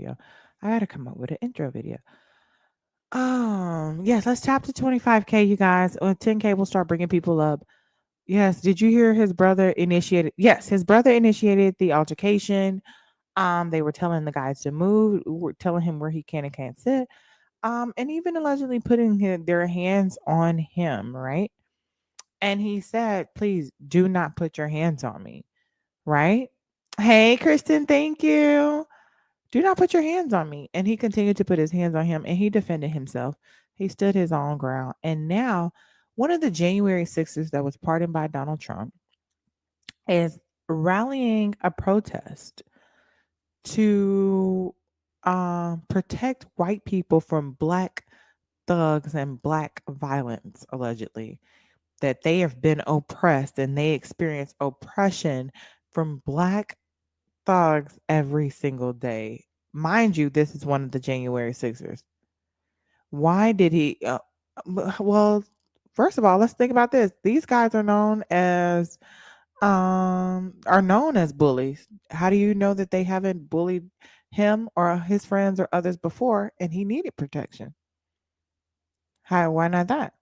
video. I gotta come up with an intro video. Yes, let's tap to 25K, you guys. 10K will start bringing people up. Yes, did you hear his brother initiated? Yes, his brother initiated the altercation. They were telling the guys to move, were telling him where he can and can't sit. And even allegedly putting their hands on him, right? And he said, please do not put your hands on me, right? Hey, Kristen, thank you. Do not put your hands on me. And he continued to put his hands on him and he defended himself. He stood his own ground. And now, one of the January 6ers that was pardoned by Donald Trump is rallying a protest to protect white people from black thugs and black violence, allegedly, that they have been oppressed and they experience oppression from black thugs every single day. Mind you, this is one of the January Sixers. Why did he? Well, first of all, let's think about this. These guys are known as bullies. How do you know that they haven't bullied him or his friends or others before, and he needed protection? How? Why not that?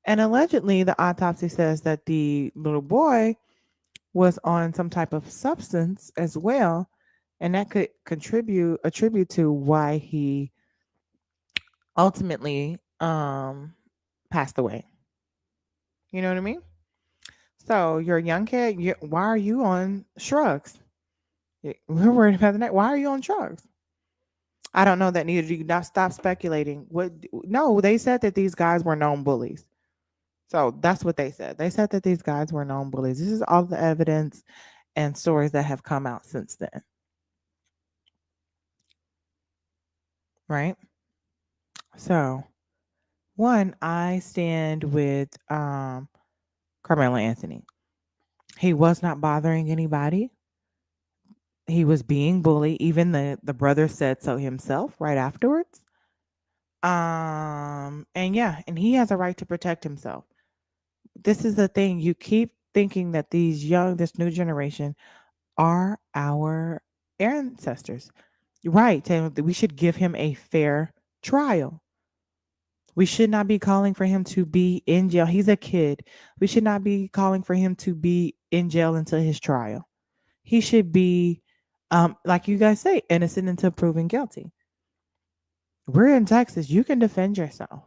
And allegedly, the autopsy says that the little boy was on some type of substance as well, and that could attribute to why he ultimately passed away. You know what I mean? So you're a young kid. Why are you on shrugs? We're worried about the next. Why are you on shrugs? I don't know that neither do you. Not stop speculating. What? No, they said that these guys were known bullies. So that's what they said. They said that these guys were known bullies. This is all the evidence and stories that have come out since then. Right? So, one, I stand with Carmelo Anthony. He was not bothering anybody. He was being bullied. Even the brother said so himself right afterwards. And yeah, and he has a right to protect himself. This is the thing. You keep thinking that this new generation are our ancestors. Right, Taylor, that we should give him a fair trial. We should not be calling for him to be in jail. He's a kid. We should not be calling for him to be in jail until his trial. He should be, like you guys say, innocent until proven guilty. We're in Texas. You can defend yourself.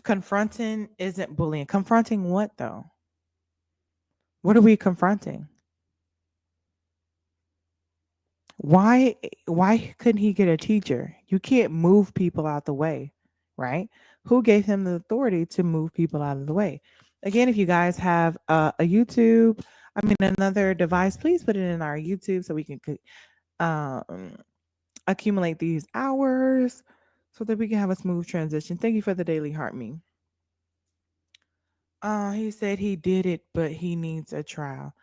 Confronting isn't bullying. Confronting what, though? What are we confronting? Why couldn't he get a teacher? You can't move people out the way, right? Who gave him the authority to move people out of the way? Again, if you guys have a YouTube, another device, please put it in our YouTube so we can um, accumulate these hours so that we can have a smooth transition. Thank you for the daily heart me. He said he did it, but he needs a trial.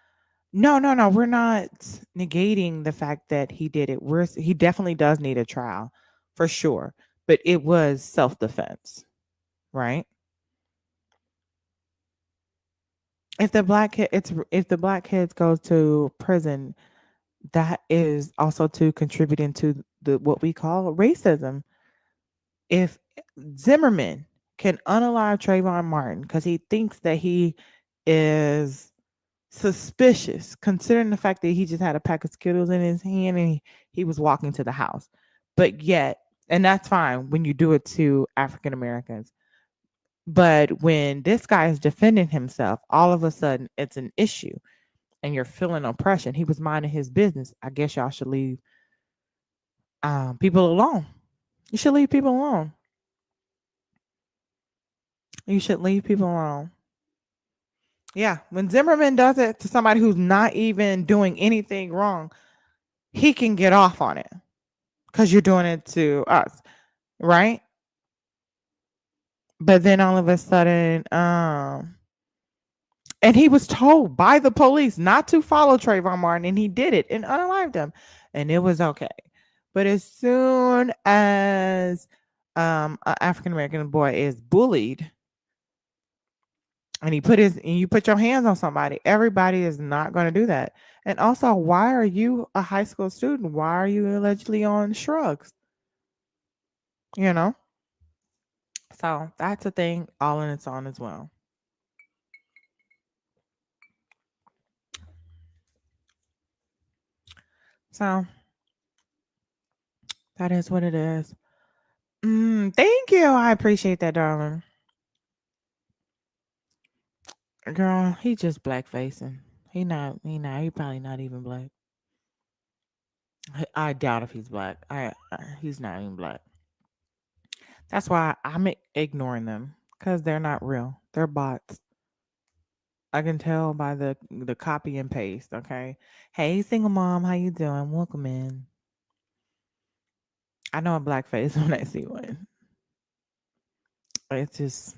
No, no, no. We're not negating the fact that he did it. He definitely does need a trial for sure. But it was self-defense, right? If the black kids go to prison, that is also to contributing to the what we call racism. If Zimmerman can unalive Trayvon Martin because he thinks that he is suspicious, considering the fact that he just had a pack of Skittles in his hand and he was walking to the house. But yet, and that's fine when you do it to African Americans. But when this guy is defending himself, all of a sudden it's an issue and you're feeling oppression. He was minding his business. I guess y'all should leave people alone. You should leave people alone. You should leave people alone. Yeah, when Zimmerman does it to somebody who's not even doing anything wrong, he can get off on it because you're doing it to us, right? But then all of a sudden, and he was told by the police not to follow Trayvon Martin, and he did it and unalived him, and it was okay. But as soon as an African American boy is bullied, and you put your hands on somebody. Everybody is not going to do that. And also, why are you a high school student? Why are you allegedly on shrugs? You know? So that's a thing all in its own as well. So that is what it is. Thank you. I appreciate that, darling. Girl, he just black facing. He probably not even black. I doubt if he's black. He's not even black. That's why I'm ignoring them because they're not real. They're bots. I can tell by the copy and paste. Okay. Hey, single mom, how you doing? Welcome in. I know a black face when I see one. It's just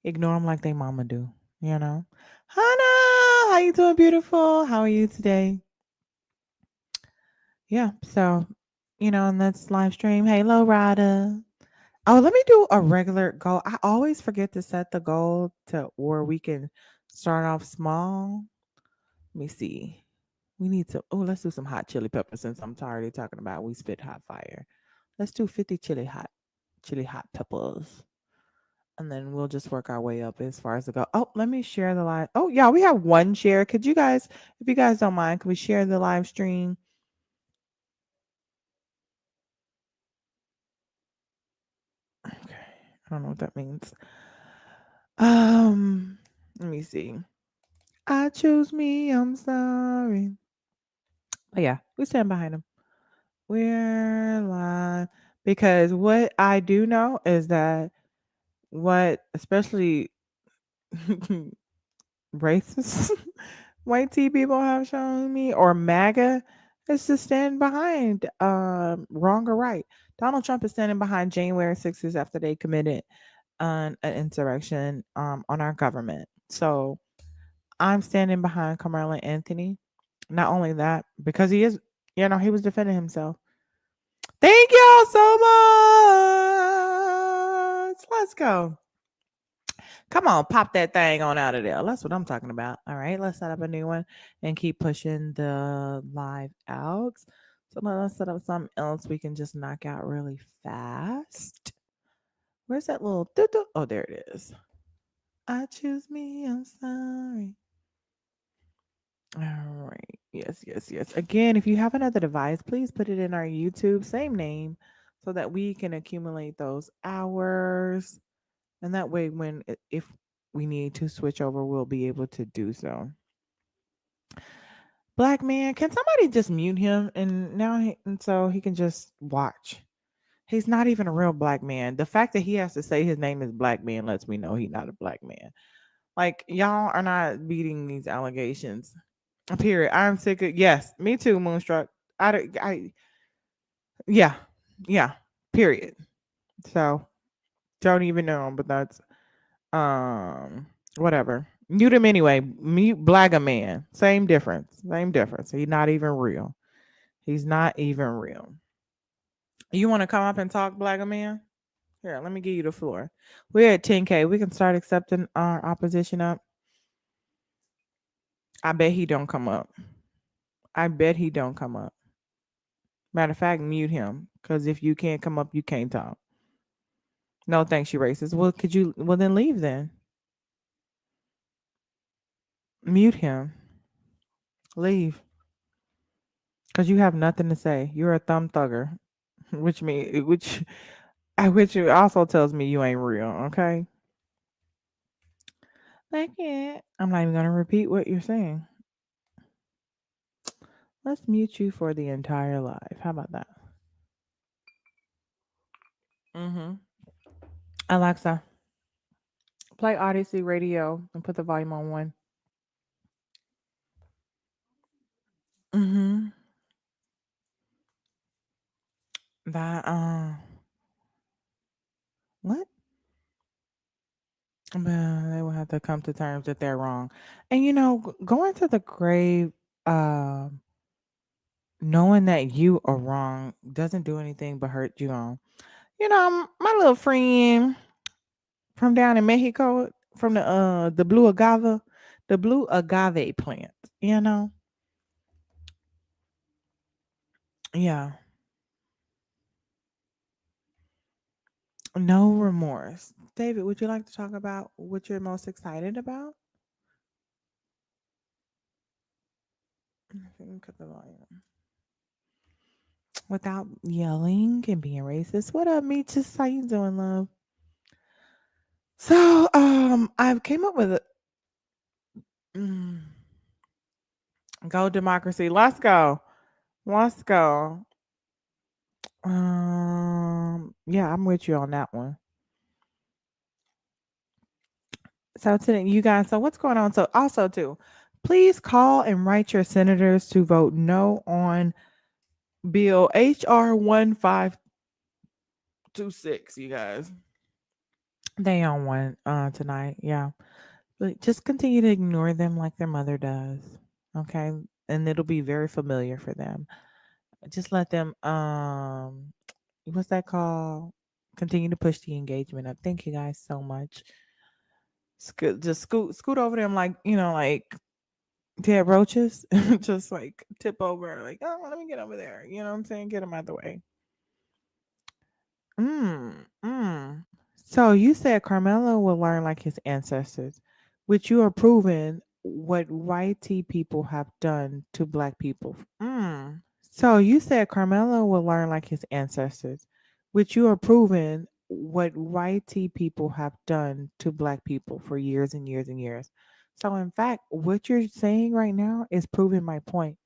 ignore them like they mama do. You know. Hannah, how you doing, beautiful? How are you today? Yeah. So, in this live stream. Hey, low rider. Oh, let me do a regular goal. I always forget to set the goal to where we can start off small. Let me see. We need to. Oh, let's do some hot chili peppers since I'm tired of talking about we spit hot fire. Let's do 50 chili hot peppers, and then we'll just work our way up as far as the go. Oh, let me share the live. Oh, yeah, we have one share. Could you guys, if you guys don't mind, can we share the live stream? Okay, I don't know what that means. Let me see. I choose me. I'm sorry. But yeah, we stand behind him. We're live because what I do know is that what especially racist white tea people have shown me or MAGA is to stand behind wrong or right. Donald Trump is standing behind January 6th after they committed an insurrection on our government. So I'm standing behind Kamala Anthony. Not only that, because he is, he was defending himself. Thank y'all so much. Let's go. Come on, pop that thing on out of there. That's what I'm talking about. All right, let's set up a new one and keep pushing the live out. So let's set up something else we can just knock out really fast. Where's that little doo-doo? Oh, there it is. I choose me. I'm sorry. All right. Yes, yes, yes. Again, if you have another device, please put it in our YouTube, same name, so that we can accumulate those hours. And that way, if we need to switch over, we'll be able to do so. Black man, can somebody just mute him and so he can just watch? He's not even a real black man. The fact that he has to say his name is black man lets me know he's not a black man. Like y'all are not beating these allegations. Period. I'm sick of yes, me too, Moonstruck. I yeah, yeah. Period. So don't even know him, but that's whatever. Mute him anyway. Mute black a man. Same difference. Same difference. He's not even real. He's not even real. You want to come up and talk, black a man? Here, let me give you the floor. We're at 10K. We can start accepting our opposition up. I bet he don't come up. I bet he don't come up. Matter of fact, mute him. Because if you can't come up, you can't talk. No, thanks, you racist. Well, well, then leave then. Mute him. Leave. Because you have nothing to say. You're a thumb thugger. Which also tells me you ain't real, okay? Like it. I'm not even gonna repeat what you're saying. Let's mute you for the entire live. How about that? Mm-hmm. Alexa, play Odyssey Radio and put the volume on one. Mm-hmm. That what? Well, they will have to come to terms that they're wrong. And going to the grave, knowing that you are wrong doesn't do anything but hurt you on. My little friend from down in Mexico, from the blue agave plant, you know? Yeah. No remorse. David, would you like to talk about what you're most excited about? Cut the volume. Without yelling and being racist. What up, Meechus? How you doing, love? So, I came up with a mm, go democracy. Let's go. Let's go. Yeah, I'm with you on that one. So today, you guys. So what's going on? So also too, please call and write your senators to vote no on Bill HR 1526. You guys, they on one tonight. Yeah, but just continue to ignore them like their mother does. Okay, and it'll be very familiar for them. Just let them what's that called? Continue to push the engagement up. Thank you guys so much. Just scoot over them like like dead roaches. Just like tip over, like let me get over there. You know what I'm saying? Get them out the way. Mm. So you said Carmelo will learn like his ancestors, which you are proving what white tea people have done to black people. So you said Carmelo will learn like his ancestors, which you are proving what white tea people have done to black people for years and years and years. So in fact, what you're saying right now is proving my point.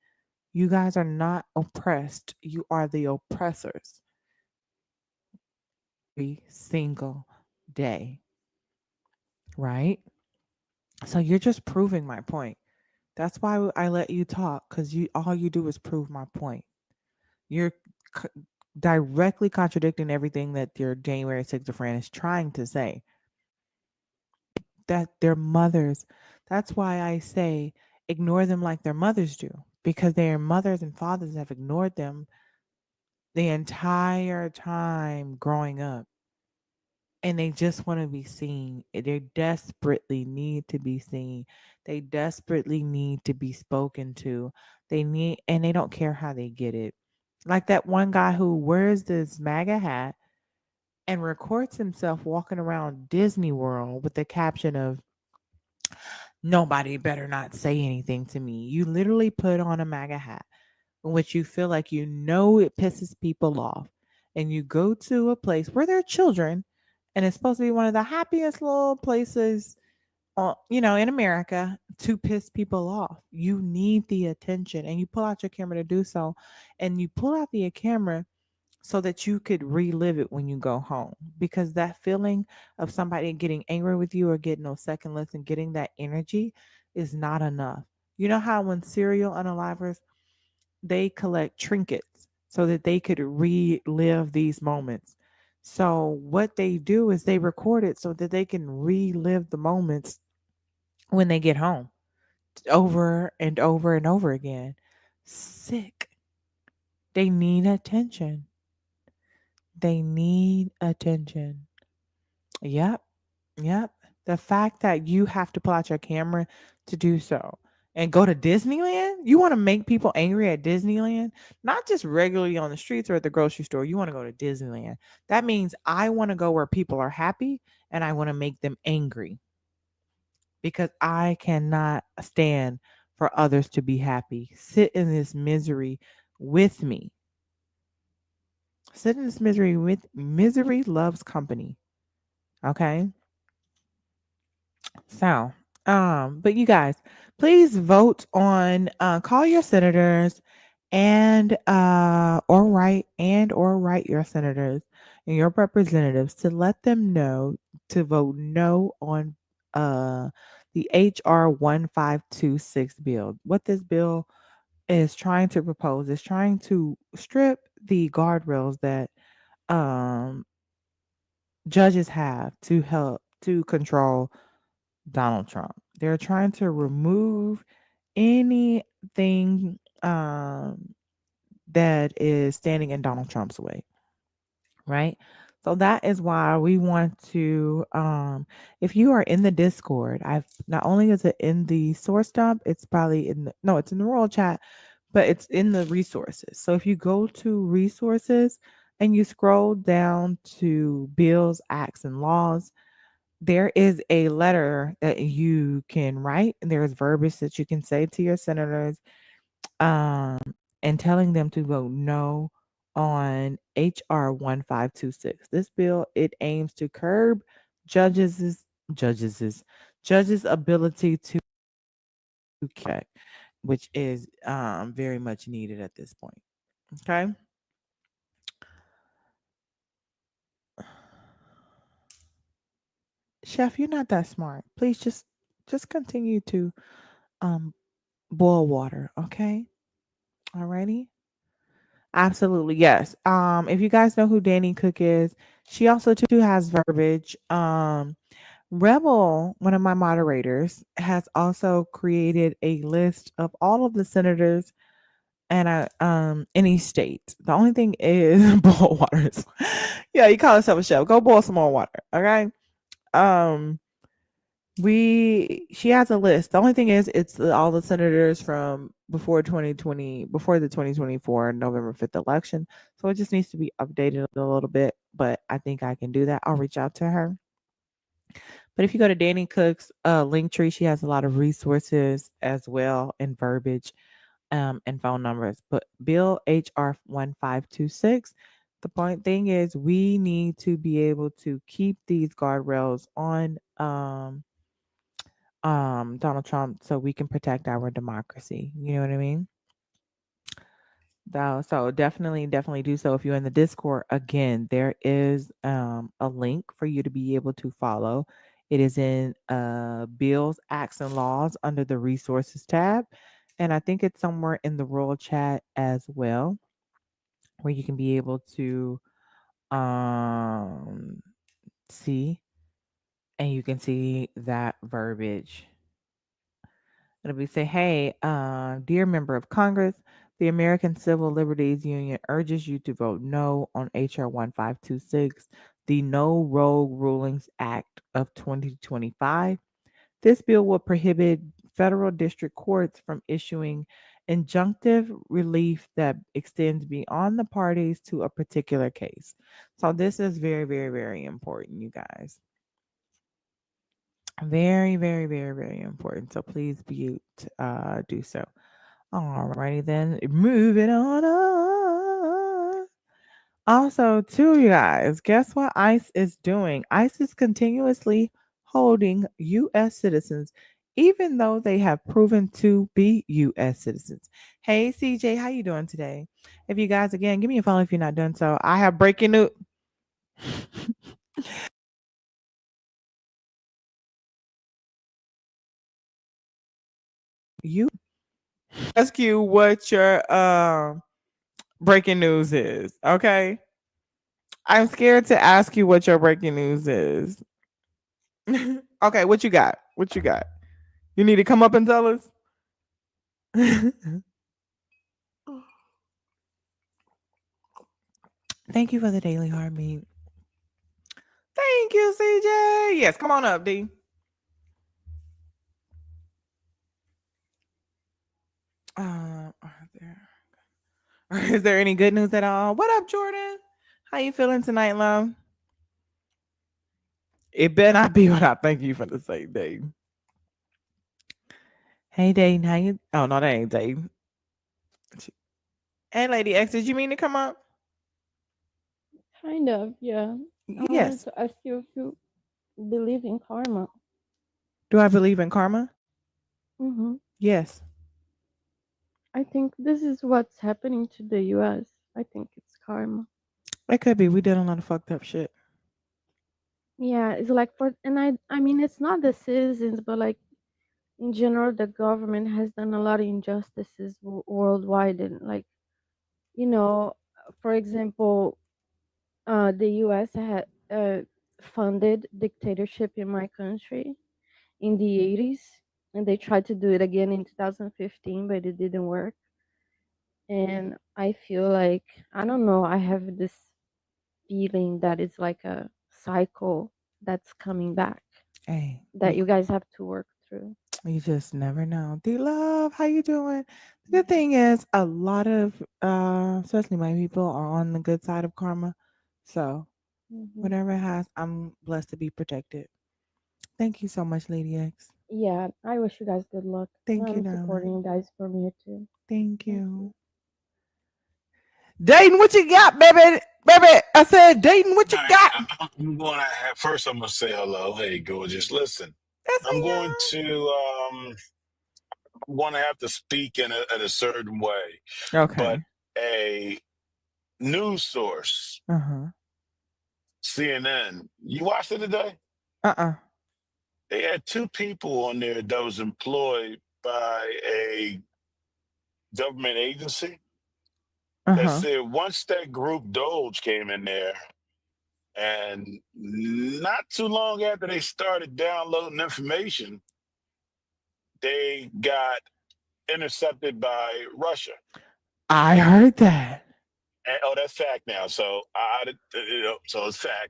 You guys are not oppressed. You are the oppressors every single day, right? So you're just proving my point. That's why I let you talk, because you all you do is prove my point. You're c- directly contradicting everything that your January 6th friend is trying to say. That their mothers, that's why I say ignore them like their mothers do, because their mothers and fathers have ignored them the entire time growing up. And they just want to be seen. They desperately need to be seen. They desperately need to be spoken to. And they don't care how they get it. Like that one guy who wears this MAGA hat and records himself walking around Disney World with the caption of nobody better not say anything to me. You literally put on a MAGA hat in which you feel like it pisses people off. And you go to a place where there are children and it's supposed to be one of the happiest little places in America to piss people off. You need the attention and you pull out your camera to do so. And you pull out the camera so that you could relive it when you go home, because that feeling of somebody getting angry with you or getting no second listen, getting that energy is not enough. You know how when serial unalivers, they collect trinkets so that they could relive these moments. So what they do is they record it so that they can relive the moments when they get home over and over and over again. Sick. They need attention. They need attention. Yep. Yep. The fact that you have to pull out your camera to do so and go to Disneyland, you want to make people angry at Disneyland, not just regularly on the streets or at the grocery store. You want to go to Disneyland. That means I want to go where people are happy and I want to make them angry because I cannot stand for others to be happy. Sit in this misery with me. Sit in this misery with misery loves company. Okay. So, but you guys, please vote on call your senators and or write your senators and your representatives to let them know to vote no on uh the HR 1526 bill. What this bill is trying to propose is trying to strip the guardrails that um judges have to help to control Donald Trump. They're trying to remove anything that is standing in Donald Trump's way, right? So that is why we want to if you are in the Discord, I've not only is it in the source dump, it's probably in the no, it's in the royal chat, but it's in the resources. So if you go to resources and you scroll down to bills, acts, and laws, there is a letter that you can write, and there's verbiage that you can say to your senators, um, and telling them to vote no on HR 1526. This bill, it aims to curb judges' judges' judges' ability to check, which is very much needed at this point. Okay. Chef, you're not that smart. Please just continue to um boil water, okay? Alrighty. Absolutely, yes. If you guys know who Danny Cook is, she also too has verbiage. Rebel, one of my moderators, has also created a list of all of the senators and any state. The only thing is boil waters. Yeah, you call yourself a chef. Go boil some more water. Okay. Um we she has a list. The only thing is all the senators from before 2020, before the 2024 November 5th election. So it just needs to be updated a little bit, but I think I can do that. I'll reach out to her. But if you go to Danny Cook's link tree, she has a lot of resources as well and verbiage and phone numbers. But Bill HR 1526, the point thing is we need to be able to keep these guardrails on Donald Trump so we can protect our democracy. You know what I mean? So definitely do so. If you're in the Discord, again, there is a link for you to be able to follow. It is in bills, acts, and laws under the resources tab. And I think it's somewhere in the royal chat as well, where you can be able to um see, and you can see that verbiage. And we say, hey, dear member of Congress, the American Civil Liberties Union urges you to vote no on H.R. 1526, the No Rogue Rulings Act of 2025. This bill will prohibit federal district courts from issuing injunctive relief that extends beyond the parties to a particular case. So, this is very, very, very important, you guys. Very, very, very, very important. So please be do so. Alrighty then, moving on. Also, too, you guys, guess what ICE is doing? ICE is continuously holding U.S. citizens, even though they have proven to be U.S. citizens. Hey, CJ, how you doing today? If you guys, again, give me a follow if you're not done so. I have breaking news. You ask you what your breaking news is. Okay. I'm scared to ask you what your breaking news is. Okay, what you got? What you got? You need to come up and tell us. Thank you for the daily heartbeat. Thank you, CJ. Yes, come on up, D. Are there, is there any good news at all? What up, Jordan? How you feeling tonight, love? It better not be what I think you finna say, Dave. Hey, Dave. How you? Oh no, that ain't Dave. Hey, Lady X, did you mean to come up? Kind of, yeah. I wanted Yes. to ask you if you believe in karma. Do I believe in karma? hmm Yes. I think this is what's happening to the US. I think it's karma. It could be. We did a lot of fucked up shit. Yeah, it's like I mean it's not the citizens, but like in general the government has done a lot of injustices worldwide and like, you know, for example, the US had funded dictatorship in my country in the 80s, and they tried to do it again in 2015, but it didn't work. And I feel like, I don't know, I have this feeling that it's like a cycle that's coming back Hey, that you guys have to work through. you just never know. D Love, how you doing? The good thing is a lot of especially my people are on the good side of karma. So Hmm. whatever it has, I'm blessed to be protected. Thank you so much, Lady X. Yeah, I wish you guys good luck. And Thank you, I'm darling. supporting you guys from here too. Thank Thank you. you. Dayton, what you got, baby? Baby, I said, Dayton, what you All right, got? I'm going to have first. I'm going to say hello. Hey, gorgeous. Listen, That's I'm going a to I'm going to have to speak in a certain way, yeah. but Okay. a news source, Uh-huh. CNN. You watched it today? Uh-uh. They had two people on there that was employed by a government agency that Uh-huh. said once that group Doge came in there, and not too long after they started downloading information, they got intercepted by Russia. I heard that. And, oh, that's fact now. So so it's fact.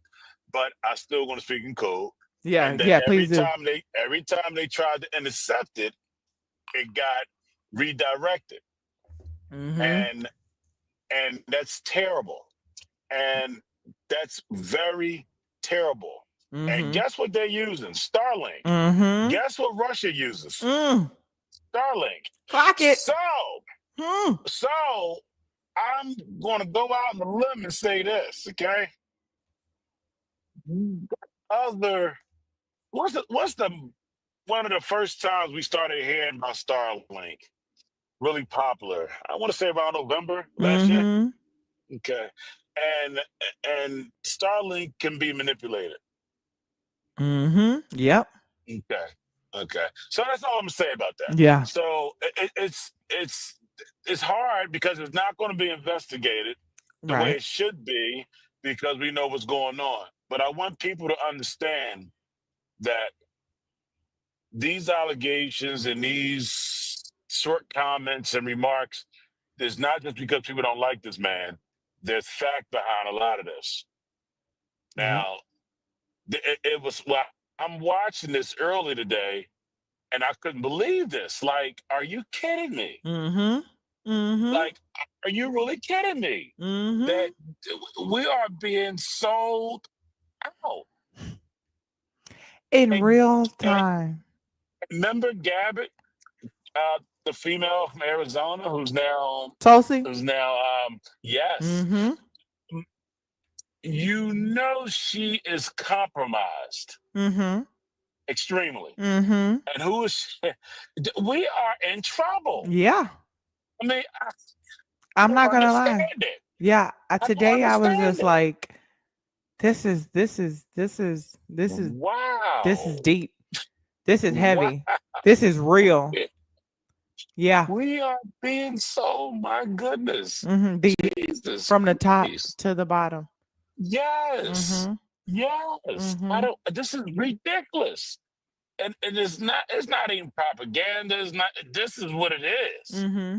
But I still going to speak in code. Yeah, And that yeah, please do. every time they tried to intercept it, it got redirected, Mm-hmm. and that's terrible. And that's very terrible. And Mm-hmm. guess what they're using? Starlink. Mm-hmm. Guess what Russia uses? Mm. Starlink. Clock it. So Hmm. so I'm going to go out on a limb and say this, okay? Other, what's the one of the first times we started hearing about Starlink? Really popular. I want to say around November last year. Mm-hmm. Okay, and Starlink can be manipulated. Mm-hmm. Yep. Okay, okay. So that's all I'm gonna say about that. Yeah. So it's hard because it's not going to be investigated the way Right. it should be because we know what's going on. But I want people to understand that these allegations and these short comments and remarks is not just because people don't like this man. There's fact behind a lot of this. Yep. Now, it was well, I'm watching this early today, and I couldn't believe this. Like, are you kidding me? Mm-hmm. Mm-hmm. Like, are you really kidding me? Mm-hmm. That we are being sold out. In And, real and time. remember Gabbett, the female from Arizona, Tulsi? who's now yes, Mm-hmm. you know she is compromised Mm-hmm. extremely. Mm-hmm. And who is she? We are in trouble. Yeah. I mean, I I'm don't not gonna lie. understand it. Yeah. I don't Today I was understand just it. like, this is Wow. deep. This is Wow. heavy. This is real. Yeah. We are being so, my goodness. Mm-hmm. Jesus From the top Christ. to the bottom. Yes. Mm-hmm. Yes. I Mm-hmm. don't this is ridiculous. And it's not even propaganda. It's not this is what it is. Mm-hmm.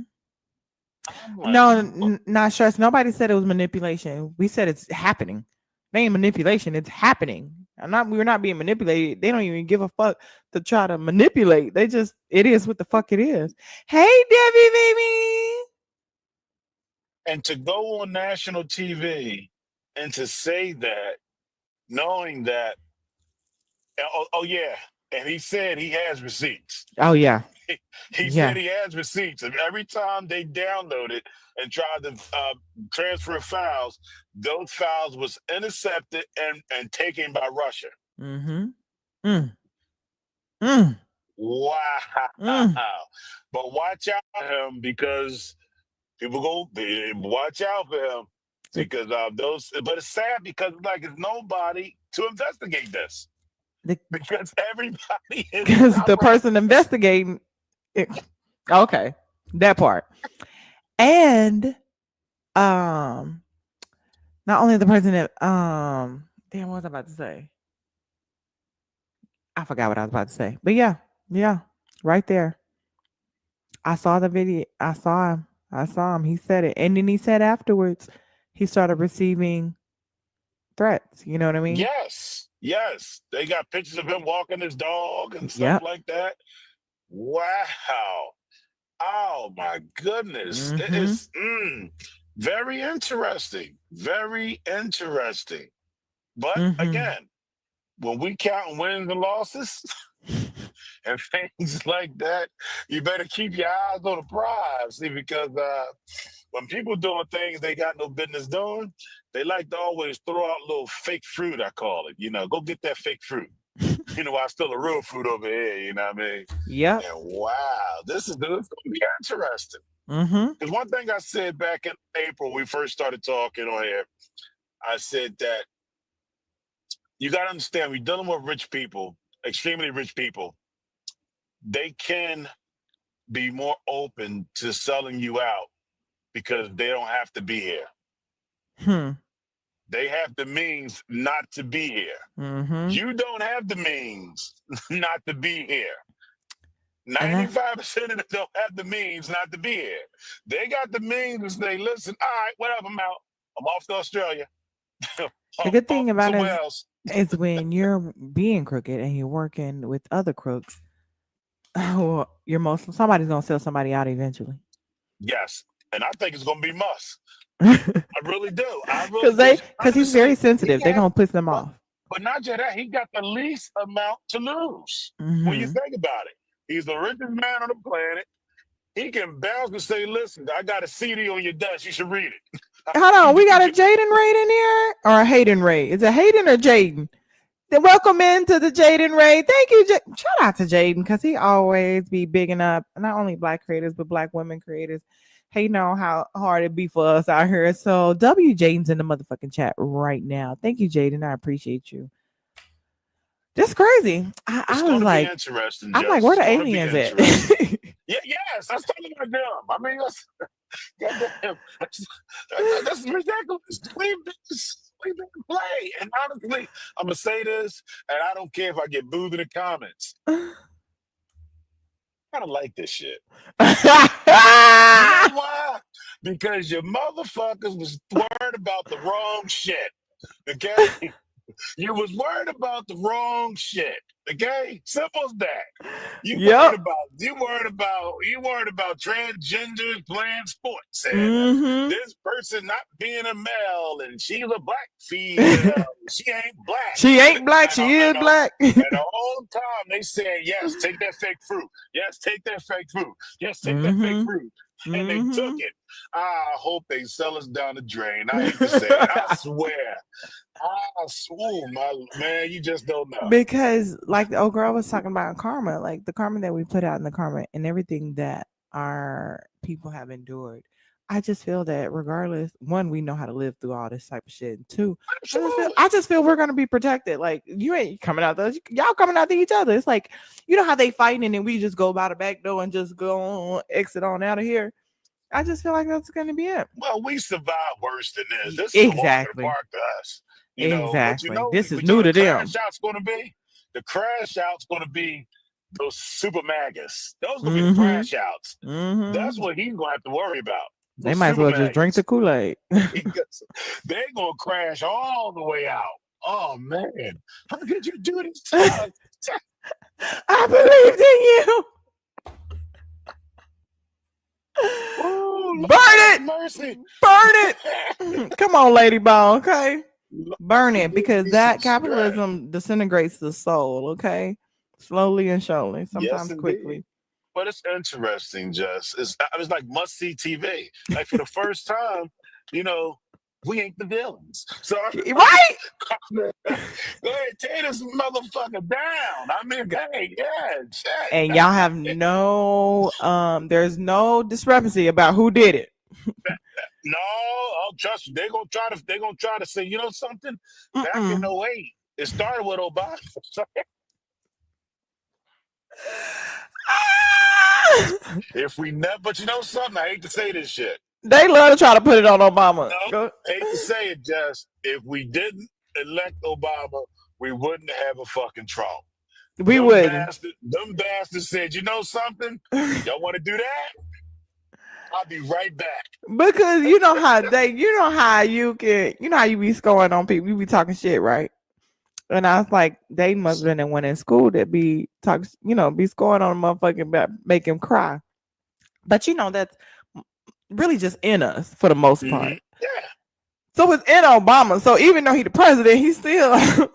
I'm like, No, not stress. Nobody said it was manipulation. We said it's happening. It ain't manipulation. It's happening. I'm not. We're not being manipulated. They don't even give a fuck to try to manipulate. They just. It is what the fuck it is. Hey, Debbie, baby. and to go on national TV and to say that, knowing that, oh yeah, and he said he has receipts. Oh yeah, He said yeah. he has receipts, and every time they downloaded and tried to transfer files, those files was intercepted and taken by Russia. Mm-hmm. Mm. Mm. Wow! Mm. But watch out for him because people go watch out for him The, because those. But it's sad because like it's nobody to investigate this the because everybody is because the person compromised. investigating. It, okay, that part. And um, not only the person that damn, what was I about to say? I forgot what I was about to say. But yeah, yeah, right there. I saw the video. I saw him. I saw him. He said it. And then he said afterwards he started receiving threats. You know what I mean? Yes, yes. They got pictures of him walking his dog and stuff Yep. like that. Wow. Oh my goodness. It Mm-hmm. is very interesting. Very interesting. But Mm-hmm. again, when we count wins and losses and things like that, you better keep your eyes on the prize. See, because when people doing things they got no business doing, they like to always throw out little fake fruit, I call it. Go get that fake fruit. I still a real fruit over here, you know what I mean? Yep. And wow, this going to be interesting. Mm-hmm. Because one thing I said back in April, we first started talking on here, I said that you got to understand, we're dealing with rich people, extremely rich people. They can be more open to selling you out because they don't have to be here. Hmm. They have the means not to be here. Mm-hmm. You don't have the means not to be here. And that 95% of them don't have the means not to be here. They got the means to say, listen, all right, whatever, I'm out. I'm off to Australia. the I'm good off thing about it somewhere else. is when you're being crooked and you're working with other crooks, well, you're most somebody's gonna sell somebody out eventually. Yes. And I think it's going to be Musk. I really do. I really, Because he's very honestly, he sensitive. They're had, gonna piss them but, off. but not just that, he got the least amount to lose when you Mm-hmm. think about it. He's the richest man on the planet. He can bounce and say, listen, I got a CD on your desk. You should read it. Hold on, we got You a Jaden Raid in here or a Hayden Raid? Is it Hayden or Jaden? Then welcome into the Jaden Raid. Thank you. Shout out to Jaden because he always be bigging up not only black creators but black women creators. He know how hard it be for us out here. So W Jaden's in the motherfucking chat right now. Thank you, Jaden. I appreciate you. That's crazy. It's I going was to be like, interesting, I'm like, Jess. where It's the going to be aliens at? interesting. Yeah, yes, that's talking about them. I mean, goddamn, that's ridiculous. Leave them play. And honestly, I'm gonna say this, and I don't care if I get booed in the comments. I don't like this shit. You know why? Because your motherfuckers was worried about the wrong shit. Okay? You was worried about the wrong shit. Okay? Simple as that. Yep. You worried about transgenders playing sports and Mm-hmm. this person not being a male and she's a black female. She ain't black. She ain't black. And, She is black. the whole time they said, yes, take that fake fruit. Yes, take that fake fruit. Yes, take that fake Mm-hmm. fruit. And they took Mm-hmm. it. I hope they sell us down the drain. I hate to say it. I swear. I swear, my man, you just don't know. Because like the old girl was talking about karma, like the karma that we put out in the karma and everything that our people have endured. I just feel that regardless, one, we know how to live through all this type of shit. And two, Absolutely. I just feel we're gonna be protected. Like you ain't coming out those y'all coming out to each other. It's like you know how they fighting and then we just go by the back door and just go on exit on out of here. I just feel like that's gonna be it. Well, we survived worse than this. This is a walk in the Exactly. park to us. But Exactly. This is but you know new the to them. crash out's gonna be? The crash out's gonna be those super magas. Those gonna be the Mm-hmm. crash outs. That's Mm-hmm. what he's gonna have to worry about. They Those might as super well just drink the magas. Kool-Aid. They're gonna crash all the way out. Oh man, how could you do this to us? I believed in Oh, you. Lord Burn have it. mercy. Burn it. Come on, Lady Ball, okay? Lord, Burn it give because me some that strength. capitalism disintegrates the soul, okay? Slowly and surely, Yes, sometimes indeed. quickly. But it's interesting, Jess. It's like must see TV. Like for the first time, you know, we ain't the villains. So Right? go ahead, tear this motherfucker down. I mean, hey, yeah, shit. And y'all have no there's no discrepancy about who did it. No, oh, trust me, they're gonna try to say, you know something? Back in Mm-mm. '08, it started with Obama. If we never, but you know something? I hate to say this shit. They love to try to put it on Obama. No, Go. hate to say it, Jess. If we didn't elect Obama, we wouldn't have a fucking Trump. We wouldn't. Them bastards said, you know something? Y'all want to do that? I'll be right back. Because you know how you be scoring on people, you be talking shit, right? And I was like, they must have been in one in school that be talking, be scoring on a motherfucking make him cry. But that's really just in us for the most part. Yeah. So it's in Obama. So even though he the president, he still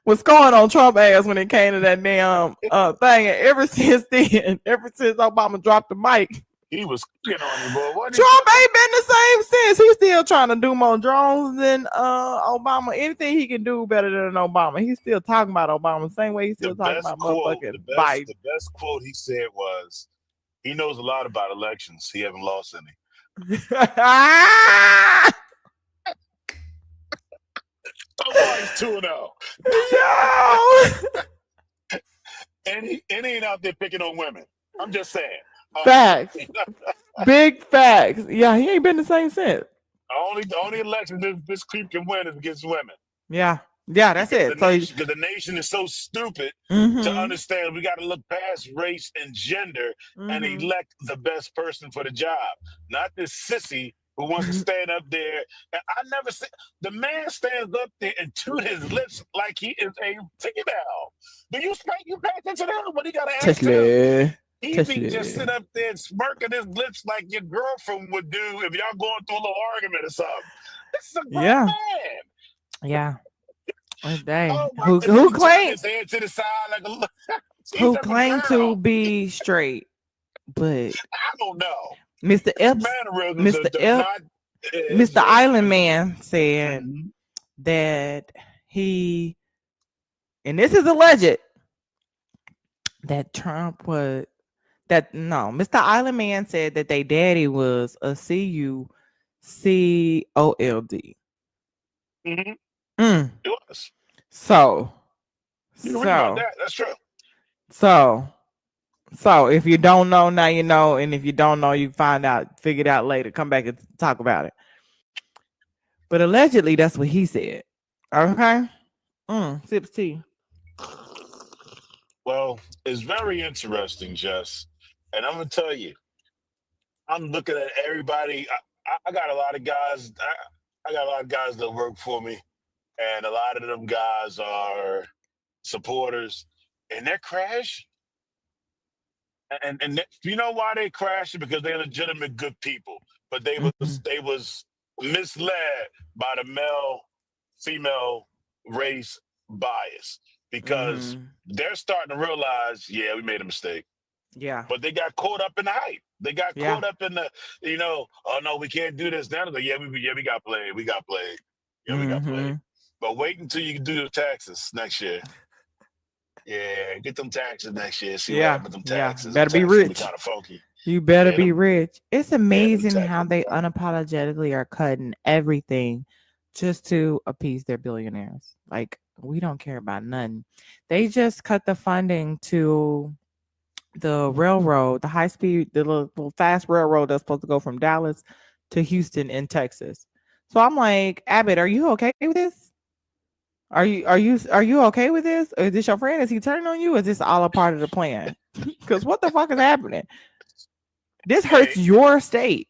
was going on Trump ass when it came to that damn thing. And ever since then, ever since Obama dropped the mic, He was cooking on you, boy. What did Trump ain't been the same since. He's still trying to do more drones than Obama. Anything he can do better than Obama. He's still talking about Obama. Same way he's the still talking best about quote? motherfucking The Biden. best quote he said was, "He knows a lot about elections. He haven't lost any." So far, he's 2-0. Yo! And he ain't out there picking on women. I'm just saying. Facts. Big facts. Yeah, he ain't been the same since. The only election this creep can win is against women. Yeah. Yeah, that's Because it. So because the nation is so stupid to understand we got to look past race and gender and elect the best person for the job, not this sissy who wants to stand up there. And I never see the man stands up there and toot his lips like he is a female. Do you pay attention to him? What he got to ask him? He be just sit up there and smirking his lips like your girlfriend would do if y'all going through a little argument or something. This is a grown man. Yeah. Dang. Oh my Who goodness, claimed his head to the side like a who claimed to be straight, but I don't know. Mr. Epps, Mr. Island Man said that he, and this is alleged, that Trump was Mr. Island Man said that their daddy was a CUCOLD. It was. So You read about that. That's true. So if you don't know, now you know, and if you don't know, you find out, figure it out later. Come back and talk about it. But allegedly, that's what he said. Okay. Sips tea. Well, it's very interesting, Jess. And I'm gonna tell you, I'm looking at everybody. I got a lot of guys. I got a lot of guys that work for me, and a lot of them guys are supporters, and they're crashing. And you know why they crashing? Because they're legitimate good people, but they was misled by the male female race bias because they're starting to realize, yeah, we made a mistake. Yeah. But they got caught up in the hype. They got caught up in the, oh no, we can't do this now. Like, we got played. We got played. Yeah, we got played. But wait until you do your taxes next year. Yeah, get them taxes next year. See what happens with them taxes. Better be rich. Kind of funky. You better be rich. It's amazing how they unapologetically are cutting everything just to appease their billionaires. Like, we don't care about nothing. They just cut the funding to the railroad, the high speed, the little fast railroad that's supposed to go from Dallas to Houston in Texas. So I'm like, Abbott, are you okay with this? Are you okay with this? Or is this your friend? Is he turning on you? Is this all a part of the plan? Because what the fuck is happening? This hurts your state.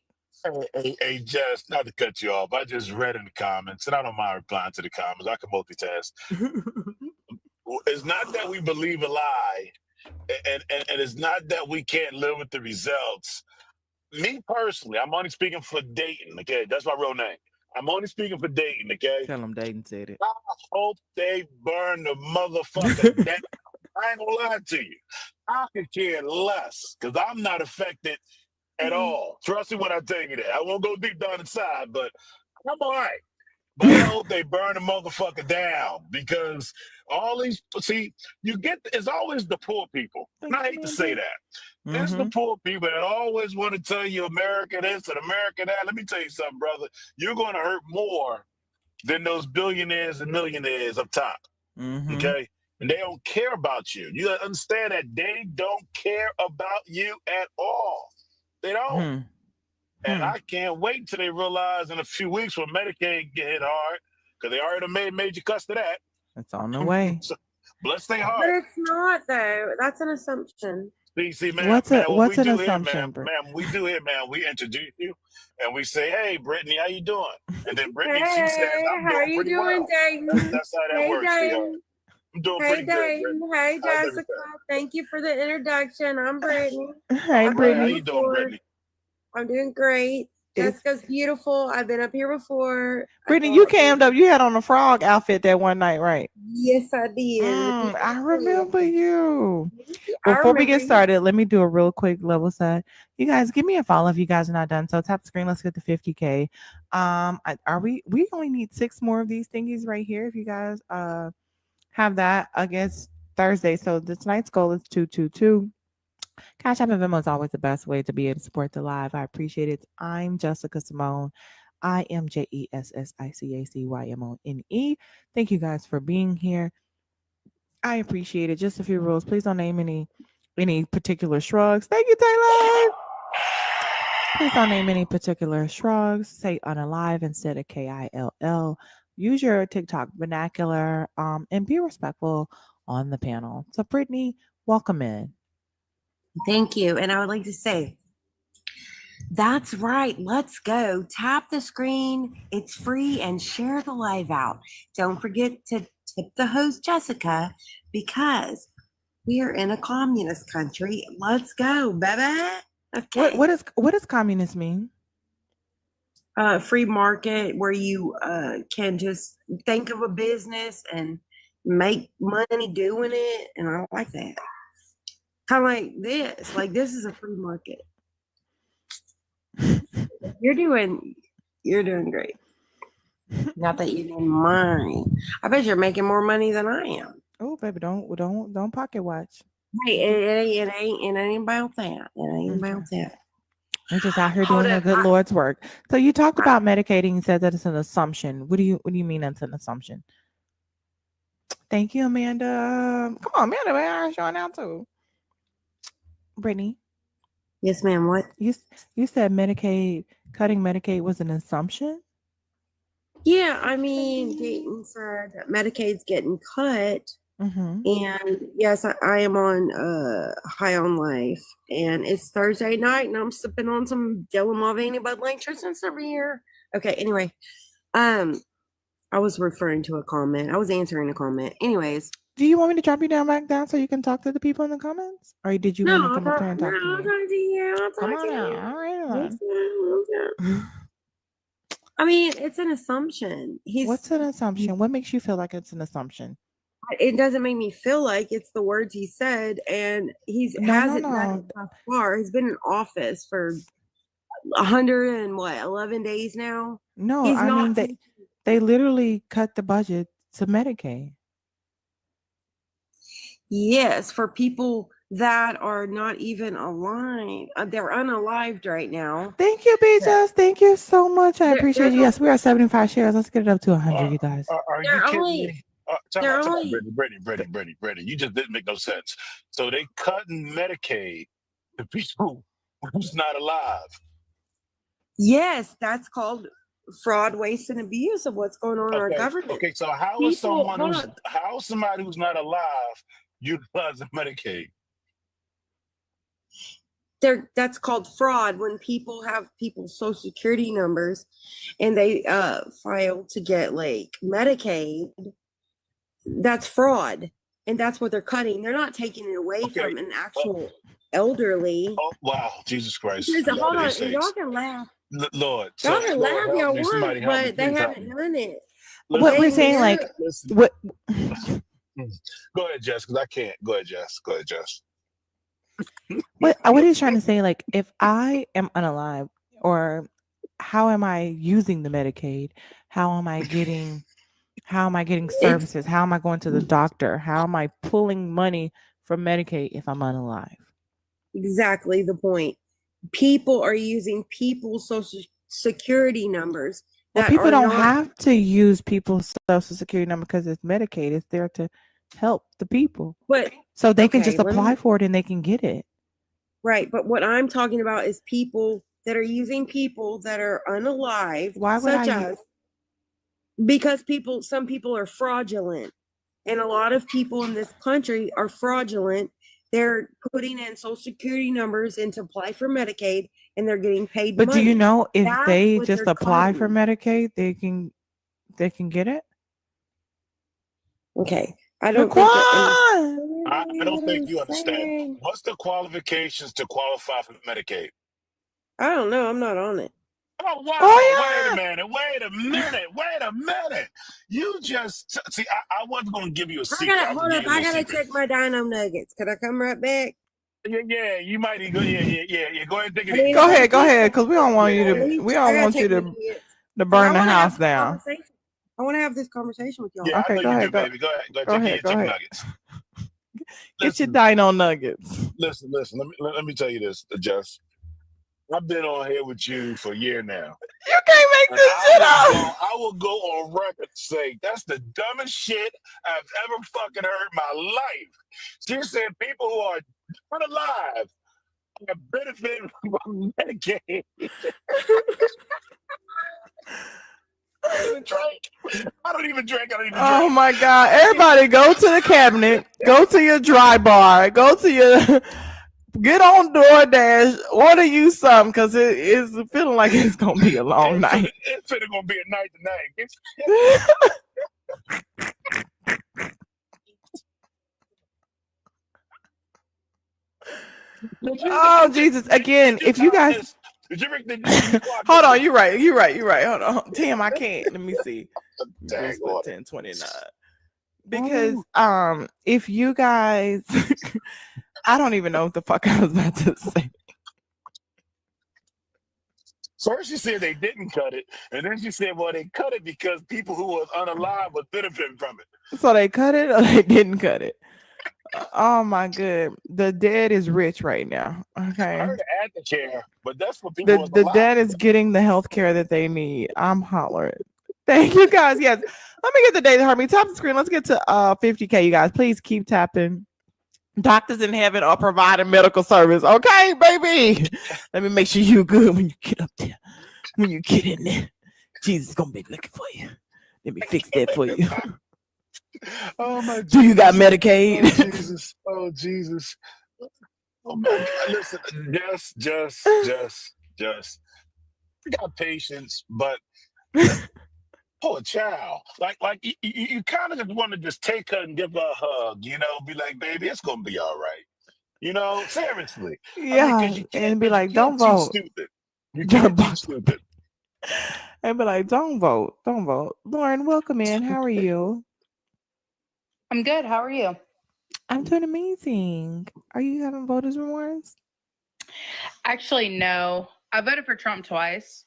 Hey, Jess, not to cut you off. I just read in the comments, and I don't mind replying to the comments. I can multitask. It's not that we believe a lie, and it's not that we can't live with the results. Me personally, I'm only speaking for Dayton, okay? That's my real name. I'm only speaking for Dayton, okay? Tell them Dayton said it. I hope they burn the motherfucker down. I ain't gonna lie to you. I could care less because I'm not affected at all. Trust me when I tell you that. I won't go deep down inside, but I'm all right. But I hope they burn the motherfucker down because all these, it's always the poor people. And I hate to say that. It's the poor people that always want to tell you America this and America that. Let me tell you something, brother. You're going to hurt more than those billionaires and millionaires up top. Okay? And they don't care about you. You understand that they don't care about you at all. They don't. And I can't wait till they realize in a few weeks when Medicaid get hit hard, because they already made major cuts to that. It's on the way. So, bless their heart. But it's not, though. That's an assumption. See, ma'am, What's what we an do here, assumption, we introduce you and we say, "Hey, Brittany, how you doing?" And then Brittany, she says, Hey, "I'm how doing you pretty doing, well." Dayton? That's how that Hey, works, sweetheart. Dayton. I'm doing Hey, pretty good, Dayton. Brittany. Hey, How's Jessica. everything? Thank you for the introduction. I'm Brittany. Hey, All I've been right, how here Brittany. you doing, before. Brittany? I'm doing great. It's Jessica's beautiful. I've been up here before. I Brittany. go You out there. cammed up. You had on a frog outfit that one night, right? Yes, I did. With the I little remember you. I Before we remember get you. started, let me do a real quick level set. You guys, give me a follow if you guys are not done. So tap the screen. Let's get to 50K. Are we? We only need 6 more of these thingies right here. If you guys have that against Thursday. So this night's goal is 222. Cash App and Venmo is always the best way to be able to support the live. I appreciate it. I'm Jessica Simone. I am JessicAcymone. Thank you guys for being here. I appreciate it. Just a few rules. Please don't name any particular shrugs. Thank you, Taylor. Please don't name any particular shrugs. Say unalive instead of KILL. Use your TikTok vernacular and be respectful on the panel. So, Brittany, welcome in. Thank you. And I would like to say, that's right. Let's go. Tap the screen. It's free and share the live out. Don't forget to tip the host, Jessica, because we are in a communist country. Let's go, baby. Okay. What does communist mean? Free market where you can just think of a business and make money doing it. And I like that. Kind of like this. Like, this is a free market. You're doing great. Not that you didn't mind. I bet you're making more money than I am. Oh, baby, don't pocket watch. Hey, it ain't about that. It ain't about that. We're just out here Hold doing the up. good Lord's work. So you talked about medicating. You said that it's an assumption. What do you mean it's an assumption? Thank you, Amanda. Come on, Amanda, we're showing out too. Brittany, Yes, ma'am. What? you said cutting Medicaid was an assumption. Yeah, I mean, Dayton said that Medicaid's getting cut. Mm-hmm. And yes, I am on High on Life, and it's Thursday night, and I'm sipping on some Dylan Mulvaney Bud Light Tristan over here. Okay, anyway, I was referring to a comment. I was answering a comment. Anyways, Do you want me to drop you back down so you can talk to the people in the comments, or did you want me to come up there and talk to I'll you? talk to you. I'll Come talk on to now. you. All right. Let's go. I mean, it's an assumption. What's an assumption? What makes you feel like it's an assumption? It doesn't make me feel like it's the words he said, and No. hasn't done it thus far. He's been in office for 11 days now. No, He's I not mean they literally cut the budget to Medicaid. Yes, for people that are not even alive. They're unalived right now. Thank you, BJs. Thank you so much. I appreciate They're you. Yes, we are 75 shares. Let's get it up to 100, you guys. Are you they're kidding only me? Time they're out, only Brittany. You just didn't make no sense. So they cutting Medicaid to people who's not alive. yes, that's called fraud, waste, and abuse of what's going on in our government. Okay. So how is somebody who's not alive utilizing Medicaid? That's called fraud when people have people's social security numbers and they file to get like Medicaid. That's fraud, and that's what they're cutting. They're not taking it away from an actual elderly. Oh wow, Jesus Christ! Hold on, y'all can laugh. Lord, Y'all can laugh help y'all me. want, Somebody help me, but they please help haven't me. done it. What we're saying, like, Listen. what? Go ahead, Jess, because I can't. Go ahead, Jess. What are you trying to say? Like, if I am unalive, or how am I using the Medicaid? How am I getting services? How am I going to the doctor? How am I pulling money from Medicaid if I'm unalive? Exactly the point. People are using people's social security numbers. Well, people don't have to use people's social security number because it's Medicaid. It's there to help the people. But so they can just apply for it and they can get it. Right. But what I'm talking about is people that are using people that are unalive. Why would because some people are fraudulent. And a lot of people in this country are fraudulent They're putting in social security numbers and to apply for Medicaid, and they're getting paid But money. do you know if That's they what just they're apply for claiming. Medicaid, they can get it? Okay. I don't think you're Jaquan! I understanding don't what think I'm you understand. saying. What's the qualifications to qualify for Medicaid? I don't know. I'm not on it. Oh wow! Oh Wait a yeah. minute! Wait a minute! Wait a minute! You just see. I wasn't going to give you a I secret. gotta I'm hold gonna give up. you a I little gotta secret. check my dino nuggets. Could I come right back? Yeah. You might go. Yeah. Go ahead and take it I mean, easy. Go I gotta ahead, check my because we don't want you to. Yeah. We I don't gotta want you check my to nuggets. Cause I burn the want to have house this down. conversation. I want to have this conversation with y'all. Yeah, I Okay, know go you ahead. do, baby. Go ahead. Go ahead. Go Take your ahead. Go chicken ahead. nuggets. Get your Listen, dino nuggets. listen. Let me tell you this, Jess. I've been on here with you for a year now. You can't make And this shit up. I will go on record and say that's the dumbest shit I've ever fucking heard in my life. She said people who are unalive have benefited from Medicaid. I don't even drink. I don't even drink. I don't even Oh drink. my God! Everybody, go to the cabinet. Go to your dry bar. Go to your. Get on DoorDash. Order you something because it is feeling like it's gonna be a long night. It's finna gonna be a night tonight. Oh Jesus! Again, if you guys Did you clock hold this? on, you're right. Hold on. Damn, I can't. Let me see. Go Dang split on. 1029. Because if you guys I don't even know what the fuck I was about to say. First, she said they didn't cut it, and then she said, "Well, they cut it because people who were unalive was benefiting from it." So they cut it or they didn't cut it. Oh my good. The dead is rich right now. I Okay. heard the aftercare, but that's for people who's The alive. dead is getting the health care that they need. I'm hollering. Thank you guys. Yes. Let me get the day that hurt me. Tap the screen. Let's get to 50K, you guys. Please keep tapping. Doctors in heaven are providing medical service. Okay, baby. Let me make sure you good when you get up there. When you get in there. Jesus is gonna be looking for you. Let me fix that for you. Oh my Jesus. Do you got Medicaid? Oh Jesus. Oh Jesus. Oh my God. Listen, just. I got patience, but poor child. Like you kind of just want to just take her and give her a hug, be like, baby, it's gonna be all right. Seriously. Yeah. Because you And be can't like, don't teach vote. stupid. You Don't can't teach vote. stupid. And be like, don't vote. Don't vote. Lauren, welcome in. How are you? I'm good. How are you? I'm doing amazing. Are you having voters remorse? Actually, no. I voted for Trump twice,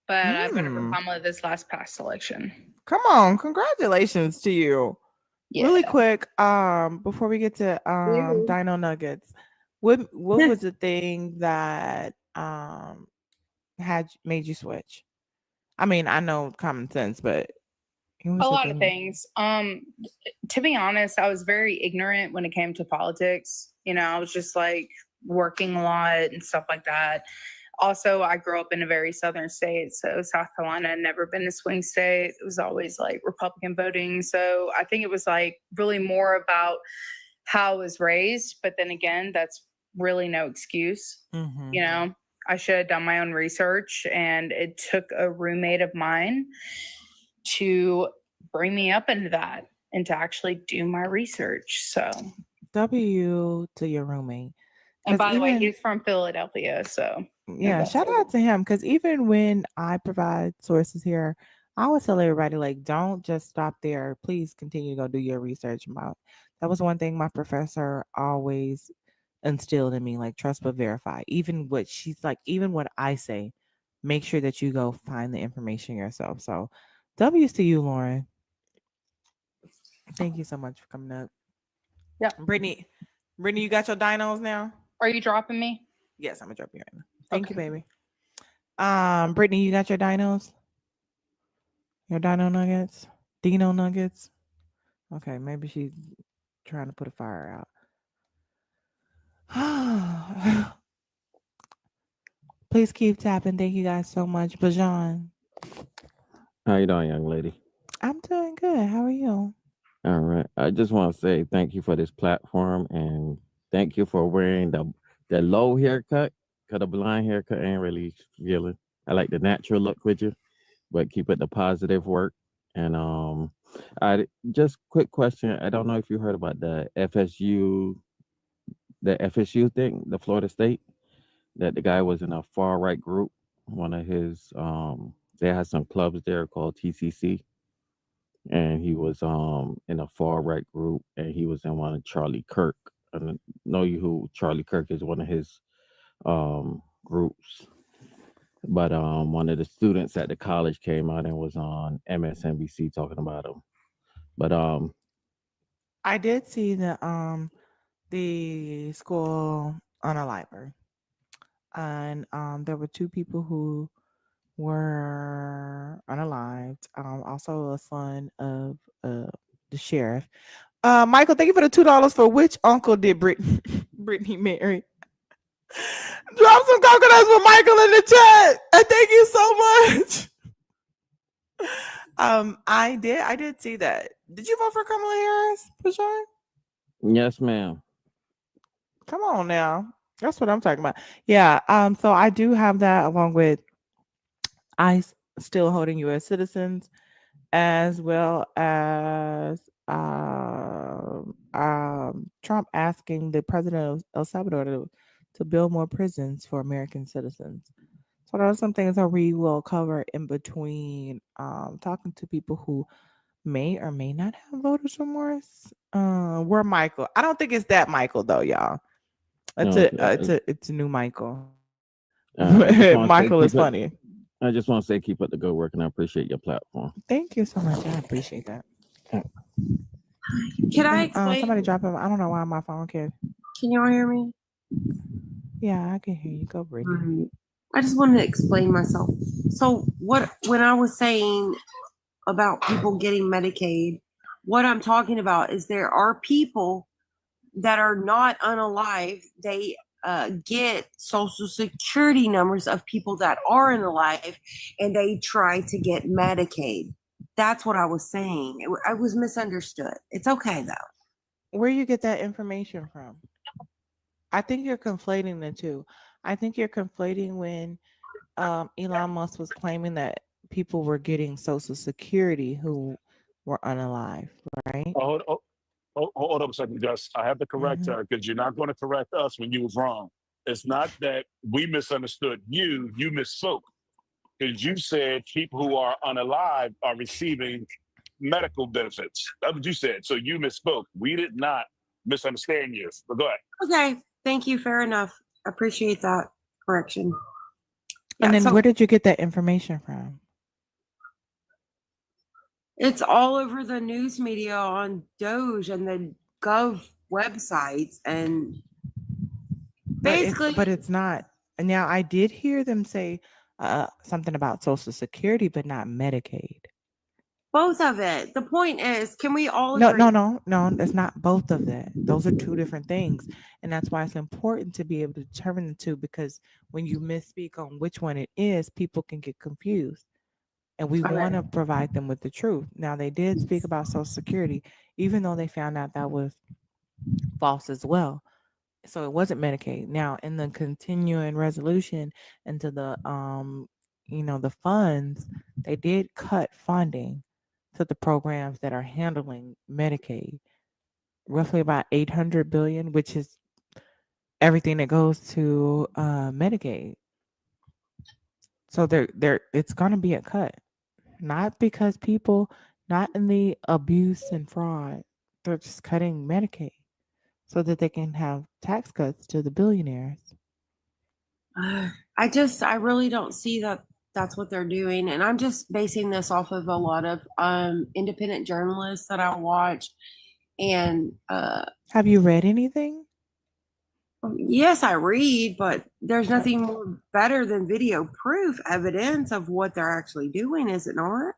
but I voted for Mm. Kamala this last election. Come on, congratulations to you. Yeah. Really quick, before we get to Dino Nuggets, what was the thing that had made you switch? I mean, I know common sense, but it was A the lot of thing. things. To be honest, I was very ignorant when it came to politics. I was just like working a lot and stuff like that. Also, I grew up in a very southern state, so South Carolina had never been a swing state. It was always like Republican voting. So I think it was like really more about how I was raised. But then again, that's really no excuse. Mm-hmm. I should have done my own research, and it took a roommate of mine to bring me up into that and to actually do my research. So, W to your roommate. and by the way, Even he's from Philadelphia. So, yeah, shout out to him because even when I provide sources here, I always tell everybody like, don't just stop there. Please continue to go do your research about. That was one thing my professor always instilled in me, like trust but verify. Even what she's like, even what I say, make sure that you go find the information yourself. So, W's to you, Lauren. Thank you so much for coming up. Yeah. Brittany, you got your dinos now? Are you dropping me? Yes, I'm gonna drop you right now. Thank you, Okay. baby. Brittany, you got your dinos? Your dino nuggets? Dino nuggets? Okay, maybe she's trying to put a fire out. Please keep tapping. Thank you guys so much. Bajan. How you doing, young lady? I'm doing good. How are you? All right. I just want to say thank you for this platform, and Thank you for wearing the low haircut. Cause the blind haircut ain't really feeling. I like the natural look with you, but keep it the positive work. And I just quick question. I don't know if you heard about the FSU thing, the Florida State, that the guy was in a far right group. One of his they had some clubs there called TCC, and he was in a far right group, and he was in one of Charlie Kirk. I don't know you who Charlie Kirk is, one of his groups. But one of the students at the college came out and was on MSNBC talking about him. But I did see the school unaliver, and there were two people who were unalived. Also a son of the sheriff. Michael, thank you for the $2 for which uncle did Brittany marry? Drop some coconuts for Michael in the chat. And thank you so much. I did see that. Did you vote for Kamala Harris, Prashad? yes, ma'am. Come on now. That's what I'm talking about. Yeah. So I do have that along with ICE still holding US citizens, as well as Trump asking the president of El Salvador to build more prisons for American citizens. So there are some things that we will cover in between talking to people who may or may not have voters remorse. We're Michael. I don't think it's that Michael though, y'all. It's No, a new Michael. I just want to say Michael is funny. I just want to say keep up the good work, and I appreciate your platform. Thank you so much. I appreciate that. Can I explain? Somebody drop him. I don't know why my phone can. Can y'all hear me? Yeah, I can hear you. Go, Brittany. Right. I just wanted to explain myself. So when I was saying about people getting Medicaid, what I'm talking about is there are people that are not unalive. They get social security numbers of people that are unalive, and they try to get Medicaid. That's what I was saying. I was misunderstood. It's okay though. Where you get that information from? I think you're conflating the two. I think you're conflating when Elon Musk was claiming that people were getting Social Security who were unalive, right? Hold up a second, Gus. I have to correct Mhm. her because you're not going to correct us when you was wrong. It's not that we misunderstood you. You misspoke because you said people who are unalive are receiving medical benefits. That's what you said. So you misspoke. We did not misunderstand you. But go ahead. Okay, thank you. Fair enough. Appreciate that correction. And Yeah, then where did you get that information from? it's all over the news media on Doge and the Gov websites, and basically, But it's not. And now I did hear them say something about Social Security, but not Medicaid. both of it. The point is, can we all No, agree? no. It's not both of that. Those are two different things, and that's why it's important to be able to determine the two. Because when you misspeak on which one it is, people can get confused, and we want to provide them with the truth. Now, they did speak about Social Security, even though they found out that was false as well. So it wasn't Medicaid. Now, in the continuing resolution into the funds, they did cut funding to the programs that are handling Medicaid, roughly about 800 billion, which is everything that goes to Medicaid. So it's going to be a cut, not because people, not in the abuse and fraud. They're just cutting Medicaid so that they can have tax cuts to the billionaires. I really don't see that that's what they're doing, and I'm just basing this off of a lot of independent journalists that I watch. And Have you read anything? yes, I read, but there's nothing more better than video proof evidence of what they're actually doing, is it not?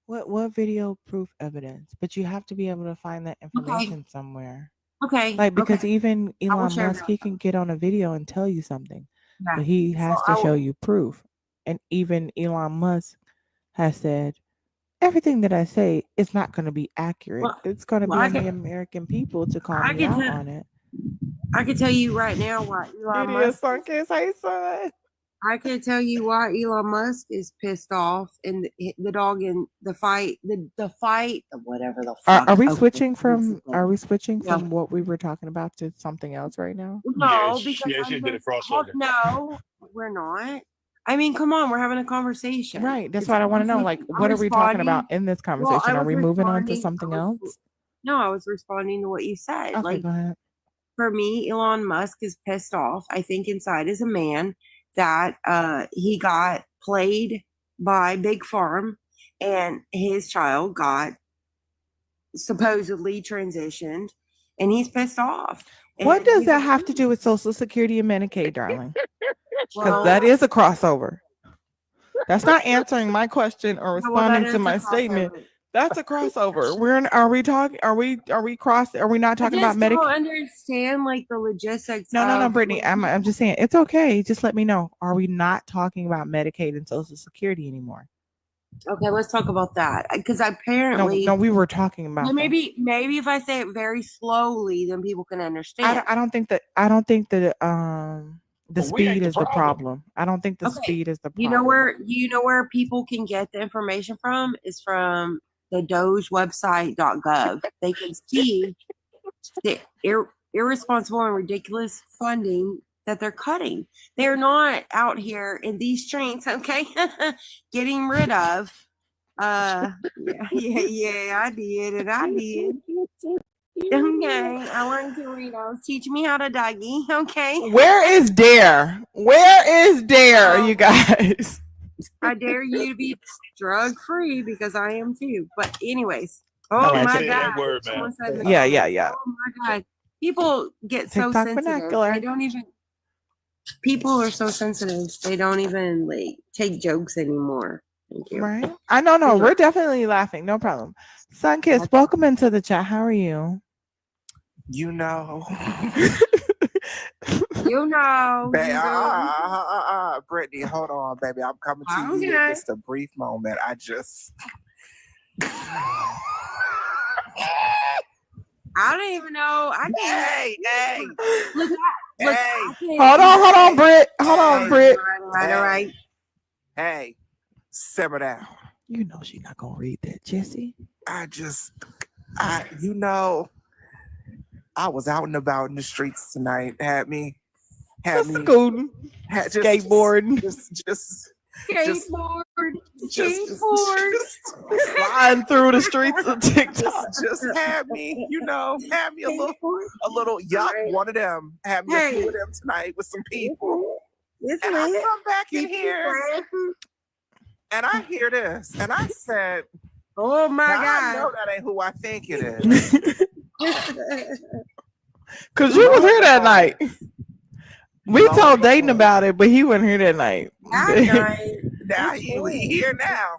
What video proof evidence? But you have to be able to find that information somewhere. Okay. Like, because okay. even I will Elon share Musk, that. he can get on a video and tell you something, Yeah. but he has So to show you proof. And even Elon Musk has said, everything that I say is not going to be accurate. Well, It's going to well, be I on the get- American people to call I me get out to- on it. I can tell you right now why Elon It is Musk. Sunkiss. Hey, son. I can tell you why Elon Musk is pissed off, and the dog in the fight, the fight, whatever the fuck. Are we Okay, switching that's from? the Are thing. we switching No, from what we were talking about to something else right now? Yeah, no, because yeah, I'm she did a just hold. crossover. No, we're not. I mean, come on, we're having a conversation. Right. That's It's what I want to know. Like, I'm what are we talking about responding. in this Well, I conversation? Are was we moving on to responding. something else? No, I was responding to what you said. Okay, Like, go ahead. for me, Elon Musk is pissed off. I think inside is a man that he got played by Big Farm, and his child got supposedly transitioned, and he's pissed off. What And does he's that like, have to do with Social Security and Medicaid, darling? Because well, that is a crossover. That's not answering my question or well, that responding to is a my statement. crossover. That's a crossover. Are we talking? Are we cross? Are we not I talking about just don't Medicaid? understand like the logistics No, of Brittany. I'm just saying it's okay. Just let me know. Are we not talking about Medicaid and Social Security anymore? Okay, let's talk about that because No, apparently we were talking about that. maybe if I say it very slowly, then people can understand. I don't think that the But we ain't speed the is the problem. problem. I don't think the Okay, speed is the you problem. know where people can get the information from is from the Doge website.gov. They can see the irresponsible and ridiculous funding that they're cutting. They're not out here in these streets, okay, getting rid of. Yeah, I did, and I did. Okay, I learned to read. Teach me how to doggy. Okay. Where is Dare? Where is Dare, you guys? I dare you to be drug free because I am too. But anyways, I oh like my saying god, that word, man. someone said in the Yeah. comments, oh my god, people get so TikTok sensitive. vernacular. They don't even. People are so sensitive. They don't even like take jokes anymore. Thank you. Right? I know. Yeah. We're definitely laughing. No problem. Sunkiss, welcome into the chat. How are you? You know. You know. Brittany, hold on, baby. I'm coming to you in just a brief moment. I don't even know. I can't. Hey. Look, Hold on, Britt. Hold on, Britt. All right. Hey, simmer down. You know she's not gonna read that, Jesse. You know, I was out and about in the streets tonight. Had me scooting, skateboarding, just flying through the streets of TikTok. Just had me a little yup, one of them. Had me a few of them tonight with some people. And I come back in here and I hear this and I said, oh my God. I know that ain't who I think it is. Cause you was here that night. We told Dayton about it, but he wasn't here that night. Now he here now.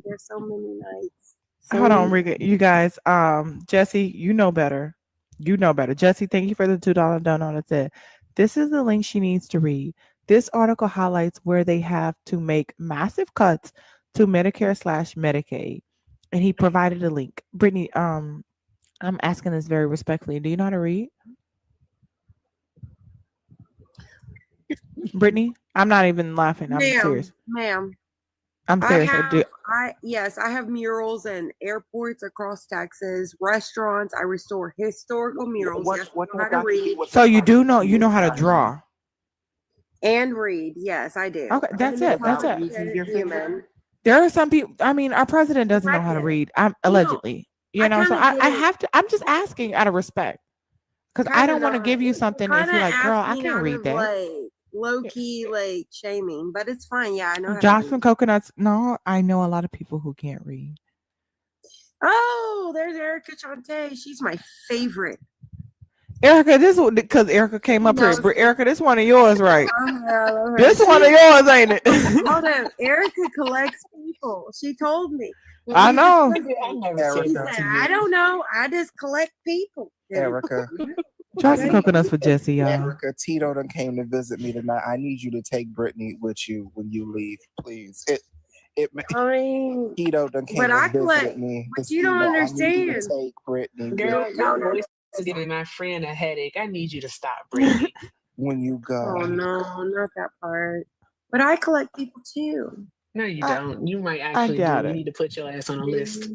There's so many nights. Hold on, Rika. You guys, Jesse, you know better. Jesse, thank you for the $2 donut. It said, this is the link she needs to read. This article highlights where they have to make massive cuts to Medicare/Medicaid. And he provided a link. Brittany, I'm asking this very respectfully. Do you know how to read? Brittany, I'm not even laughing. I'm serious. Ma'am. I'm serious. I have murals in airports across Texas, restaurants. I restore historical murals. What how to read. So you know how to draw. And read. Yes, I do. Okay, that's it. Human. There are some people. I mean, our president doesn't know how to read. Allegedly, so I have to. I'm just asking out of respect, because I don't want to give you something if you're like, girl, I can't read that. Like, low key, like shaming, but it's fine. Yeah, I know. Josh from Coconuts. No, I know a lot of people who can't read. Oh, there's Erica Chante. She's my favorite. Erica, this is because Erica came up here. Erica, this one of yours, right? This one of yours, ain't it? Hold on. Erica collects people. She told me. I know. She said, I don't know. I just collect people. Erica. Try some coconuts for Jesse, y'all. Erica, Tito done came to visit me tonight. I need you to take Brittany with you when you leave, please. Tito done came to visit me. But you don't understand. Take Brittany. It's giving my friend a headache. I need you to stop, Brittany. When you go. Oh no, not that part. But I collect people too. No, you don't. You might I actually do. doubt You it. need to put your ass on a list.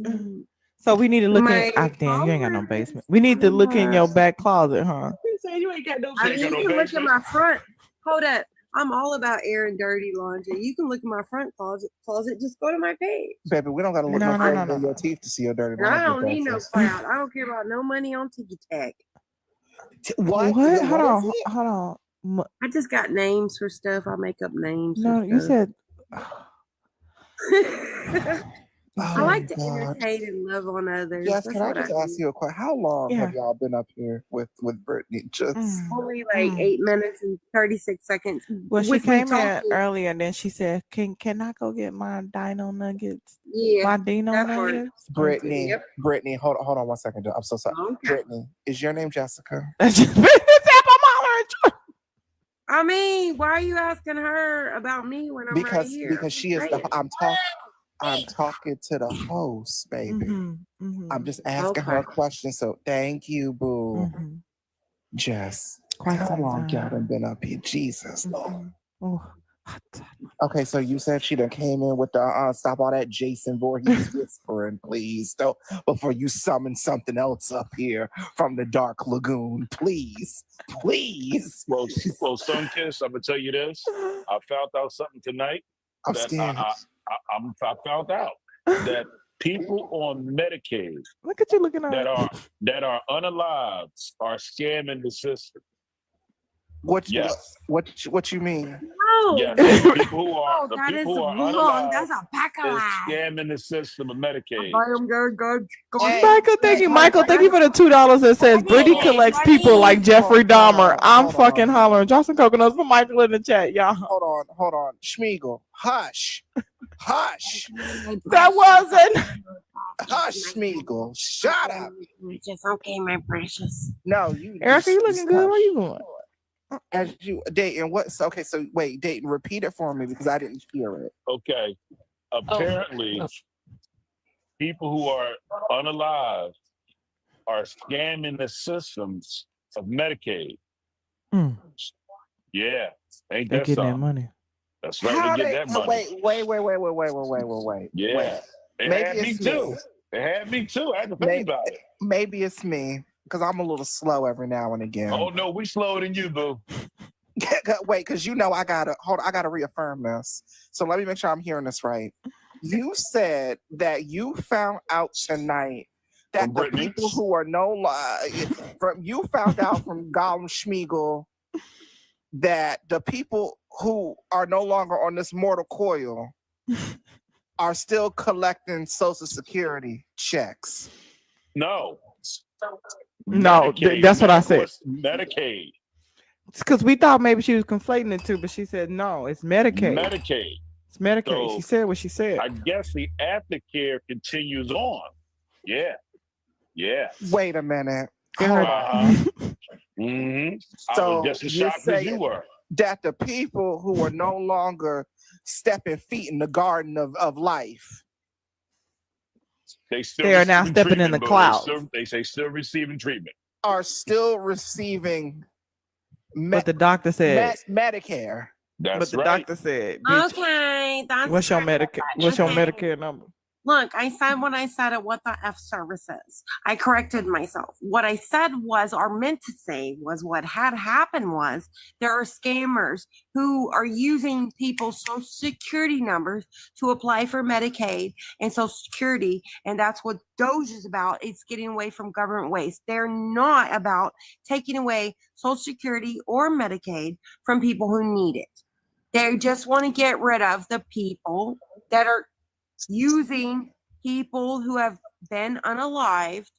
So we need to look in. My Damn, you ain't got no followers, basement. We need to look in your back closet, huh? You say you ain't got no I mean, Ain't got you no can look at basement. my front. Hold up. I'm all about airing dirty laundry. You can look at my front closet. Just go to my page. Baby, we don't got to look no No, further no, than no, your no. teeth to see your dirty And I laundry. don't need no Princess. clout. I don't care about no money on Tiki Tech. What? What? Hold What on. is it? Hold on. I just got names for stuff. I make up names No, for you stuff. said. I like to God. entertain and love on others. Yes, That's can I what I just ask do. you a question? How long Yeah. have y'all been up here with Brittany? Just Only like 8 minutes and 36 seconds. Well, she with me came in talking. earlier, and then she said, "Can I go get my Dino Nuggets? Yeah, My Dino that part. Nuggets." Brittany. Yep. Brittany, hold on 1 second. I'm so sorry. Okay. Brittany, is your name Jessica? I mean, why are you asking her about me when I'm right here? Because she is the I'm talking to the host, baby. I'm just asking her a question. So thank you, boo. Jess, Quite how some long y'all time. done been up here? Jesus. Oh. Okay, so you said she done came in with the stop all that Jason Voorhees whispering, please. Don't before you summon something else up here from the Dark Lagoon. Please. Please. Well, Sunkiss, I'm gonna tell you this. I found out something tonight. I'm that scared. I found out that people on Medicaid Look at you looking at that are unalived are scamming the system. What you mean? No. Yes, the people who are that is wrong. wrong. That's a pack of is lies. scamming the system of Medicaid. Michael, thank you. Michael, thank you for the $2 that says Brittany collects people like Jeffrey Dahmer. I'm fucking hollering. Drop some coconuts for Michael in the chat, y'all. Hold on. Schmiegel, hush. Hush. That wasn't. Hush, Schmiegel. Shut up. Just okay, my precious. No, you. Erica, you looking good? Where you going? As you Dayton, what's okay? So wait, Dayton, repeat it for me because I didn't hear it. Okay. Apparently, people who are unalive are scamming the systems of Medicaid. Yeah, ain't They that getting that something? money. That's right. They get that money. Wait. Yeah, they had me too. They had me too. I had to think about it. Maybe it's me because I'm a little slow every now and again. Oh no, we slower than you, boo. Wait, because you know I gotta reaffirm this. So let me make sure I'm hearing this right. You said that you found out tonight that the people who are you found out from Gollum Schmiegel that the people who are no longer on this mortal coil are still collecting Social Security checks. No. No, that's what I said. Medicaid. It's because we thought maybe she was conflating the two, but she said no, it's Medicaid. Medicaid. It's Medicaid. So, she said what she said. I guess the aftercare continues on. Yeah. Wait a minute. So I was just as shocked as you were. That the people who are no longer stepping feet in the garden of life. They are now stepping in the clouds. They say still receiving treatment. Are still receiving what the doctor said. Medicare. That's what the right. doctor said. Okay, that's what's your Medicare? What's your Medicare number? Look, I said what I said at What the F Services. I corrected myself. What I said was, or meant to say, was what had happened was there are scammers who are using people's social security numbers to apply for Medicaid and Social Security. And that's what Doge is about. It's getting away from government waste. They're not about taking away Social Security or Medicaid from people who need it. They just want to get rid of the people that are using people who have been unalived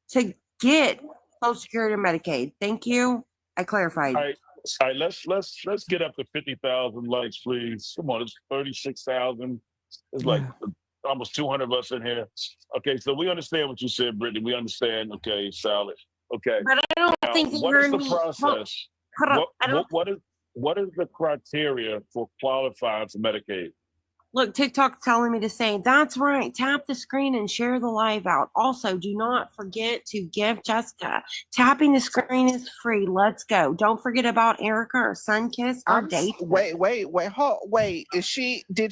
to get Social Security and Medicaid. Thank you. I clarified. All right. Let's get up to 50,000 likes, please. Come on, it's 36,000. It's like almost 200 of us in here. Okay, so we understand what you said, Brittany. We understand. Okay, solid. Okay. But I don't think you what is heard the me. process? What is the criteria for qualifying for Medicaid? Look, TikTok's telling me to say, that's right. Tap the screen and share the live out. Also, do not forget to give Jessica. Tapping the screen is free. Let's go. Don't forget about Erica or Sunkiss or Date. Wait. Did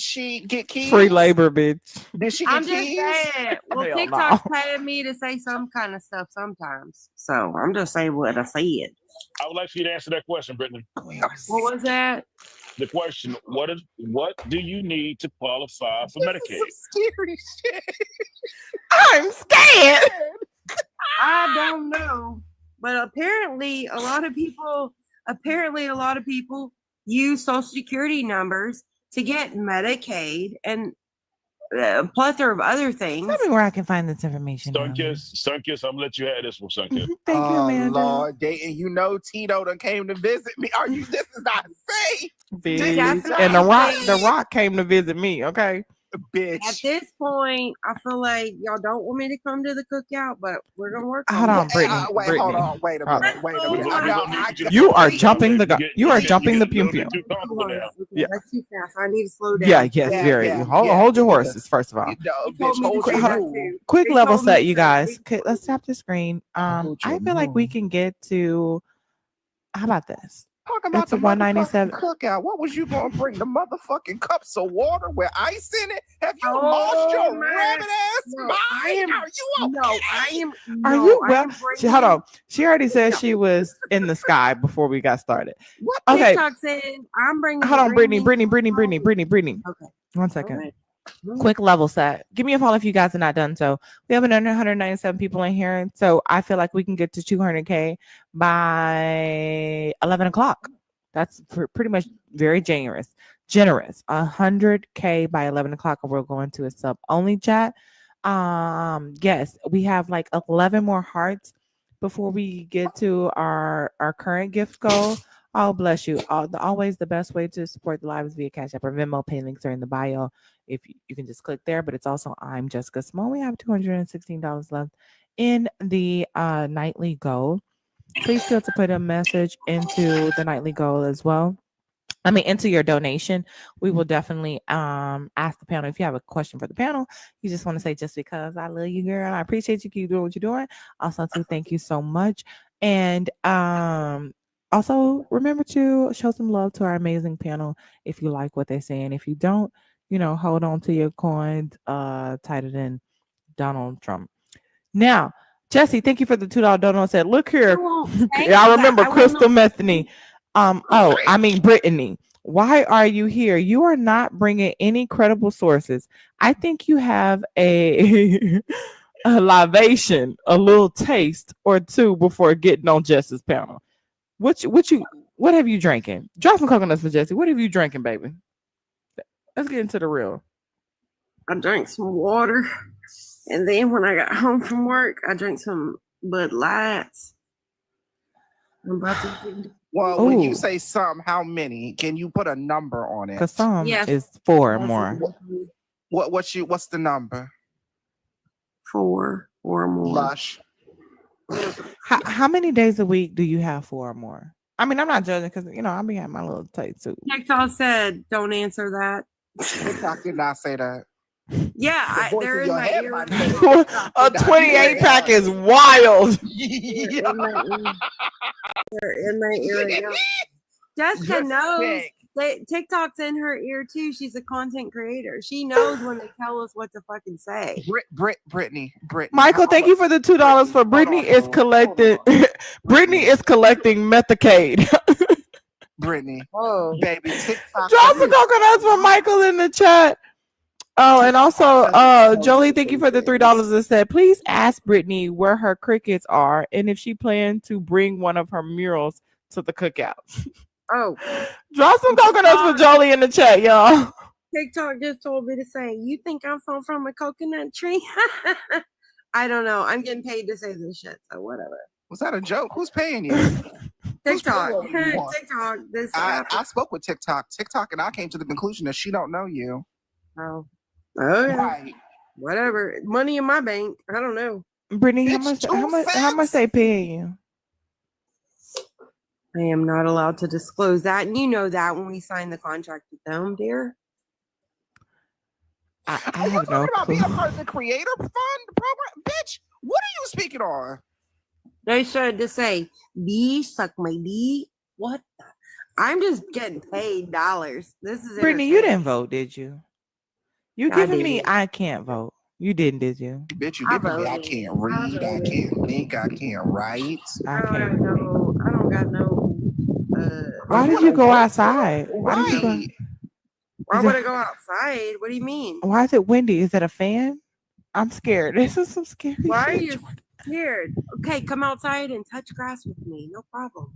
she get keys? Free labor, bitch. Did she get I'm just keys? saying. Well, Hell TikTok's no. paying me to say some kind of stuff sometimes. So I'm just saying what I said. I would like you to answer that question, Brittany. What was that? The question: what do you need to qualify for Medicaid? Some scary shit. I'm scared. I don't know. But apparently a lot of people use social security numbers to get Medicaid and a plethora of other things. Tell me where I can find this information. Sunkiss, I'm gonna let you have this one, Sunkiss. Thank you, Amanda. Lord, and you know Tito done came to visit me. This is not safe. Bitch. And the rock came to visit me, okay? Bitch. At this point, I feel like y'all don't want me to come to the cookout, but we're gonna work on Hold on, it. Brittany. Hold on. Wait a minute. You are jumping the gun. You are jumping the pew pew. Yeah. That's too fast. I need to slow down. Very. Hold your horses, first of all. Quick level set, you guys. Okay, let's tap the screen. I feel like we can get to, how about this? Talking about It's the a 197 cookout. What was you gonna bring? The motherfucking cups of water with ice in it? Have you lost your rabbit ass mind? Are you okay? Are you well? Hold on. She already said she was in the sky before we got started. What Okay. TikTok said? I'm bringing. Hold on, Brittany. Okay. 1 second. Quick level set. Give me a follow if you guys are not done so. We have another 197 people in here. So I feel like we can get to 200K by 11 o'clock. That's pretty much very generous. 100K by 11 o'clock. And we're going to a sub only chat. Yes, we have like 11 more hearts before we get to our current gift goal. Oh, bless you. Always the best way to support the live is via Cash App or Venmo. Pay links are in the bio. If you can just click there, but it's also I'm Jessica Simone. We have $216 left in the nightly goal. Please feel to put a message into the nightly goal as well. I mean, into your donation. We will definitely ask the panel if you have a question for the panel. You just want to say, just because I love you, girl. I appreciate you. Keep doing what you're doing. Also, too, thank you so much. And also remember to show some love to our amazing panel if you like what they're saying. If you don't, hold on to your coins tighter than Donald Trump. Now, Jesse, thank you for the $2 donut. Said, look here. I remember Crystal Metheny. Brittany, why are you here? You are not bringing any credible sources. I think you have a libation, a little taste or two before getting on Jess's panel. What have you drinking? Drop some coconuts for Jesse. What have you drinking, baby? Let's get into the real. I drank some water, and then when I got home from work, I drank some Bud Lights. I'm about to. Well, when you say some, how many? Can you put a number on it? Because some is 4 or more. What's the number? 4 or more. Lush. How many days a week do you have 4 or more? I mean, I'm not judging because I'll be having my little tight suit. TikTok said, "Don't answer that." TikTok did not say that. Yeah, they're in my ear. A 28 pack is wild. They're in my ear right now. Jessica knows. TikTok's in her ear too. She's a content creator. She knows when they tell us what to fucking say. Brittany. Michael, thank you for the $2 for Brittany is collecting. Brittany is collecting Medicaid. Brittany, baby, TikTok. Drop some coconuts for Michael in the chat. Oh, and also, Jolie, thank you for the $3 that said, please ask Brittany where her crickets are and if she planned to bring one of her murals to the cookout. Oh, drop some coconuts for Jolie in the chat, y'all. TikTok just told me to say, you think I fell from a coconut tree? I don't know. I'm getting paid to say this shit, so whatever. Was that a joke? Who's paying you? TikTok. TikTok. I spoke with TikTok. TikTok and I came to the conclusion that she don't know you. Oh, yeah. Right. Whatever. Money in my bank. I don't know. Brittany, how much they paying you? I am not allowed to disclose that, and you know that when we sign the contract with them, dear. I Are you have talking no about clue. being a part of the Creator Fund program? Bitch, what are you speaking on? They started to say, "D suck my D." What? I'm just getting paid dollars. This is Brittany, you entertaining. didn't vote, did you? You I giving me did. I can't vote. You didn't, did you? Bitch, you I giving me I voted. can't I read, I voted. can't think, I can't write. I I don't can't. got no. I don't got no. Why did What? you go What? outside? Why did you go? Right. Why Is would it, I go outside? What do you mean? why is it windy? Is it a fan? I'm scared. This is some scary Why are shit. you scared? Okay, come outside and touch grass with me. No problem.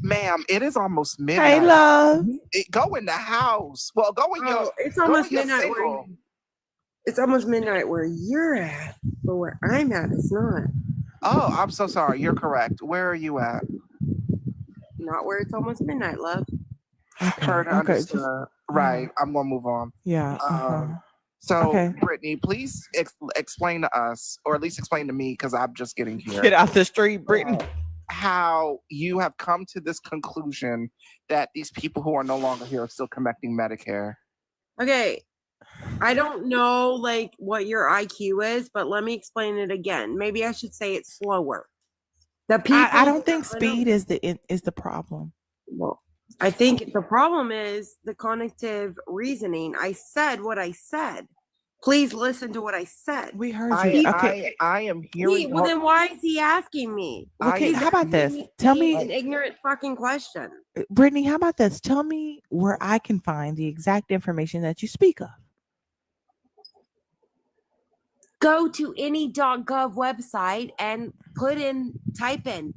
Ma'am, it is almost Hey, midnight. love. Go in the house. Well, go in your It's go in almost your midnight single. it's almost midnight where you're at, but where I'm at, it's not. Oh, I'm so sorry. You're correct. Where are you at? Not where it's almost midnight, love. Okay. Heard, Okay. understood. Just, Right. I'm gonna move on. yeah. So, Okay. Brittany, please explain to us, or at least explain to me, because I'm just getting here. Get out the street, Brittany. How you have come to this conclusion that these people who are no longer here are still collecting Medicare. Okay. I don't know like what your IQ is, but let me explain it again. Maybe I should say it slower. The people I don't that think are speed is the problem. Well, I think the problem is the cognitive reasoning. I said what I said. Please listen to what I said. We heard you. Okay. I am hearing. Well, then why is he asking me? Okay. How about this? Asking Tell me me, an ignorant fucking question. Brittany. How about this? Tell me where I can find the exact information that you speak of. Go to any .gov website and type in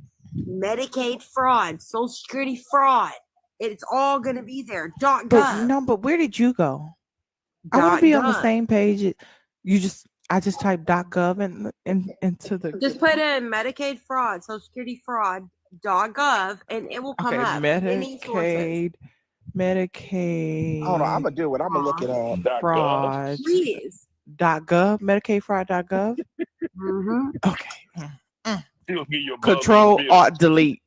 Medicaid fraud, Social Security fraud. It's all going to be there. But .gov. no, but where did you go? I want to be on the .gov. same page. I just typed .gov into the. Just put in Medicaid fraud, Social Security fraud, .gov, and it will come Okay, up. Any sources. Medicaid. Hold on, I'm gonna do it. I'm gonna look it up. Fraud. Please. .gov. Medicaid fraud.gov. Mm-hmm. Okay. He'll give you a buzz Control in the Alt Delete.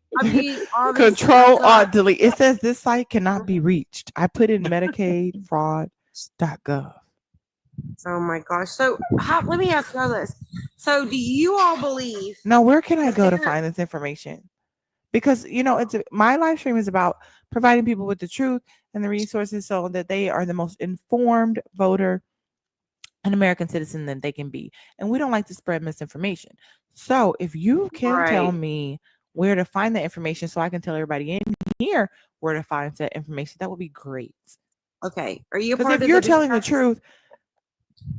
Control Alt Delete. It says this site cannot be reached. I put in Medicaid fraud.gov. Oh my gosh. So let me ask you this. So do you all believe Now, where can I go to find this information? Because my live stream is about providing people with the truth and the resources so that they are the most informed voter and American citizen that they can be. And we don't like to spread misinformation. So if you can tell me where to find that information so I can tell everybody in here where to find that information, that would be great. Okay. Are you Because if you're telling the truth,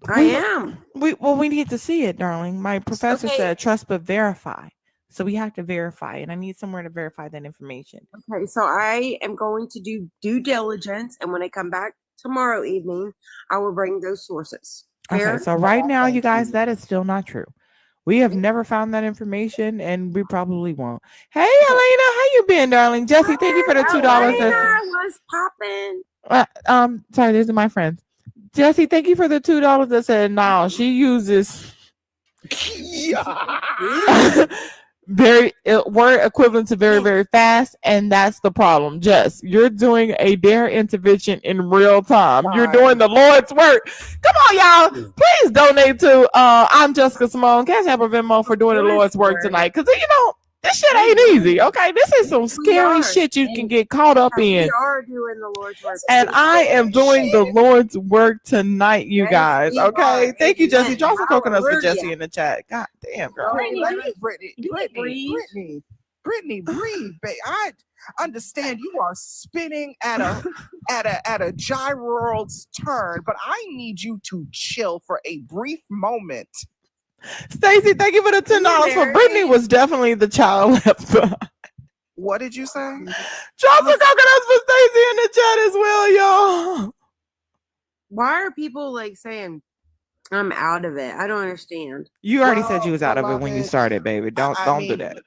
I am. We need to see it, darling. My professor said trust but verify. So we have to verify, and I need somewhere to verify that information. Okay, so I am going to do due diligence, and when I come back tomorrow evening, I will bring those sources. Fair? Okay, so right now, you guys, that is still not true. We have never found that information, and we probably won't. Hey, Elena, how you been, darling? Jesse, thank you for the $2. Was popping. Sorry, these are my friends. Jesse, thank you for the $2 that said no. She uses very word equivalent to very, very fast, and that's the problem. Jess, you're doing a dare intervention in real time. You're doing the Lord's work. Come on, y'all. Please donate to I'm Jessica Simone, Cash App or Venmo for doing the Lord's work tonight. Because this shit ain't easy. Okay, this is some scary shit you can get caught up in. We are doing the Lord's work. And I am doing the Lord's work tonight, you guys. Okay. Thank you, Jesse. Drop some coconuts for Jesse in the chat. God damn, girl. Brittany, breathe, babe. I understand you are spinning at a gyro's turn, but I need you to chill for a brief moment. Stacy, thank you for the $10 for Brittany was definitely the child left behind. What did you say? Drop some coconuts for Stacy in the chat as well, y'all. Why are people saying I'm out of it? I don't understand. You already said you was out of it when you started, baby. Don't do that.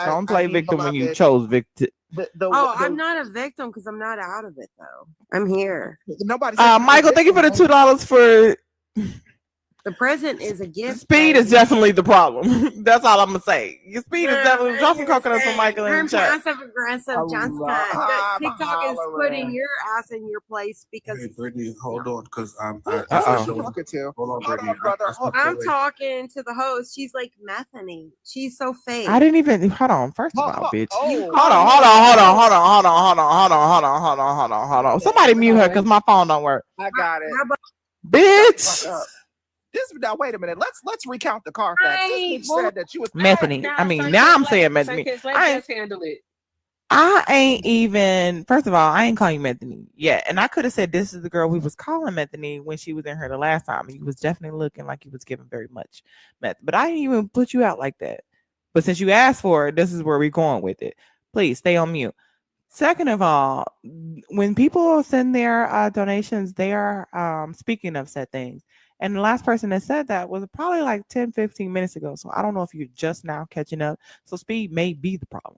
Don't play victim when you chose victim. I'm not a victim because I'm not out of it though. I'm here. Nobody. Michael, thank you for the $2 for. The present is a gift. Speed is baby. definitely the problem. That's all I'm gonna say. Your speed is definitely drop some coconuts from Michael in I'm the chat. passive aggressive, Johnson. I'm TikTok is hollering. putting your ass in your place because Hey, Brittany, hold on, because Who I is stepped you away. talking to? Hold on, Hold Brittany. on, brother. I stepped I'm away. talking to the host. She's like Methany. She's so fake. I didn't even hold on. First of all, bitch. You Hold called on, me hold a on, hold on, hoe. hold on, hold on, hold on, hold on, hold on, hold on, hold on, hold on. Somebody mute her because my phone don't work. I got it. How about Bitch. This now wait a minute. Let's recount the car facts. This bitch said that you was Methany. I mean, now I'm saying Methany. Let Jess handle it. I ain't even, first of all, I ain't calling you Methany yet. And I could have said this is the girl we was calling Methany when she was in here the last time. And you was definitely looking like you was giving very much meth. But I didn't even put you out like that. But since you asked for it, this is where we're going with it. Please stay on mute. Second of all, when people send their donations, they are speaking of said things. And the last person that said that was probably like 10, 15 minutes ago. So I don't know if you're just now catching up. So speed may be the problem.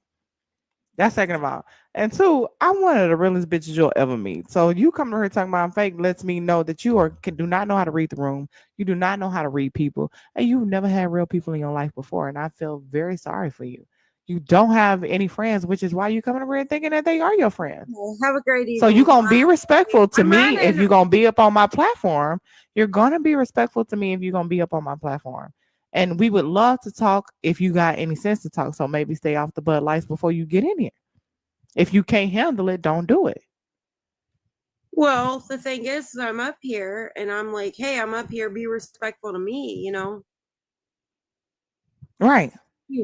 That's second of all. And two, I'm one of the realest bitches you'll ever meet. So you come to her talking about I'm fake lets me know that you do not know how to read the room. You do not know how to read people. And you've never had real people in your life before. And I feel very sorry for you. You don't have any friends, which is why you come over here thinking that they are your friends. have a great evening. So you're going to be respectful to I'm me not if in- you're going to be up on my platform. You're going to be respectful to me if you're going to be up on my platform. And we would love to talk if you got any sense to talk. So maybe stay off the Bud Lights before you get in here. If you can't handle it, don't do it. Well, the thing is, I'm up here and I'm like, hey, I'm up here. Be respectful to me, you know? Right.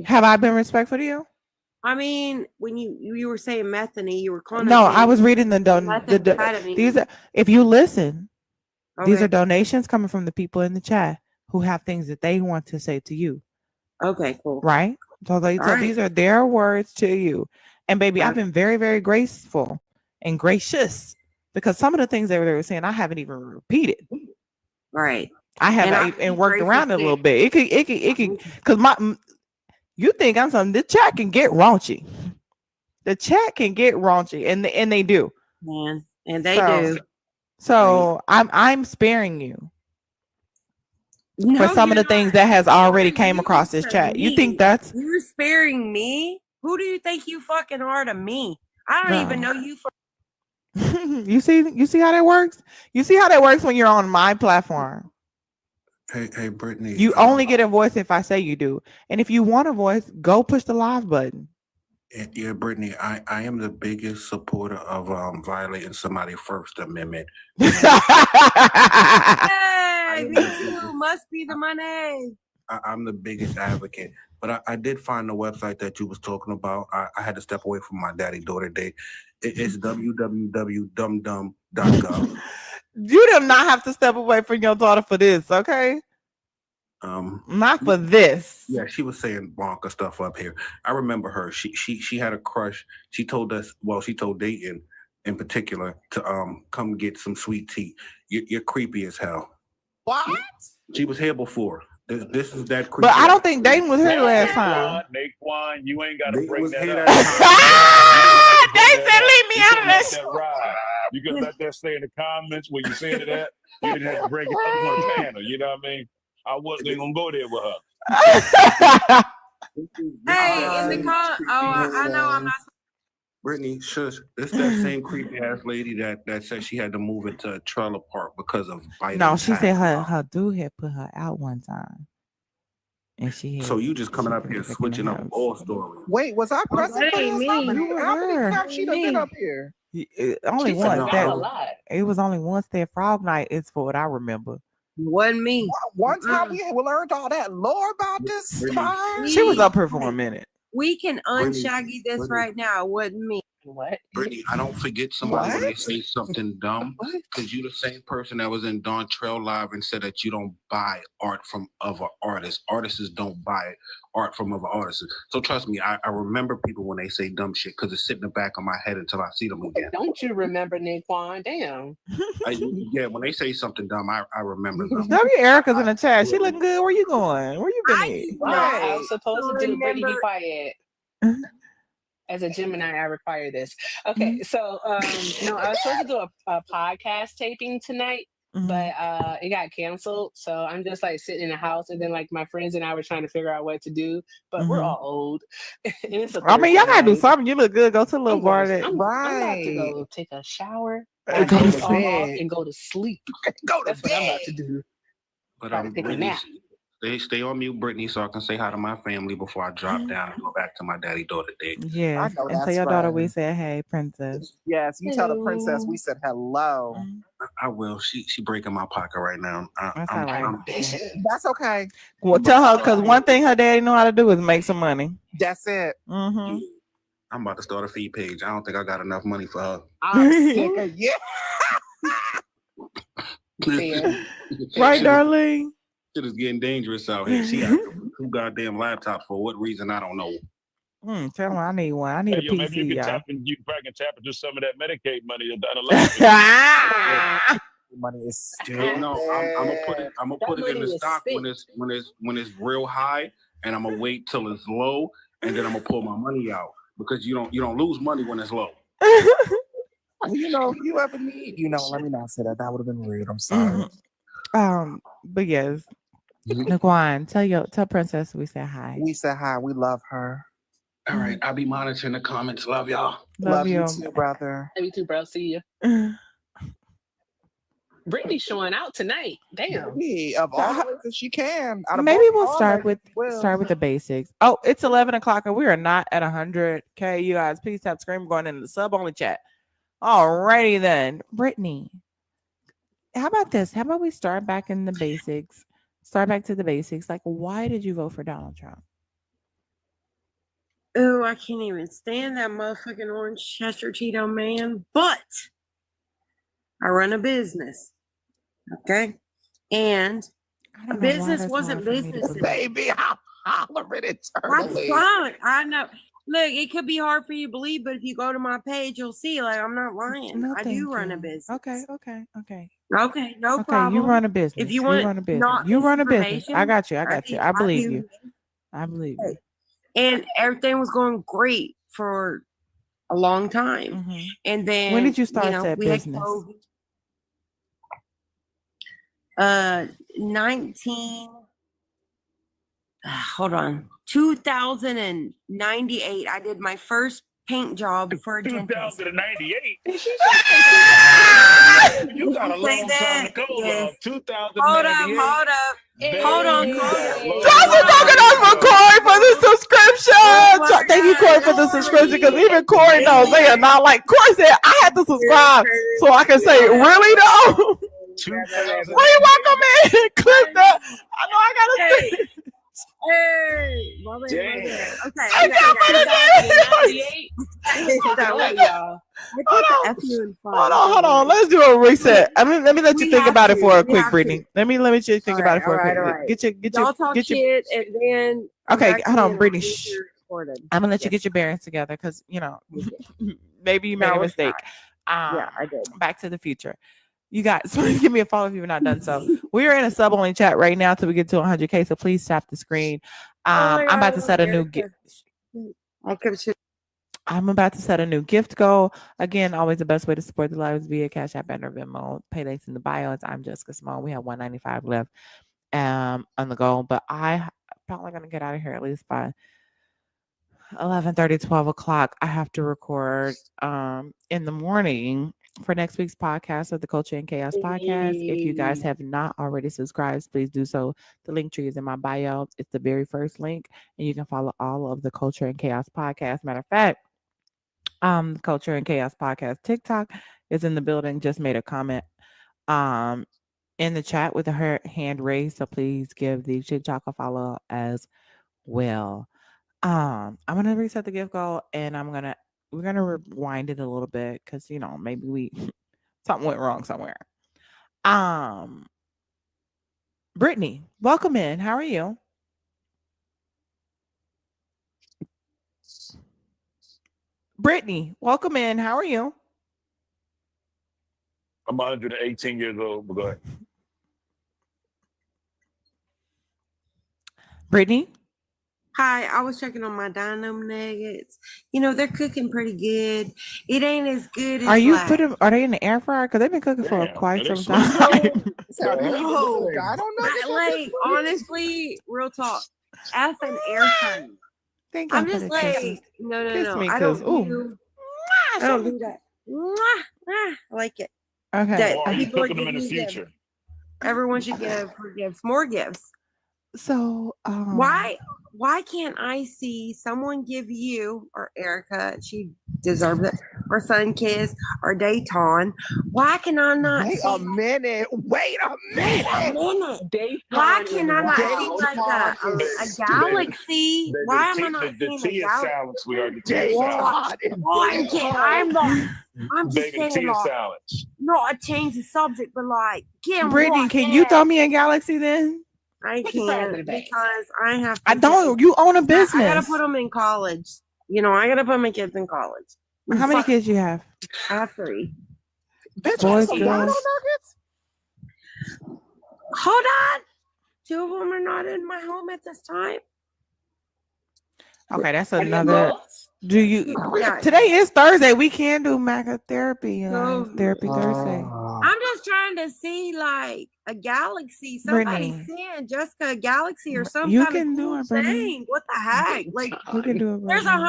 Have I been respectful to you? I mean, when you were saying Methany, you were connotating. No, I was reading the methamphetamine. these are, if you listen, these Okay. are donations coming from the people in the chat who have things that they want to say to you. Okay, cool. Right? So these are their words to you. And baby, I've been very, very graceful and gracious because some of the things they were saying, I haven't even repeated. Right. I haven't and worked around it a little bit. It could, because you think I'm something. The chat can get raunchy. The chat can get raunchy, and they do. Man, and they do. So I'm sparing you No, for some of the things that has already came across this chat. You think that's you're sparing me? Who do you think you fucking are to me? I don't even know you. You see how that works? You see how that works when you're on my platform. Hey, Brittany. You only get a voice if I say you do. And if you want a voice, go push the live button. Yeah, Brittany, I am the biggest supporter of violating somebody's First Amendment. Hey, me too. Must be the money. I'm the biggest advocate. But I did find the website that you was talking about. I had to step away from my daddy-daughter date. It's www.dumdum.gov. You do not have to step away from your daughter for this, okay? Not for this. Yeah, she was saying bonker stuff up here. I remember her. She had a crush. She told us, well, she told Dayton in particular to come get some sweet tea. You're creepy as hell. What? She was here before. This is that creepy. But I don't think Dayton was here last time. Naquan, you ain't got to bring that up. They said leave me out of this. You can let that stay in the comments where you said it at. You didn't have to bring it up on the panel. You know what I mean? I wasn't even gonna go there with her. Hey, in the car. Oh, I know I'm not. Brittany, shush. It's that same creepy ass lady that said she had to move into a trailer park because of biting. No, she said her dude had put her out one time. And so you just coming up here switching up all stories. Wait, was I present for this? How many times she done been up here? Only once. It was only once that Frog Night is for what I remember. Wasn't me. One time we learned all that lore about this time. She was up here for a minute. We can unshaggy this right now. Wasn't me. What? Brittany, I don't forget somebody when they say something dumb. Because you're the same person that was in Dawn Trail Live and said that you don't buy art from other artists. Artists don't buy art from other artists. So trust me, I remember people when they say dumb shit because it's sitting in the back of my head until I see them again. Don't you remember Naquan? Damn. Yeah, when they say something dumb, I remember them. W. Erica's in the chat. She looking good. Where you going? Where you been? I was supposed to do Brittany be quiet. As a Gemini, I require this. Okay, so no, I was supposed to do a podcast taping tonight, but it got canceled. So I'm just like sitting in the house, and then like my friends and I were trying to figure out what to do, but we're all old, and it's a I mean, y'all Thursday gotta do night. something. You look good. Go to a little bar. I'm about to Right. go take a shower, Go Go dust to all off, bed. and go to sleep. Go to That's what I'm about bed. to do. But About to take a Brittany, nap. stay on mute, Brittany, so I can say hi to my family before I drop down and go back to my daddy-daughter date. I Yes, know and tell that's your daughter right. we said, "Hey, princess." Yes, you tell the princess we Hello. said hello. I will. She breaking my pocket right now. That's all right. That's okay. Well, But tell her all because right. one thing her daddy know how to do is make some money. That's it. Mm-hmm. I'm about to start a feed page. I don't think I got enough money for her. I'm sick of you. Fair. Right, darling? Shit is getting dangerous out here. She got 2 goddamn laptops for what reason? I don't know. Tell her I need one. I need a Hey, yo, maybe you PC, can y'all. you probably can tap into some of that Medicaid money down the line. Money is No, stupid. I'm gonna put it. I'm gonna That put it in money the is stock spent. when it's real high, and I'm gonna wait till it's low, and then I'm gonna pull my money out because you don't lose money when it's low. You know, if you ever need, let me not say that. That would have been rude. I'm sorry. But yes, Naquan, tell Princess we said hi. We said hi. We love her. All right, I'll be monitoring the comments. Love y'all. Love you. too, brother. Love you too, bro. See you. Brittany's showing out tonight. Damn. Maybe, of all the ways that she can. Out of Maybe both we'll all start ways, with the basics. Oh, it's 11 o'clock and we are not at 100K. You guys, please tap screen going in the sub only chat. Alrighty then, Brittany. How about this? How about we start back in the basics? Start back to the basics. Like, why did you vote for Donald Trump? Oh, I can't even stand that motherfucking orange Chester Cheeto man. But I run a business. Okay. And I a don't know why business that's wasn't hard for me to business. believe. Baby, I'm hollering That's eternally. fine. I know. Look, it could be hard for you to believe, but if you go to my page, you'll see. Like, I'm not lying. No, I thank do run a you. business. Okay. Okay, Okay, no problem. you run a business. If you want run a business. not You run a business. I misinformation, got you. I got you. I believe do. you. I believe you. And everything was going great for a long time. Mhm. And then When did you start that we had business? COVID. 2098. I did my first paint job for a dentist. 2098. You got a long time to go, love. 2098. Hold up. Hold on. Johnson talking over Corey for the subscription. Thank you, Corey, for the subscription because even Corey knows they are not like Corey said. I had to subscribe so I can say, really though. Where you welcome in? Clip that. I know I gotta say. Hey, Okay. Hold on. Let's do a reset. Let me let you think about it for a quick, Brittany. Let me let you think about it for a quick. Get your shit and then okay. Hold on, Brittany. I'm gonna let you Yes. get your bearings together because maybe you made a mistake. I did. Back to the Future. You guys, please give me a follow if you've not done so. We are in a sub only chat right now till we get to 100K. So please tap the screen. I'm about to set a new gift. I'm about to set a new gift goal. Again, always the best way to support the lives via Cash App and or Venmo. Pay links in the bio. I'm Jessica Simone. We have 195 left on the goal, but I probably gonna get out of here at least by 11:30, 12 o'clock. I have to record in the morning for next week's podcast of the Culture and Chaos podcast. If you guys have not already subscribed, please do so. The link tree is in my bio. It's the very first link, and you can follow all of the Culture and Chaos podcast. Matter of fact, Culture and Chaos podcast TikTok is in the building. Just made a comment in the chat with her hand raised, so please give the TikTok a follow as well. I'm gonna reset the gift goal, and we're gonna rewind it a little bit because maybe something went wrong somewhere. Brittany, welcome in. How are you? Brittany, welcome in. How are you? I'm 118 years old, but go ahead. Brittany? Hi, I was checking on my dynamo nuggets. You know, they're cooking pretty good. It ain't as good as Are you like, putting? Are they in the air fryer? Because they've been cooking for Damn, quite they some smoke. time. Sound Yeah. evil. I don't know. but like honestly, real talk. F an air fryer. Thank y'all I'm for just the like, kisses. no. Kiss me, I cause don't do that. I like it. Okay. That Or are you people are cooking them in the giving gifts. future? Everyone should give her gifts, more gifts. So Why can't I see someone give you or Erica? She deserves it. Or Sunkiss or Dayton. Why can I not Wait see? a minute. Wait a Wait a minute. minute. Dayton Why is can I not see wild. like a galaxy? Why am I not The seeing a tea is galaxy? silent, sweetheart. The tea is silent. I'm just Baby, the saying tea is like, silent. not to change the subject, but like, get 'em Brittany, right can you there. throw me a galaxy then? I Put the prize in the can't bag. because I have to. I don't. You own a I gotta business. put them in college. You know, I gotta put my kids in college. How many kids you have? I have 3. Bitch, Boys, some girls. dino nuggets? Hold on. 2 of them are not in my home at this time. Okay, that's Are they another. adults? Do you? Yeah. Today is Thursday. We can do maga therapy. No. Therapy Thursday. I'm just trying to see like a galaxy. Somebody Brittany. send Jessica a galaxy or some You kind of can do cool it, Brittany. thing. What the heck? Like, You can do it. there's Brittany.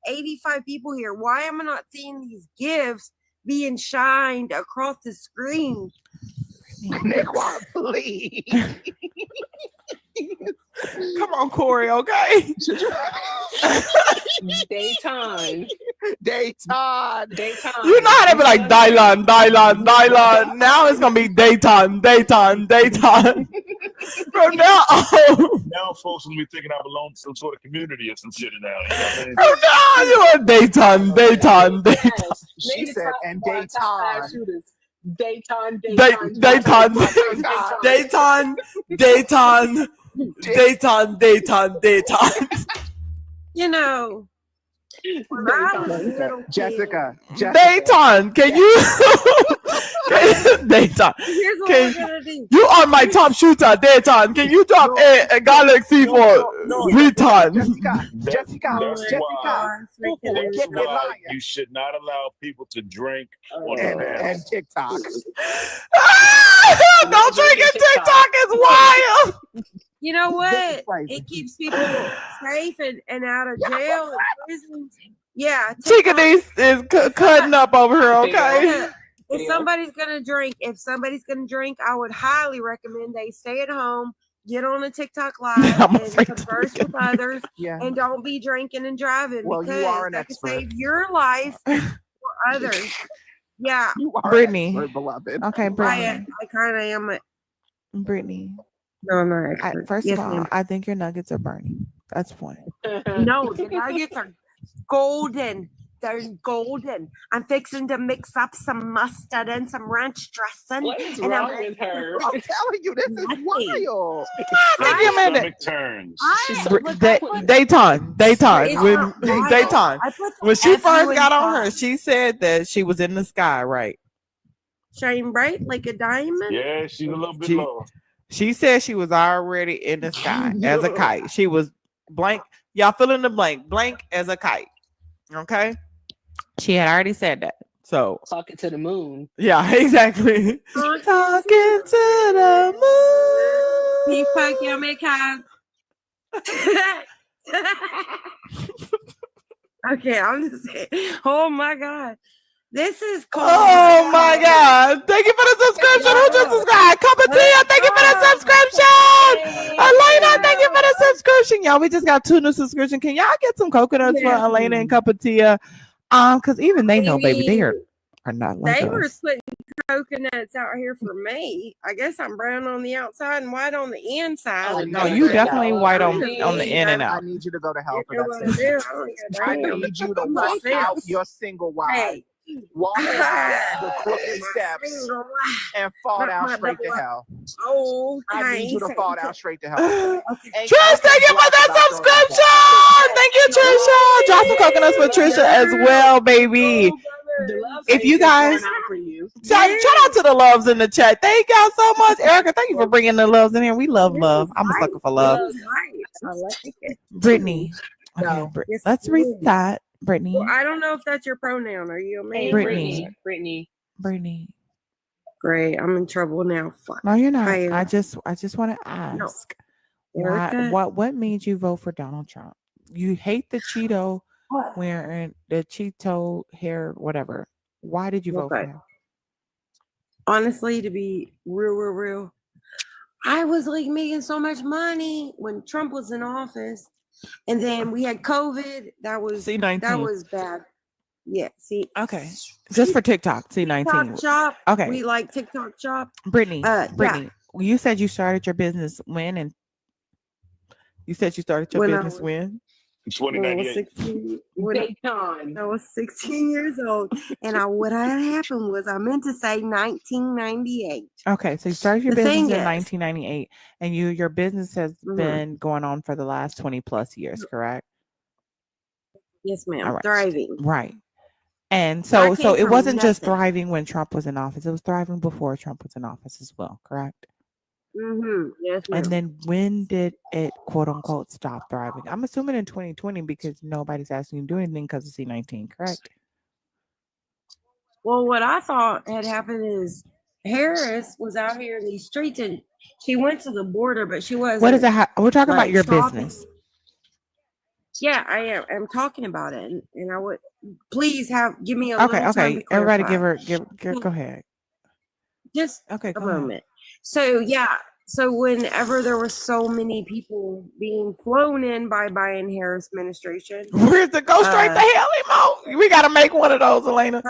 185 people here. Why am I not seeing these gifts being shined across the screen? Naquan, please. Come on, Corey. Okay. Dayton. Dayton. You know how they be like Dylan. Now it's gonna be Dayton. From now on. Now folks will be thinking I belong to some sort of community or some shit now. You know what I mean? From now on, you are Dayton. Yes. She Maybe said, top and 5 Dayton. shooters. Dayton. You know, when I was a little kid, Jessica. Dayton, can you? Dayton, here's what we're gonna do. you are my top shooter, Dayton. Can you drop a galaxy for Britain? That's why. That's Get me why lying. you should not allow people to drink on the And panel. TikTok. Don't drink it. TikTok is wild. You know This is what? crazy. It keeps people safe and out of jail and prisons. Yeah. Chickadee is cutting up over here. Okay. If somebody's gonna drink, I would highly recommend they stay at home, get on a TikTok live, I'm and afraid to converse look with others, Yeah. and don't be drinking and driving Well, you because are an that could expert. save your life or others. Yeah, You are Brittany. an expert, beloved. Okay, Brittany. I kind of am. Brittany. No, I'm not an expert. First Yes, of all, ma'am. I think your nuggets are burning. That's one. No, the nuggets are golden. They're golden. I'm fixing to mix up some mustard and some ranch dressing. What is and wrong with her? I'm telling you, this is wild. Thank you, Amanda. Stomach turns. Dayton. It's When not wild. Dayton. I put the When she F first U got on inside. her, she said that she was in the sky, right? Shine bright like a diamond. Yeah, she's a little bit She- low. She said she was already in the sky as a kite. She was blank. Y'all fill in the blank. Blank as a kite. Okay. She had already said that. So Talking to the moon. yeah, exactly. Talking to the moon. Peace, Tokyo, make time. Okay, I'm just saying. Oh my God. This is cool. Oh my God. Thank you for the subscription. Who just subscribed? Capatia, thank you for the subscription. Elena, thank you for the subscription. Y'all, we just got 2 new subscriptions. Can y'all get some coconuts for Elena and Capatia? Because even they know, baby, they are not like They were us. putting coconuts out here for me. I guess I'm brown on the outside and white on the inside. Oh, No, you definitely white on the in and I out. need you to go to hell for You know what that. I do? I don't give a I damn. need you to I'm walk not out serious. your single wide. Hey. Walk out the crooked steps and fall down straight to hell. Oh, I need you to fall down straight to hell. Okay. Trish, thank you for that subscription. Thank you, Trisha. Drop some coconuts for Trisha as well, baby. The love If you is going guys- out for you. Shout out to the loves in the chat. Thank y'all so much. Erica, thank you for bringing the loves in here. We love love. I'm a sucker for love. This is right. I like it. Brittany. Okay, No. Yes, let's ma'am. reset. Brittany. Well, I don't know if that's your pronoun. Are you a man? Hey, or Brittany. what? Brittany. Brittany. Great. I'm in trouble now. Fuck. No, you're not. Hi, I just want to no, ask why Erica. what made you vote for Donald Trump? You hate the Cheeto wearing the Cheeto hair, whatever. Why did you vote for Okay. him? Honestly, to be real, I was like making so much money when Trump was in office, and then we had COVID. That was C19. bad. Yeah. See. Okay. Just for TikTok, C19. TikTok shop. Okay. We like TikTok shop. Brittany, Yeah. Brittany, you said you started your business when, and you said you started your When I business was when? when I was 2098. 16. Dayton. I was 16 years old, and what had happened was I meant to say 1998. Okay, so you started your The business thing in is, 1998, and your business has Mhm. been going on for the last 20 plus years, correct? Yes, All ma'am. right. Thriving. Right. And I so came it from wasn't just nothing. thriving when Trump was in office, it was thriving before Trump was in office as well, correct? Yes, And ma'am. then when did it quote unquote stop thriving? I'm assuming in 2020 because nobody's asking you to do anything because of C19, correct? Well, what I thought had happened is Harris was out here in these streets, and she went to the border, but she wasn't. What is it? We're talking about like your stopping. business. Yeah, I am. I'm talking about it, and I would please give me a little time Okay. to Everybody clarify. go ahead. Just Okay, a go ahead. moment. So yeah, so whenever there were so many people being flown in by Biden Harris administration, Where's the go straight to hell emote? We gotta make one of those, Elena.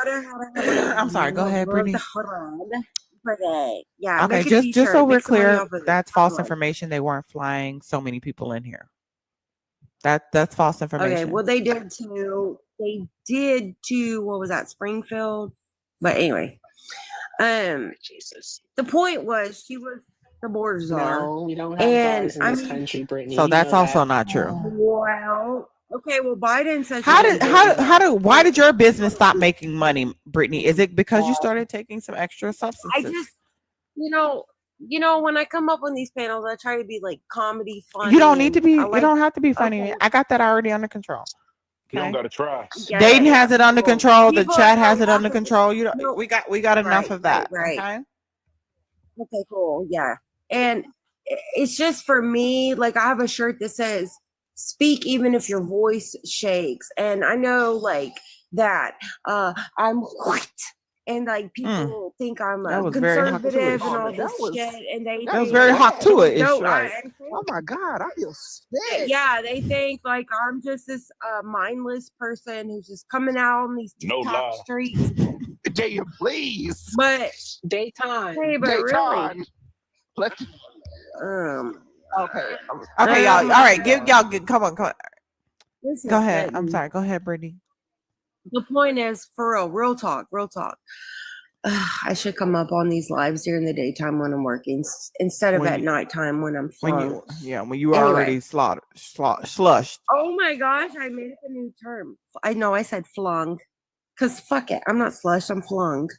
I'm sorry. Go ahead, Brittany. Yeah. Okay, make a just t-shirt, so we're make some money clear, off of it. that's false Right. information. They weren't flying so many people in here. That's false information. Okay, well they did too. What was that, Springfield? But anyway, Jesus. the point was she was the border czar. No, we don't have And guards in this country, Brittany. So You that's know also that. not true. Well, okay, well Biden said why did your business stop making money, Brittany? Is it because you started taking some extra substances? I just you know, when I come up on these panels, I try to be like comedy, funny. You don't need to be. I like, you don't have to be funny. okay. I got that already under control. You don't Okay. got to try. Yeah, Dayton yeah, has it under Well, control. The people chat are has it like, under control. You know, no, we got enough of that. right. Okay. Okay, cool. Yeah. And it's just for me, like I have a shirt that says speak even if your voice shakes. And I know like that I'm white. And like people think I'm That a was very conservative and Hawk-Tuish. all That this was- shit. And they That was think- very Hawk-Tuish, No, right? Oh my God, I feel sick. Yeah, they think like I'm just this mindless person who's just coming out on these No TikTok lie. streets. Jay, please. But Daytime. hey, but really, Dayton. Let's okay, Okay, y'all. All right, come on. this Go is ahead. I'm getting- sorry. Go ahead, Brittany. The point is, for real talk. I should come up on these lives during the daytime when I'm working instead of When at you- nighttime when I'm flying. When you Anyway. already slushed. Oh my gosh, I made up a new term. I know I said flung. Cause fuck it, I'm not slushed, I'm flung.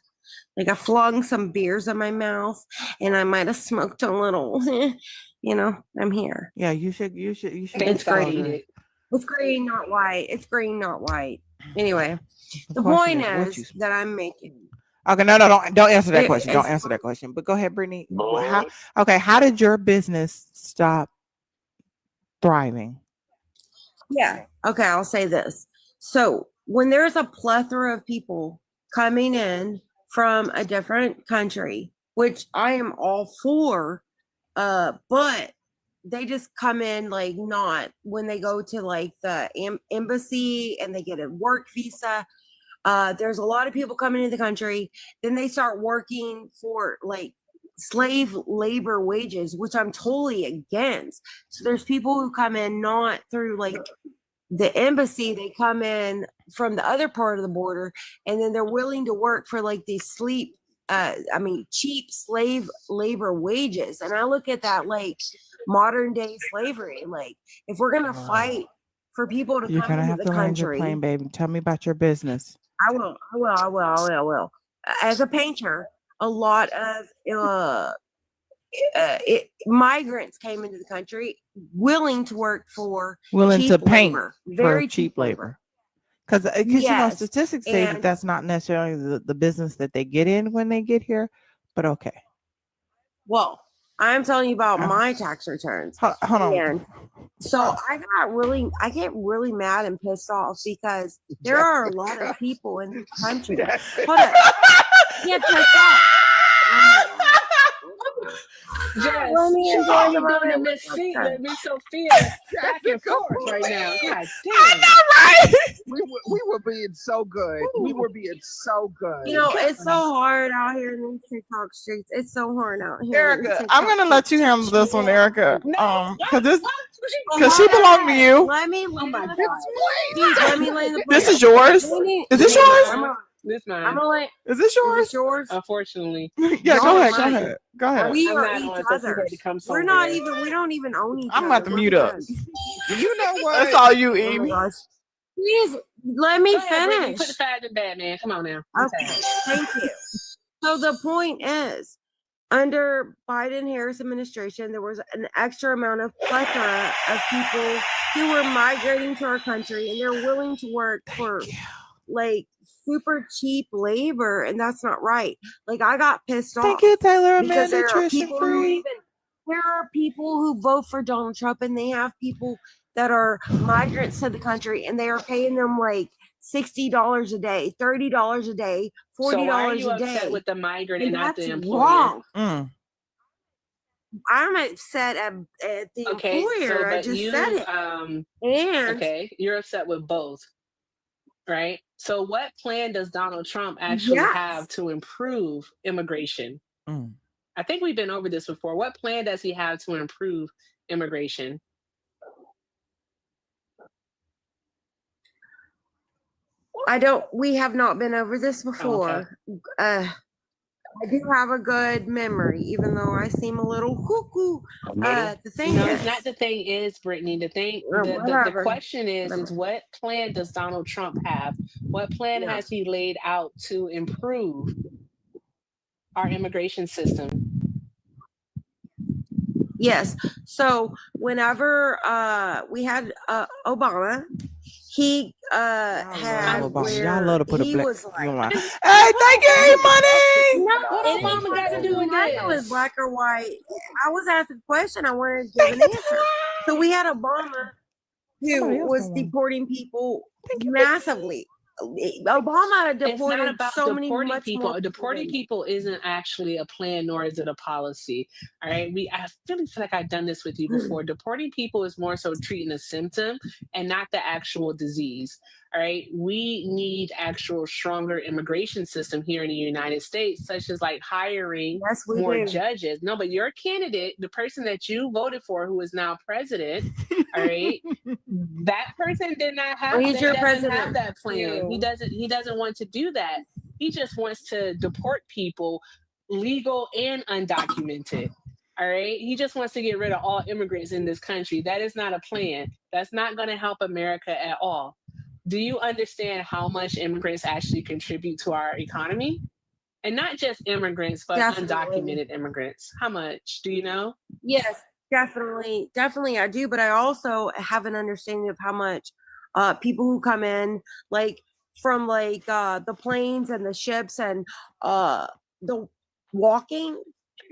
Like I flung some beers in my mouth and I might have smoked a little. I'm here. Yeah, you should. It's great. It's green, not white. It's green, not white. Anyway, the question point is what is that I'm making. Okay, no, don't answer that question. Don't it's- answer that question. But go ahead, Brittany. Boy. How did your business stop thriving? Yeah. Okay, I'll say this. So when there's a plethora of people coming in from a different country, which I am all for, but they just come in like not when they go to like the embassy and they get a work visa. There's a lot of people coming into the country, then they start working for like slave labor wages, which I'm totally against. So there's people who come in not through like the embassy, they come in from the other part of the border, and then they're willing to work for like these cheap slave labor wages. And I look at that like modern day slavery. Like if we're gonna fight for people to You're come gonna into have the to land your country, plane, baby. Tell me about your business. I will. As a painter, a lot of migrants came into the country willing to work for willing cheap to paint labor, for very cheap labor. Because Yes, statistics say that and that's not necessarily the business that they get in when they get here. But okay, well, I'm telling you about Uh, my tax returns. hold on. And so I get really mad and pissed off because there are a lot of people in the country. Hold up, get pissed off. Jess, Let me she enjoy got the you doing moment the with Miss my Feet, son. the Miss Sophia back and forth right now. God I damn. know, right? We were being so good. We were being so good. You know, it's so hard out here in these TikTok streets. It's so hard out here. in these Erica, I'm TikTok gonna let you streets. handle this one, Erica. No, Because Hold she belonged to on. you. Let me oh my God. Please, let me lay the This plan. is yours. Let me- Is this let me- yours? This I'm mine. gonna let. Is this Is yours? it yours? Unfortunately. Yeah, No, go ahead. it's Go mine. ahead. Go ahead. We I'm are not each on, so she had to other's. come We're not somewhere. even. We don't even own each I'm other. about to We're mute up. friends. You know what? That's all you, Oh my Amy. gosh. Please let me Go ahead, Brittany, put the finish. fat in bed, man. Come on now. I'm Okay, tired. thank you. So the point is, under Biden-Harris administration, there was an extra amount of plethora of people who were migrating to our country, and they're willing to work for like super cheap labor, and that's not right. Like I got pissed off Thank you, Taylor. because Amanda, there are nutrition people who free. even there are people who vote for Donald Trump, and they have people that are migrants to the country, and they are paying them like $60 a day, $30 a day, $40 So why are you a upset day, with the migrant and and not that's the employer? wrong. Mm. I'm upset at the Okay, so employer. I but just you said it. And okay, you're upset with both, right? So what plan does Donald Trump actually yes, have to improve immigration? Mm. I think we've been over this before. What plan does he have to improve immigration? we have not been over this Oh, okay. before. I do have a good memory, even though I seem a little cuckoo. The thing No, is, it's not. The thing is, Brittany. The whatever. question is Whatever. what plan does Donald Trump have? What plan Yeah. has he laid out to improve our immigration system? Yes. So whenever we had Obama, he had Y'all where love to put a he black. was like, Hey, thank you, money. no, What it Obama got to do with didn't matter if it was this? black or white. I was asked a question. I wanted to give an answer. So we had Obama Somebody who else was got one. deporting people massively. Obama It's not deported about so many deporting much more people. Deporting than- people isn't actually a plan, nor is it a policy. All right. I really feel like I've done this with you before. Deporting people is more so treating a symptom and not the actual disease. All right. We need actual stronger immigration system here in the United States, such as like hiring Yes, we more do. judges. No, but your candidate, the person that you voted for, who is now president, all right, that person did not have Well, he's your doesn't have president. that plan. too. He doesn't want to do that. He just wants to deport people, legal and undocumented. All right. He just wants to get rid of all immigrants in this country. That is not a plan. That's not going to help America at all. Do you understand how much immigrants actually contribute to our economy? And not just immigrants, but Definitely. undocumented immigrants. How much? Do you know? Yes, definitely. Definitely I do, but I also have an understanding of how much people who come in like from like the planes and the ships and the walking.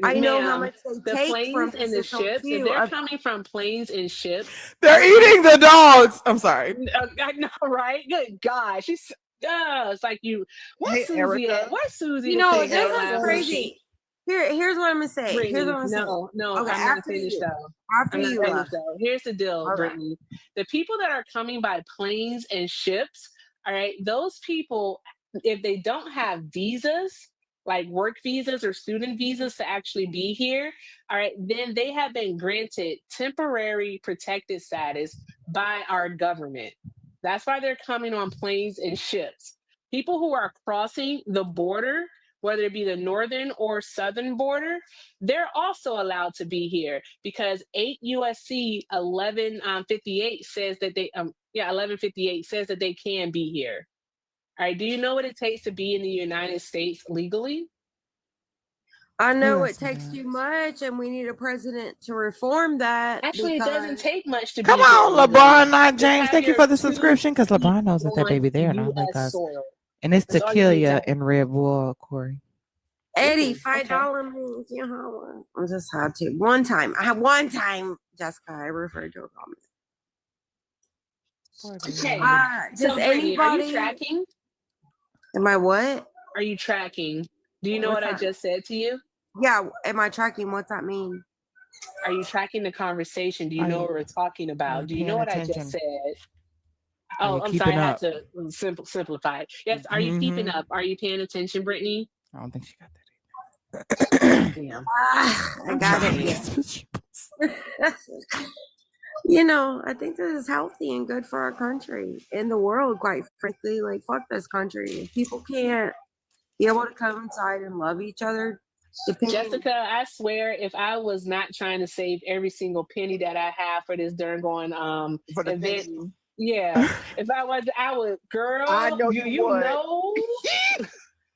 I know how Ma'am, much they the take from planes and the position ships, if two they're of coming from planes and ships, They're eating the dogs. I'm sorry. I know, right? Good God. It's like you, where's Hey, Susie Erica. at? Where's Susie you to know, say this hey is last week? crazy. Here's what I'm gonna say. Here's Brittany, what I'm gonna say. no, Okay, I'm not after finished you. though. After I'm not you finished left. though. Here's the deal, All right. Brittany. The people that are coming by planes and ships, all right, those people, if they don't have visas, like work visas or student visas to actually be here, all right, then they have been granted temporary protected status by our government. That's why they're coming on planes and ships. People who are crossing the border, whether it be the northern or southern border, they're also allowed to be here because 8 USC 1158 says that 1158 says that they can be here. All right. Do you know what it takes to be in the United States legally? I know it does takes that? too much, and we need a president to reform that Actually, it doesn't because take much to Come be here on, illegally. LeBron, not Just James. have Thank you your for the 2 subscription because feet LeBron knows that that on baby there, not like U.S. us. soil. And it's That's all you need to tequila have. and Red Bull, Corey. Eddie, Ooh, $5 okay. means you know. I just had to. One time, Jessica, I referred to a comment. Poor baby. Okay. Does So, Brittany, are you anybody? tracking? Am I what? Are you tracking? Do you know What's what I that? just said to you? Yeah, am I tracking? What's that mean? Are you tracking the conversation? Do you Are know you, what we're talking are about? you Do you know paying what I just attention? said? Are Oh, you I'm sorry. keeping I had up? to simplify it. Yes. Are you keeping Mm-hmm. up? Are you paying attention, Brittany? I don't think she got that. Damn. I I'm got it. trying. Yeah. You know, I think this is healthy and good for our country and the world, quite frankly. Like, fuck this country. If people can't be able to come inside and love each other, depending. Jessica, I swear, if I was not trying to save every single penny that I have for this darn going For the event, thing. yeah. If I was, I would, I girl. know Do you you would. know?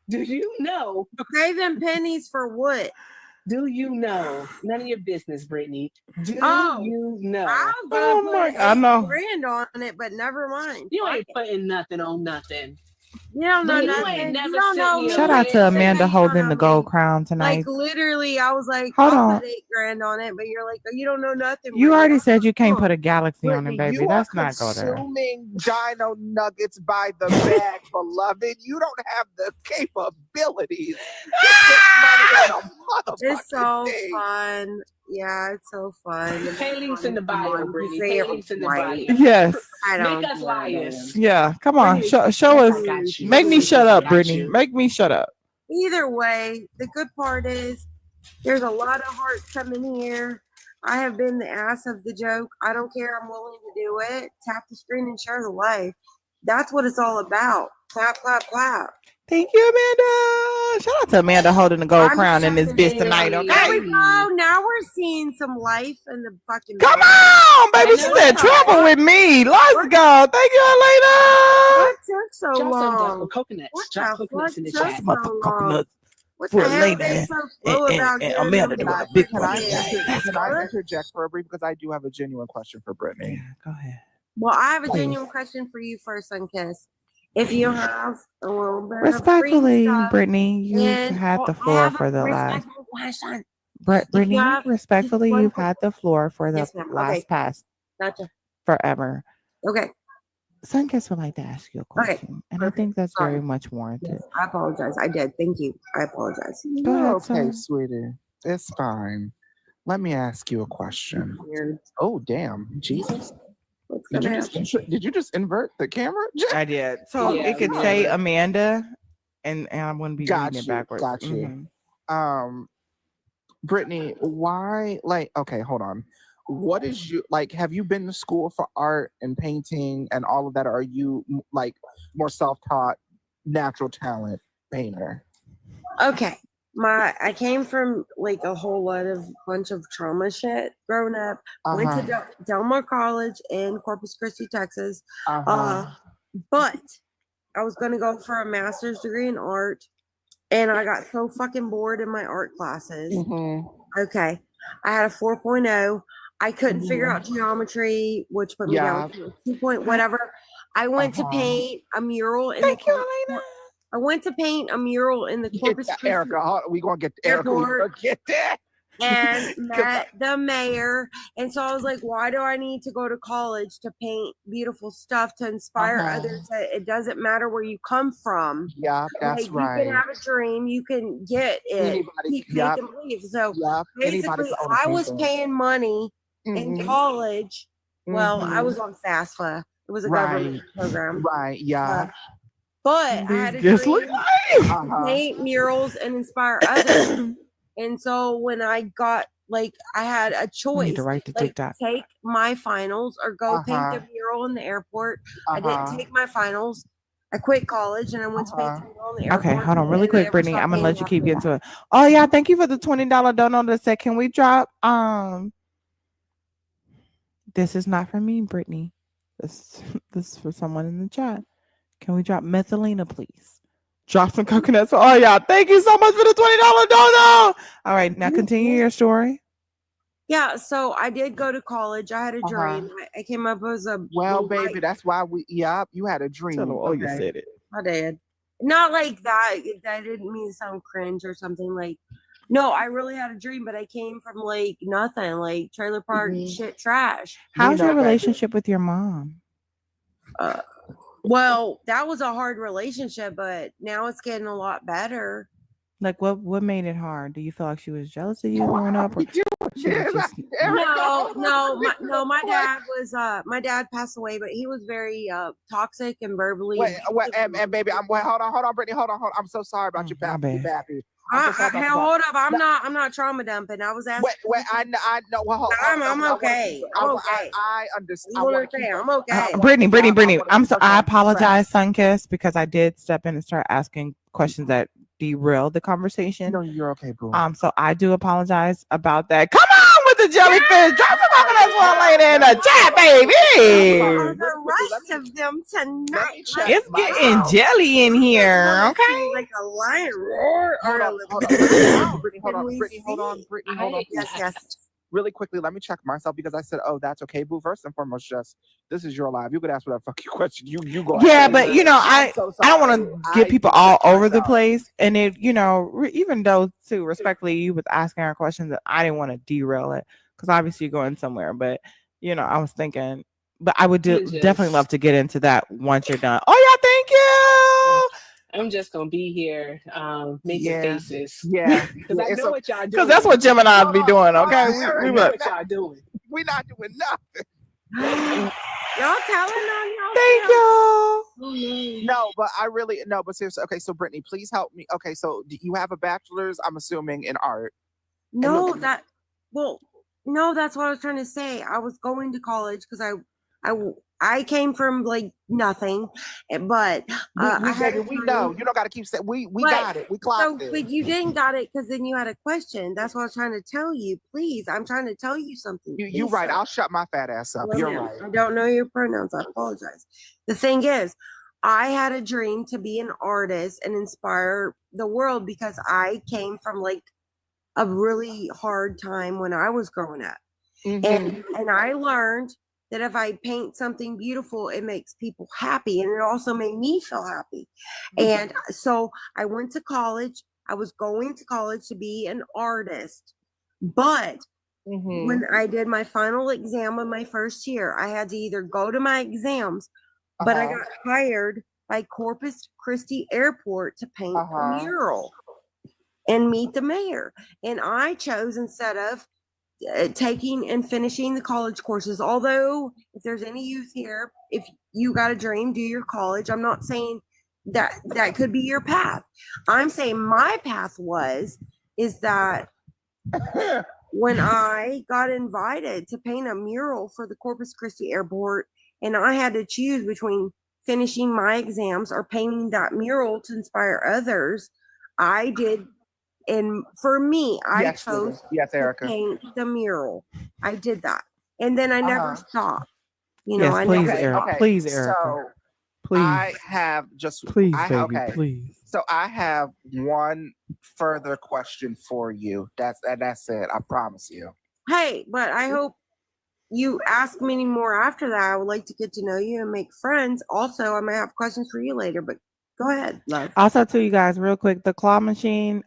Do you know? Saving pennies for what? Do you know? None of your business, Brittany. Do Oh, you I know? was gonna Oh put my! I know. $8,000 on it, but never mind. You Fuck ain't it. putting nothing on nothing. You don't know Brittany, you ain't nothing. You never don't sent know me a me. Shout out to red Jessica, Amanda penny. you don't holding know the gold me. crown Like tonight. literally, I was like, Hold I'll on. put $8,000 on it, but you're like, oh, you don't know nothing, You Brittany. already I'm said like, you can't come put a on. galaxy on it, Brittany, baby. you are Let's not go there. consuming dino nuggets by the bag, beloved. You don't have the capabilities to put money on a It's motherfucking so thing. fun. Yeah, it's so fun. And Pay links in the come bio, on, you Brittany. say Pay it links in the right. bio. Yes. I Make don't us give a liars. damn. Yeah. Come on. Brittany, Show Yes, us. I got you. Make me Yes, shut I up, got Brittany. you. Make me shut up. either way, the good part is there's a lot of hearts coming here. I have been the ass of the joke. I don't care. I'm willing to do it. Tap the screen and share the life. That's what it's all about. Clap, clap, clap. Thank you, Amanda. Shout out to Amanda holding the gold I'm crown in this bitch tonight, Period. There okay? we go. Now we're seeing some life in the fucking Come building. on, I baby. She know said that's travel right. with me. Let's What? go. Thank you, Elena. What took so Drop some long? coconuts. What Drop the fuck coconuts in the took chat. Some so motherfucking long? coconuts What for the hell? Elena They so slow about and getting Amanda them Can doing I a big can one I today. Let's can I go. interject for a brief because I do have a genuine question for Brittany. Yeah, go ahead. Well, I have a Please. genuine question for you first, Sunkiss. If you have a little bit of free Respectfully, stuff, Brittany, you've and had the I floor have for a the last. respectful question. If you Brittany, have just respectfully, one you've quick, had the floor for the yes, ma'am. Okay, last past gotcha. forever. Okay, Sunkiss would like to ask you a okay, question, and I perfect. think that's Sorry. very much warranted. Yes, I apologize. I did. Thank you. I apologize. Go You're ahead, okay, son. sweetie. It's fine. Let me ask you a question. Weird. Oh, damn, Jesus! What's Did gonna you happen? just did you just invert the camera? I did. So Yeah, it could say weird. Amanda, and I'm going to be reading Got it you, backwards. got you. Mhm. Brittany, why? Like, okay, hold on. What is you like? Have you been to school for art and painting and all of that? Or are you like more self-taught, natural talent painter? Okay. I came from like a whole lot of bunch of trauma shit growing up. Went to Del Mar College in Corpus Christi, Texas. But I was gonna go for a master's degree in art, and I got so fucking bored in my art classes. Okay. I had a 4.0. I couldn't figure out geometry, which put me down to a 2 point whatever. I went to paint a mural in Thank the you, Elena. I went to paint a mural in the Corpus Christi Erica, we gonna get Erica. We airport gonna get that. and met the mayor. And so I was like, why do I need to go to college to paint beautiful stuff to inspire others that it doesn't matter where you come from? Yeah, that's Like, right. you can have a dream, you can get it. Anybody, Keep faith yep, and believe. So yep. Anybody basically, can own a I was painting. paying money in college. Well, I was on FAFSA. It was a government program. Right, yeah. But I had a Just dream look like. to paint murals and inspire others. And so when I got like I had a I need choice, to write to like TikTok. take my finals or go paint the mural in the airport. I didn't take my finals. I quit college and I went to paint the mural in the airport. Okay, hold on really and I quick, never Brittany. stopped I'm gonna let you painting keep after getting to it. Oh yeah, thank you for the $20 donut that said, can we drop this is not for me, Brittany. This is for someone in the chat. Can we drop Methalina, please? Drop some coconuts for all y'all. Thank you so much for the $20 dono. All right, now continue your story. Yeah, so I did go to college. I had a dream. I came up as a baby, that's why you had a dream. Tell them, you said it. I did. Not like that. That didn't mean to sound cringe or something. Like, no, I really had a dream, but I came from like nothing, like trailer park shit trash. How's your relationship with your mom? Well, that was a hard relationship, but now it's getting a lot better. Like, what made it hard? Do you feel like she was jealous of you growing up? Or My dad passed away, but he was very toxic and verbally. And baby, hold on, Brittany, hold on. I'm so sorry about your pappy. Hey, hold up! I'm not trauma dumping. I was asking. I know. Well, I'm okay. I understand. I'm okay. Brittany. I apologize, Sunkiss, because I did step in and start asking questions that derailed the conversation. No, you're okay, boo. So I do apologize about that. Come on with the jellyfish. Drop the coconuts for a lady in the chat, baby. The rest of them tonight. It's getting jelly in here, okay? Like a lion roar or a Brittany, hold on. Yes. Really quickly, let me check myself because I said, "Oh, that's okay, boo." First and foremost, Jess, this is your live. You could ask whatever fuck you question. You go. Yeah, but I don't want to get people all over the place, and it, even though too respectfully you was asking our questions, that I didn't want to derail it because obviously you're going somewhere. But I was thinking, but I would definitely love to get into that once you're done. Oh yeah, thank you. I'm just gonna be here, making faces. Yeah, because I know what y'all doing. Because that's what Gemini's be doing. Okay, we know what y'all doing. We're not doing nothing. Y'all telling on y'all. Thank y'all. No, but seriously. Okay, so Brittany, please help me. Okay, so you have a bachelor's, I'm assuming, in art. No, that's what I was trying to say. I was going to college because I came from like nothing, but we know you don't got to keep saying we got it. We clocked it. But you didn't got it because then you had a question. That's what I was trying to tell you. Please, I'm trying to tell you something. You're right. I'll shut my fat ass up. You're right. I don't know your pronouns. I apologize. The thing is, I had a dream to be an artist and inspire the world because I came from like a really hard time when I was growing up, and I learned that if I paint something beautiful, it makes people happy. And it also made me feel happy. And so I went to college. I was going to college to be an artist. But when I did my final exam of my first year, I had to either go to my exams, but I got hired by Corpus Christi Airport to paint a mural and meet the mayor. And I chose, instead of taking and finishing the college courses, although if there's any youth here, if you got a dream, do your college. I'm not saying that could be your path. I'm saying my path is that when I got invited to paint a mural for the Corpus Christi Airport, and I had to choose between finishing my exams or painting that mural to inspire others, I did. And for me, I chose to paint the mural. I did that. And then I never stopped. Please, Erica. Please, Erica. So please. I have just... Please, baby, please. So I have one further question for you. That's it. I promise you. Hey, but I hope you ask me any more after that. I would like to get to know you and make friends. Also, I might have questions for you later, but go ahead, love. Also, to you guys, real quick, the claw machine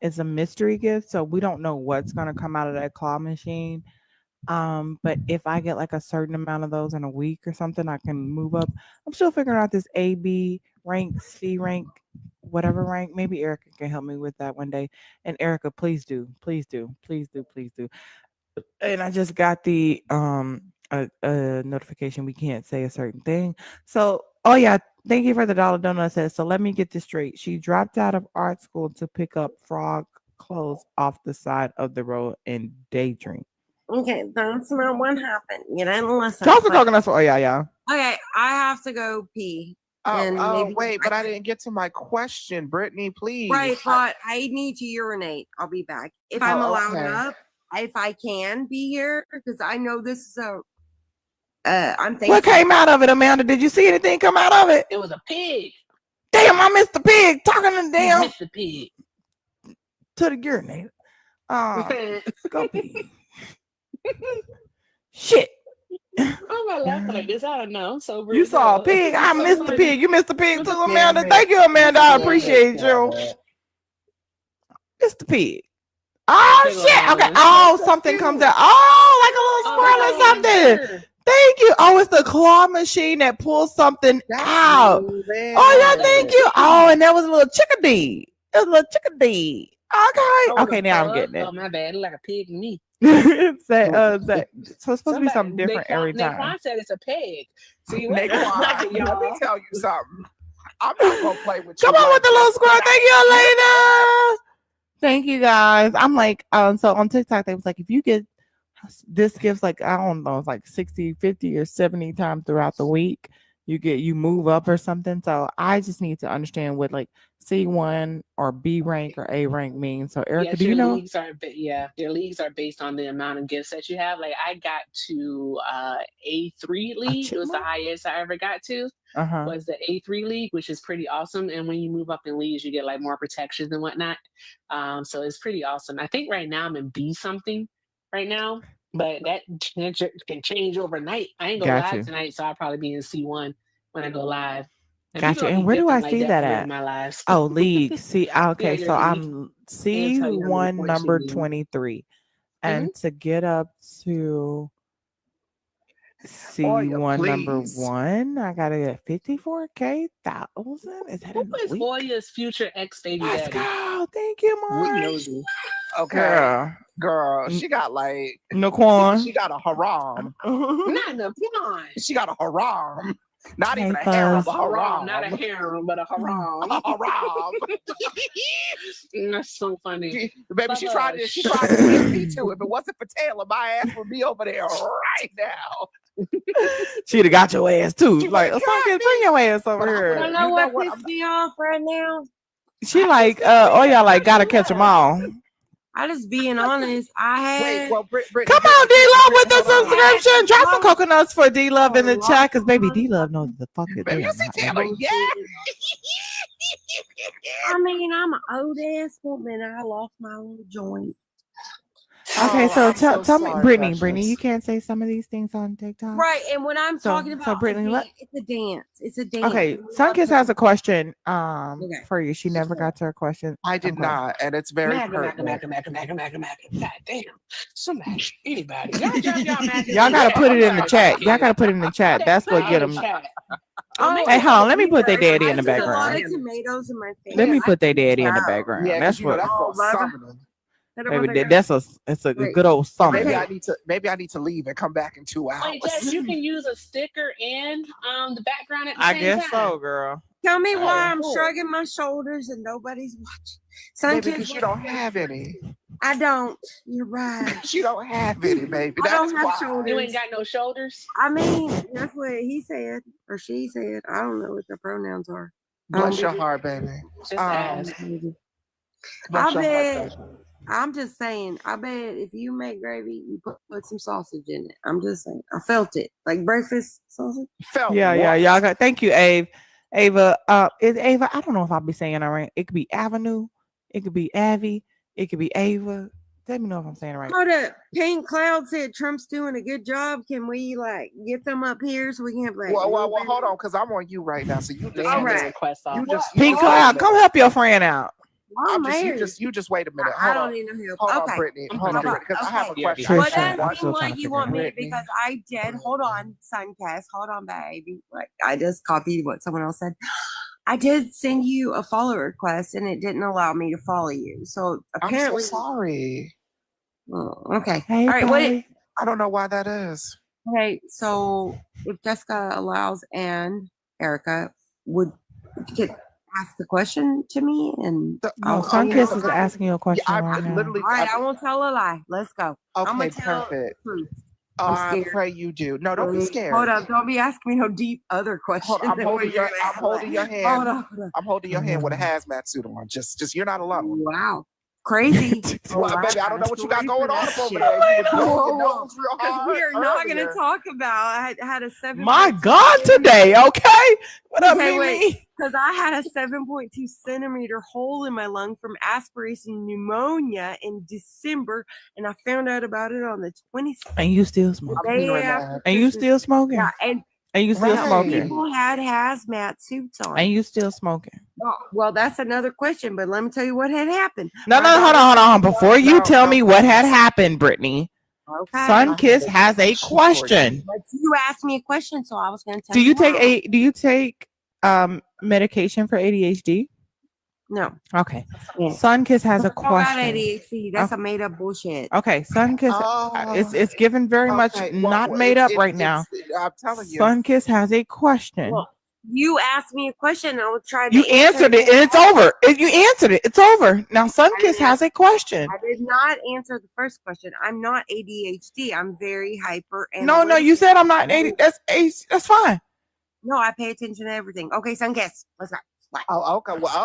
is a mystery gift, so we don't know what's gonna come out of that claw machine. But if I get like a certain amount of those in a week or something, I can move up. I'm still figuring out this A, B rank, C rank, whatever rank. Maybe Erica can help me with that one day. And Erica, please do. And I just got the a notification we can't say a certain thing. So, oh yeah, thank you for the $1 donut. Says, so let me get this straight. She dropped out of art school to pick up frog clothes off the side of the road and daydream. Okay, that's not what happened. You didn't listen. Drop the coconuts for yeah. Okay, I have to go pee. Wait, but I didn't get to my question, Brittany, please. Right, but I need to urinate. I'll be back. If I'm allowed up, if I can be here, because I know this is I'm thinking. What came out of it, Amanda? Did you see anything come out of it? It was a pig. Damn, I missed the pig talking to You damn missed the pig. to the urinator. Go pee. Shit. Why am I laughing like this? I don't know. I'm sober You as saw a hell. pig. I It's so missed the funny. pig. You missed the pig too, Damn Amanda. it. Thank you, Amanda. I Damn it, appreciate damn you. it. It's the pig. Oh Big shit. Okay. one. Oh, So something cute. comes out. Oh, like a little Oh, squirrel that's or a something. hamster. Thank you. Oh, it's the claw machine that pulls something That's out. moving. Oh yeah, Like a thank you. chicken. Oh, and that was a little chickadee. It was a little chickadee. Okay. Oh, Okay, the now I'm fuck? getting it. Oh, my bad. It look like a pig to me. Say, so it's supposed to be something different every time. Naquan said it's a pig. See, wait a Naquan, second, let me y'all. tell you something. I'm not gonna play with Come you. on with like the little this. squirrel. Thank you, Elena. Thank you guys. I'm like, so on TikTok, they was like, if you get this gives like, I don't know, it's like 60, 50, or 70 times throughout the week, you move up or something. So I just need to understand what like C1 or B rank or A rank means. So Erica, Yes, do you your know? leagues are your leagues are based on the amount of gifts that you have. Like I got to A3 league. It was the chipmunk? highest I ever got to. Uh-huh. Was the A3 league, which is pretty awesome. And when you move up in leagues, you get like more protections and whatnot. So it's pretty awesome. I think right now I'm in B something right now, but that can change overnight. I ain't go Got live you. tonight, so I'll probably be in C1 when I go live. And Got people you. don't And be where do dipping I like see that that for real at? in my lives. Oh, league. See, okay, your so league. I'm And tell you how many C1 points you number need. 23. Mhm. And to get up to Oh, yeah, C1 number please. 1, I gotta get 54K thousand. Is that Who in a is week? Oya's future ex baby Let's daddy? go. Thank you, We Mom. nosy. Okay, girl, N- she got like Naquan. she got a haram. Not enough. Come on. She got a haram. Not Hey, even a harem, Fuzz. a Haram, not a haram. harem, but a haram. A haram. That's so funny. Baby, she tried to She get me too. If it wasn't for Taylor, my ass would be over there right now. She'd have got your ass too. She Like, would've got Bring your ass over But I here. You would've- know You what know what? pissed me off right now? She like, oh yeah, like gotta catch them all. I just being honest. I Wait, had well, Brittany, Come on, D Love with the hold on. subscription. Drop some Mom, coconuts for D Love in the a chat, cause baby lot D of Love knows the fuck it. Baby, you damn see not Taylor, know. yeah. I mean, I'm an old ass woman. I lost my little joint. Okay, Oh, so I'm so tell me, sorry, Brittany, precious. you can't say some of these things on TikTok. Right, and when I'm talking So about Brittany, a dance, it's a dance. It's a dance. Okay, You know, Sunkiss has a question Okay. for you. She never got to her question. I did Okay. not, and it's very Maga. pertinent. God damn. Somebody, anybody. Y'all drop y'all Magas Y'all in the gotta chat. put it I'm in the sorry, chat. Y'all gotta put it in the chat. That's Put what it get in the them. chat. Oh, Hey, hold on. Let me put their I daddy in the put a lot background. of tomatoes in my face. Let me put their I daddy in the wow. background. Yeah, That's because you know what. that's Oh, for Baba. summoning. Maybe it's a Wait. good old summer. Maybe I need to leave and come back in 2 hours. Wait, Jess, you can use a sticker and the background at the I same guess time. so, girl. Tell me why I'm cool. shrugging my shoulders and nobody's watching. Baby, because you don't have any. I don't. You're right. She don't have any, baby. I don't That's have why. shoulders. You ain't got no shoulders. I mean, that's what he said or she said. I don't know what the pronouns are. Bless your heart, baby. Just ask. Bless your bet. heart, baby. I'm just saying. I bet if you make gravy, you put some sausage in it. I'm just saying. I felt it, like breakfast sausage. Felt Yeah, what? y'all got. Thank you, Ava. Is Ava? I don't know if I'll be saying it right. It could be Avenue. It could be Avi. It could be Ava. Let me know if I'm saying it right. Hold up. Pink Cloud said Trump's doing a good job. Can we like get them up here so we can have like? Well, hold on, because I'm on you right now. So you just All right. request off. Pink Cloud, come help your friend out. You just wait a minute. I Hold don't on. need no help. Hold on, Okay. Brittany. I'm Hold on, hungry. Brittany, because I have a Okay. question. Well, Trisha, that I'm seemed still trying like to you figure want it me out. because I did. Hold on, Suncast. Hold on, baby. Like I just copied what someone else said. I did send you a follow request and it didn't allow me to follow you. So apparently, I'm so sorry. Oh, okay. Hey, All right. Polly. I don't know why that is. Okay. So if Jessica allows and Erica would get ask the question to me and No, Sunkiss is asking you a question I right now. literally. All right, I won't tell a lie. Let's go. I'm Okay, gonna tell perfect. the truth. Oh, I'm I scared. pray you do. No, don't be scared. Hold up. Don't be asking me no deep other questions. Hold on, I'm holding your hand. Hold on. I'm holding your hand with a hazmat suit on. Just you're not alone. Wow. crazy. Well, I baby, I got don't a know what you got story for going on that up over shit. there. You was blowing your Whoa. nose real Because hard. we are not going to earlier. talk about. I had a 7. My God, today, okay? What up, Okay, Mimi? wait. Because I had a 7.2 centimeter hole in my lung from aspiration pneumonia in December, and I found out about it on the 26th. And you still the smoking. day hearing after that. And you Christmas. still smoking. Yeah, And you still Right. smoking. people had hazmat suits on. And you still smoking. Well, that's another question, but let me tell you what had happened. No, My hold daughter- on. Before you No, tell no, me what had please. happened, Brittany, Okay. Sunkiss has a question. But you asked me a question, so I was going to tell Do you why. take medication for ADHD? No. Okay. Yeah. Sunkiss has a I don't got question. ADHD. That's a made up bullshit. Okay, Sunkiss, it's given very much Okay, not well, made up it's- right now. I'm telling you. Sunkiss has a question. Well, you asked me a question. I was trying to You answered it, and it's over. You answered it. It's over. Now Sunkiss has a question. I did not answer the first question. I'm not ADHD. I'm very hyper. No, you said I'm not 80. That's fine. No, I pay attention to everything. Okay, Sunkiss, let's go. What? Oh,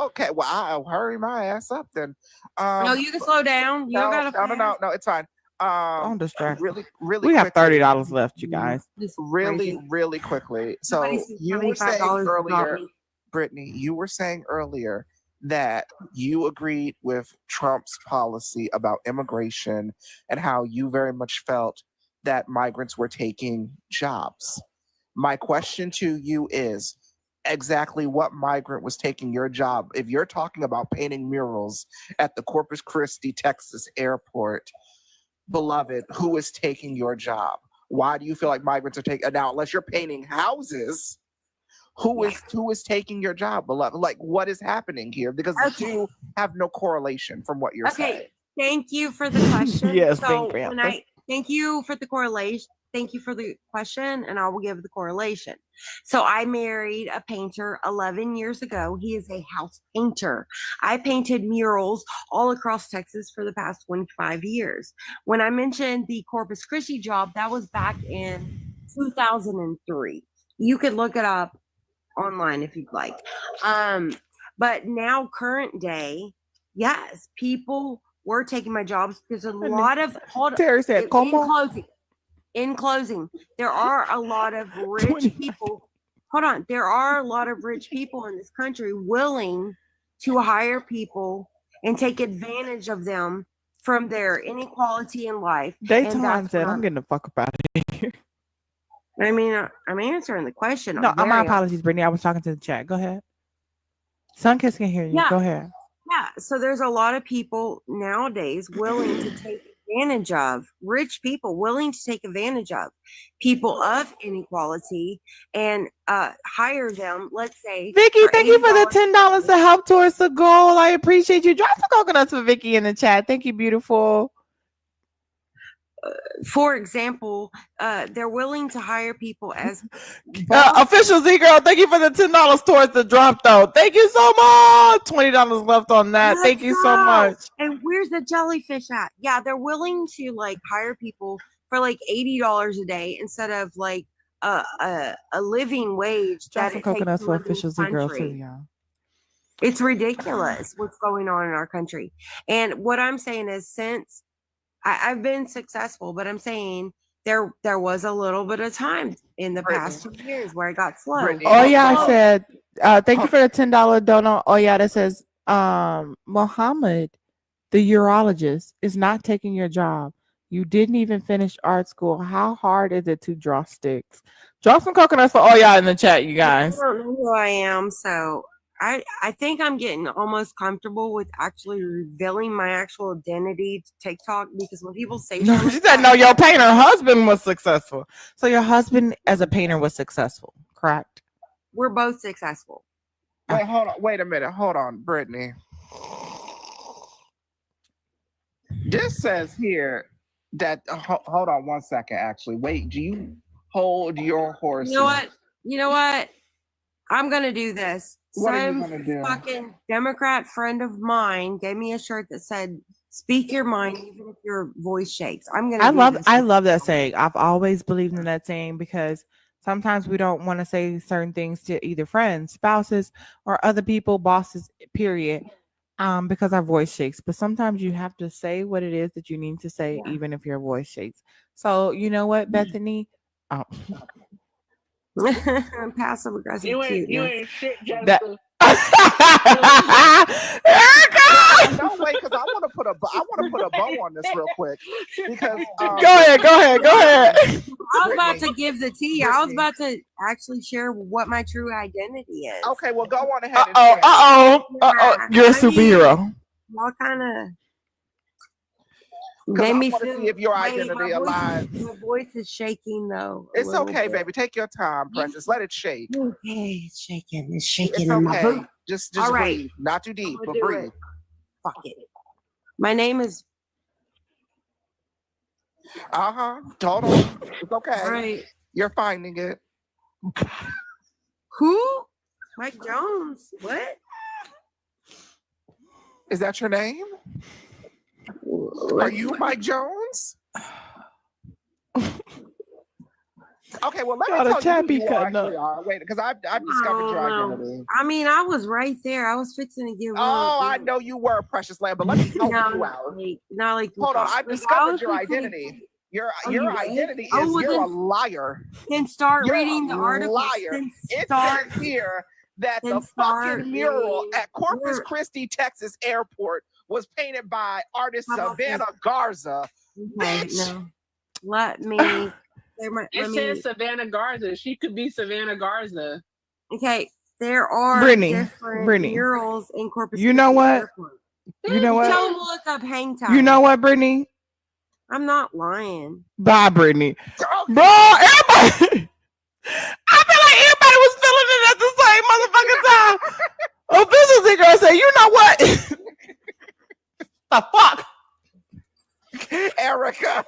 okay. Well, I'll hurry my ass up then. No, you can slow down. You don't gotta. No. It's fine. Don't distract. Really. We have $30 left, you guys. Really quickly. So you were saying earlier, Brittany, you were saying earlier that you agreed with Trump's policy about immigration and how you very much felt that migrants were taking jobs. My question to you is exactly what migrant was taking your job? If you're talking about painting murals at the Corpus Christi, Texas airport, beloved, who is taking your job? Why do you feel like migrants are taking now? Unless you're painting houses, who is taking your job, beloved? Like, what is happening here? Because the two have no correlation from what you're saying. Thank you for the question. Yes, so thank you for the correlation. Thank you for the question, and I will give the correlation. So I married a painter 11 years ago. He is a house painter. I painted murals all across Texas for the past 25 years. When I mentioned the Corpus Christi job, that was back in 2003. You could look it up online if you'd like. But now, current day, yes, people were taking my jobs because a lot of Terry said, in closing, there are a lot of rich people. Hold on. There are a lot of rich people in this country willing to hire people and take advantage of them from their inequality in life. Daytime said, I'm getting the fuck up out of here. I mean, I'm answering the question. No, my apologies, Brittany. I was talking to the chat. Go ahead. Sunkiss can hear you. Yeah. Go ahead. Yeah. So there's a lot of people nowadays willing to take advantage of rich people, willing to take advantage of people of inequality and hire them. Let's say, Vicky, thank you for the $10 to help towards the goal. I appreciate you. Drop some coconuts for Vicky in the chat. Thank you, beautiful. For example, they're willing to hire people as official Z girl. Thank you for the $10 towards the drop, though. Thank you so much. $20 left on that. Thank you so much. And where's the jellyfish at? Yeah, they're willing to like hire people for like $80 a day instead of like a living wage. Drop some coconuts for official Z girl too, y'all. It's ridiculous what's going on in our country. And what I'm saying is, since I've been successful, but I'm saying there was a little bit of time in the past 2 years where I got slow. Oh yeah, I said thank you for the $10 donut. Oh yeah, that says Mohammed, the urologist, is not taking your job. You didn't even finish art school. How hard is it to draw sticks? Drop some coconuts for all y'all in the chat, you guys. I don't know who I am, so I think I'm getting almost comfortable with actually revealing my actual identity to TikTok, because when people say she said no, your painter husband was successful. So your husband as a painter was successful, correct? We're both successful. Wait, hold on. Wait a minute. Hold on, Brittany. This says here that hold on 1 second. Actually, wait. Do you hold your horses? You know what? I'm gonna do this. What are you gonna do? Fucking Democrat friend of mine gave me a shirt that said "Speak your mind, even if your voice shakes." I love that saying. I've always believed in that saying because sometimes we don't want to say certain things to either friends, spouses, or other people, bosses, period. Because our voice shakes. But sometimes you have to say what it is that you need to say, Yeah. even if your voice shakes. So you know what, Bethany? Oh, Passive aggressive You cuteness. ain't shit, that. Jessica. Erica! No, wait, because I want to put a bow on this real quick because Go ahead. I was about Brittany, to give the tea. I was about to actually share what my true identity is. okay, well, go on ahead and share. Yeah, You're a I mean, superhero. y'all kind of Because made I me want to feel. see if your Wait, identity aligns. my voice is shaking though. A It's little okay, bit. baby. Take your time, precious. Let it shake. Okay, it's shaking. It's shaking It's in my okay. boot. Just All right. breathe. Not too deep, I'ma but do breathe. it. Fuck it. My name is. Hold on. It's okay. All right. You're finding it. Who? Mike Jones. What? Is that your name? Are you Mike Jones? Okay, well, let me tell you who you actually are. Wait, because I've discovered your identity. I mean, I was right there. I was fixing to give. Oh, I know you were, precious lamb, but let me help you out. Not like. Hold on, I've discovered your identity. Your identity is you're a liar. Then start You're reading a the articles. liar. It says here that the fucking mural at Corpus Christi, Texas airport was painted by artist Savannah Garza. Okay, Bitch. no. Let me. It says Savannah Garza. She could be Savannah Garza. Okay, there are Brittany, different murals in Corpus You know Christi what? Airport. You know what? Tell them to look up hang time. You know what, Brittany? I'm not lying. Bye, Brittany. Bro, everybody. I feel like everybody was feeling it at the same motherfucking time. Official girl said, you know what? The fuck? Erica.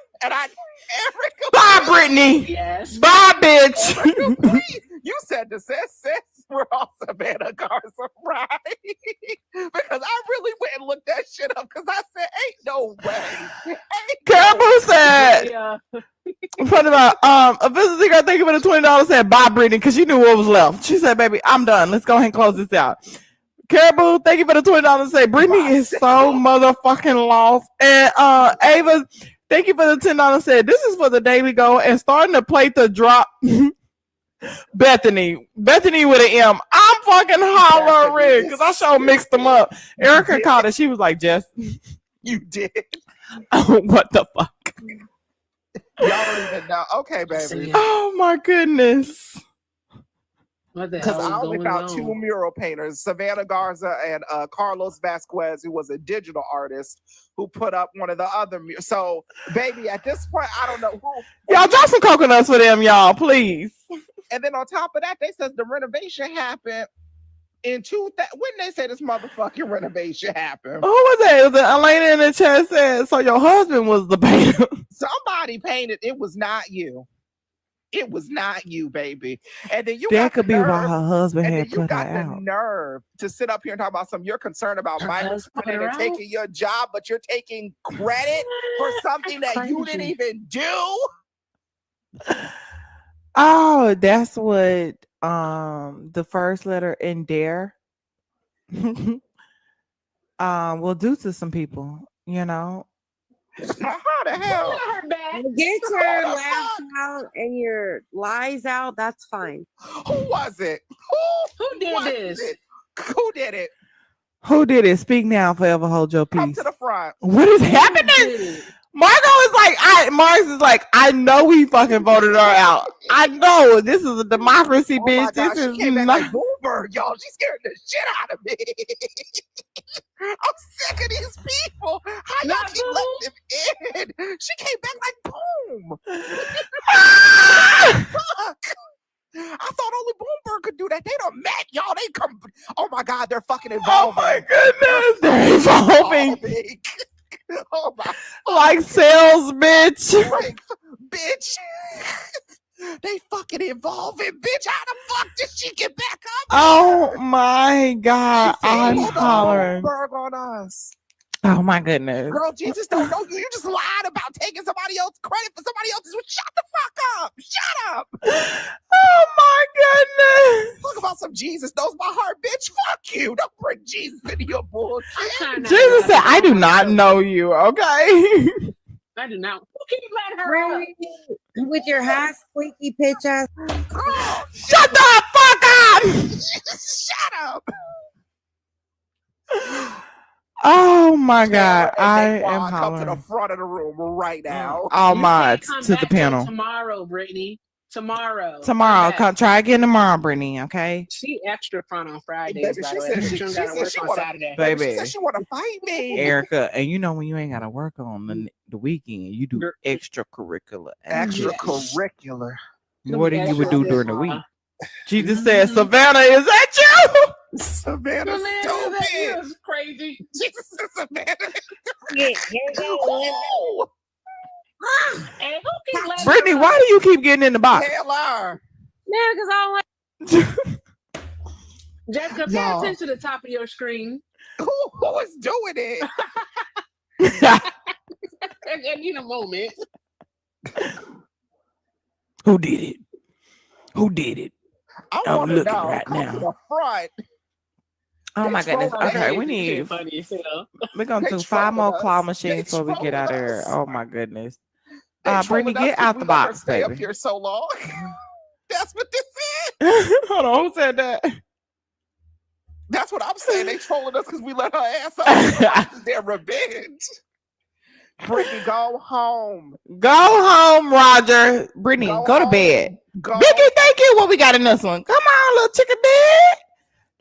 Bye, Brittany. Yes. Bye, bitch. You said the sis, we're all Savannah Garza, right? Because I really went and looked that shit up because I said, ain't no way. Caribou said, funny about a visitor girl thank you for the $20 said bye, Brittany, because she knew what was left. She said, baby, I'm done. Let's go ahead and close this out. Caribou, thank you for the $20 say Brittany is so motherfucking lost. And Ava, thank you for the $10 said this is for the Daily Go and starting to play the drop. Bethany with an M. I'm fucking hollering because I sure mixed them up. Erica called it. She was like, Jess, you did. What the fuck? Y'all don't even know. Okay, baby. Oh my goodness. Because I only found two mural painters, Savannah Garza and Carlos Vasquez, who was a digital artist who put up one of the other murals. So, baby, at this point, I don't know who. Y'all drop some coconuts for them, y'all, please. And then on top of that, they says the renovation happened in when they say this motherfucking renovation happened. Who was that? The Elena in the chat said, so your husband was the painter. Somebody painted. It was not you. It was not you, baby. And then you that could be why her husband had put her out. You got the nerve to sit up here and talk about something. You're concerned about migrants coming in and taking your job, but you're taking credit for something that you didn't even do. Oh, that's what the first letter in dare will do to some people, you know. How the hell? Get your laughs out and your lies out. That's fine. Who was it? Who did this? Who did it? Who did it? Speak now, forever hold your peace. Come to the front. What is happening? Marcus is like, I know we fucking voted her out. I know this is a democracy, bitch. My God, this is she came back like Bloomberg, y'all. She scared the shit out of me. I'm sick of these people. How y'all keep letting them in? She came back like boom. Fuck. I thought only Bloomberg could do that. They don't met, y'all. They come. Oh my God, they're fucking evolving. Oh my goodness, they're evolving. Oh my. Like sales, bitch. Like, bitch. They fucking evolving, bitch. How the fuck did she get back up? Oh my God, I'm hollering. Bloomberg on us. Oh my goodness. Girl, Jesus don't know you. You just lied about taking somebody else's credit for somebody else's. Shut the fuck up. Shut up. Oh my goodness. Talk about some Jesus knows my heart, bitch. Fuck you. Don't bring Jesus into your bullshit. Jesus said, I do not know you, okay? I do not. Who keep letting her up? With your high squeaky pitch ass. Girl, Shut the fuck up! shut up. Oh my Tara God. and I Nate am Wad come to the hollering. front of the room right now. All You can't mods come to the back till panel. tomorrow, Brittany. Tomorrow. Tomorrow. Come back. Try again tomorrow, Brittany, okay? She extra front on Fridays, Baby, by she the way. said She don't gotta work she on wanna, Saturday. baby, she Baby. said she want to fight me. Erica, and you know when you ain't got to work on the weekend, you do extracurricular. activities. Extracurricular. More than you would do during the week. Jesus Mhm. said, Savannah, is that you? Savannah's Savannah, stupid. that is crazy. Jesus said Savannah. Here you go. Oh, And who keep letting Brittany, her why up? do you keep getting in the box? hell are. Man, because I don't Jessica, pay Y'all. attention to the top of your screen. Who is doing it? I need a moment. Who did it? Who did it? I I'm want to looking know. right Come now. to the front. Oh my goodness. trolling Okay, us. we This shit need. funny as hell. We're gonna They do 5 more trolling claw us. machines They before we get out of here. trolling us. Oh my goodness. They Brittany, trolling us get 'cause out we the let her box, stay up baby. here so long. That's what this is. Hold on, who said that? That's what I'm saying. They trolling us because we let her ass up. This is their revenge. Brittany, go home. Go home, Roger. Brittany, go to home. bed. Go. Vicky, thank you. What we got in this one? Come on, little chicken bed.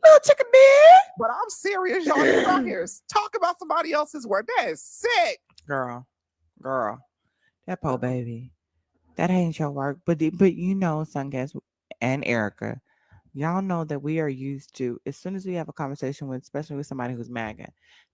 Little chicken bed. But I'm serious, y'all. You out here talk about somebody else's work. That is sick. Girl, that poor baby. That ain't your work. But you know, Sungas and Erica, y'all know that we are used to, as soon as we have a conversation with, especially with somebody who's MAGA,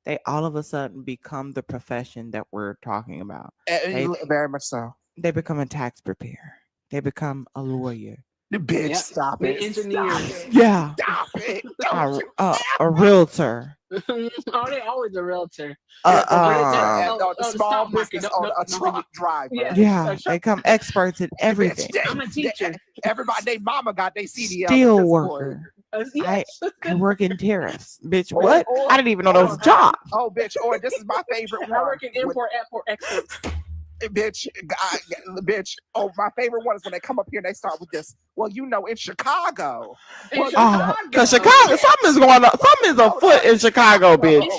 they all of a sudden become the profession that we're talking about. Very much so. They become a tax preparer. They become a lawyer. The bitch, Yep. stop The it. engineers. Stop it. Yeah. Stop it. Don't you A realtor. Oh, they always a realtor. the small stock market. business Don't- owner, a don't truck forget. driver. Yeah. Yeah, they come experts in everything. Bitch, I'm a teacher. Everybody, they mama got their CDL. Steel at this worker. Yes. I work in tariffs. Bitch, Or- what? or- I didn't even know that was a job. Oh, bitch. Or this is my favorite one. I work in import, export, exports. Bitch, bitch. Oh, my favorite one is when they come up here and they start with this. Well, you know, in Chicago. In Oh, because Chicago. Chicago, something is going on. Something is afoot in Chicago, bitch. In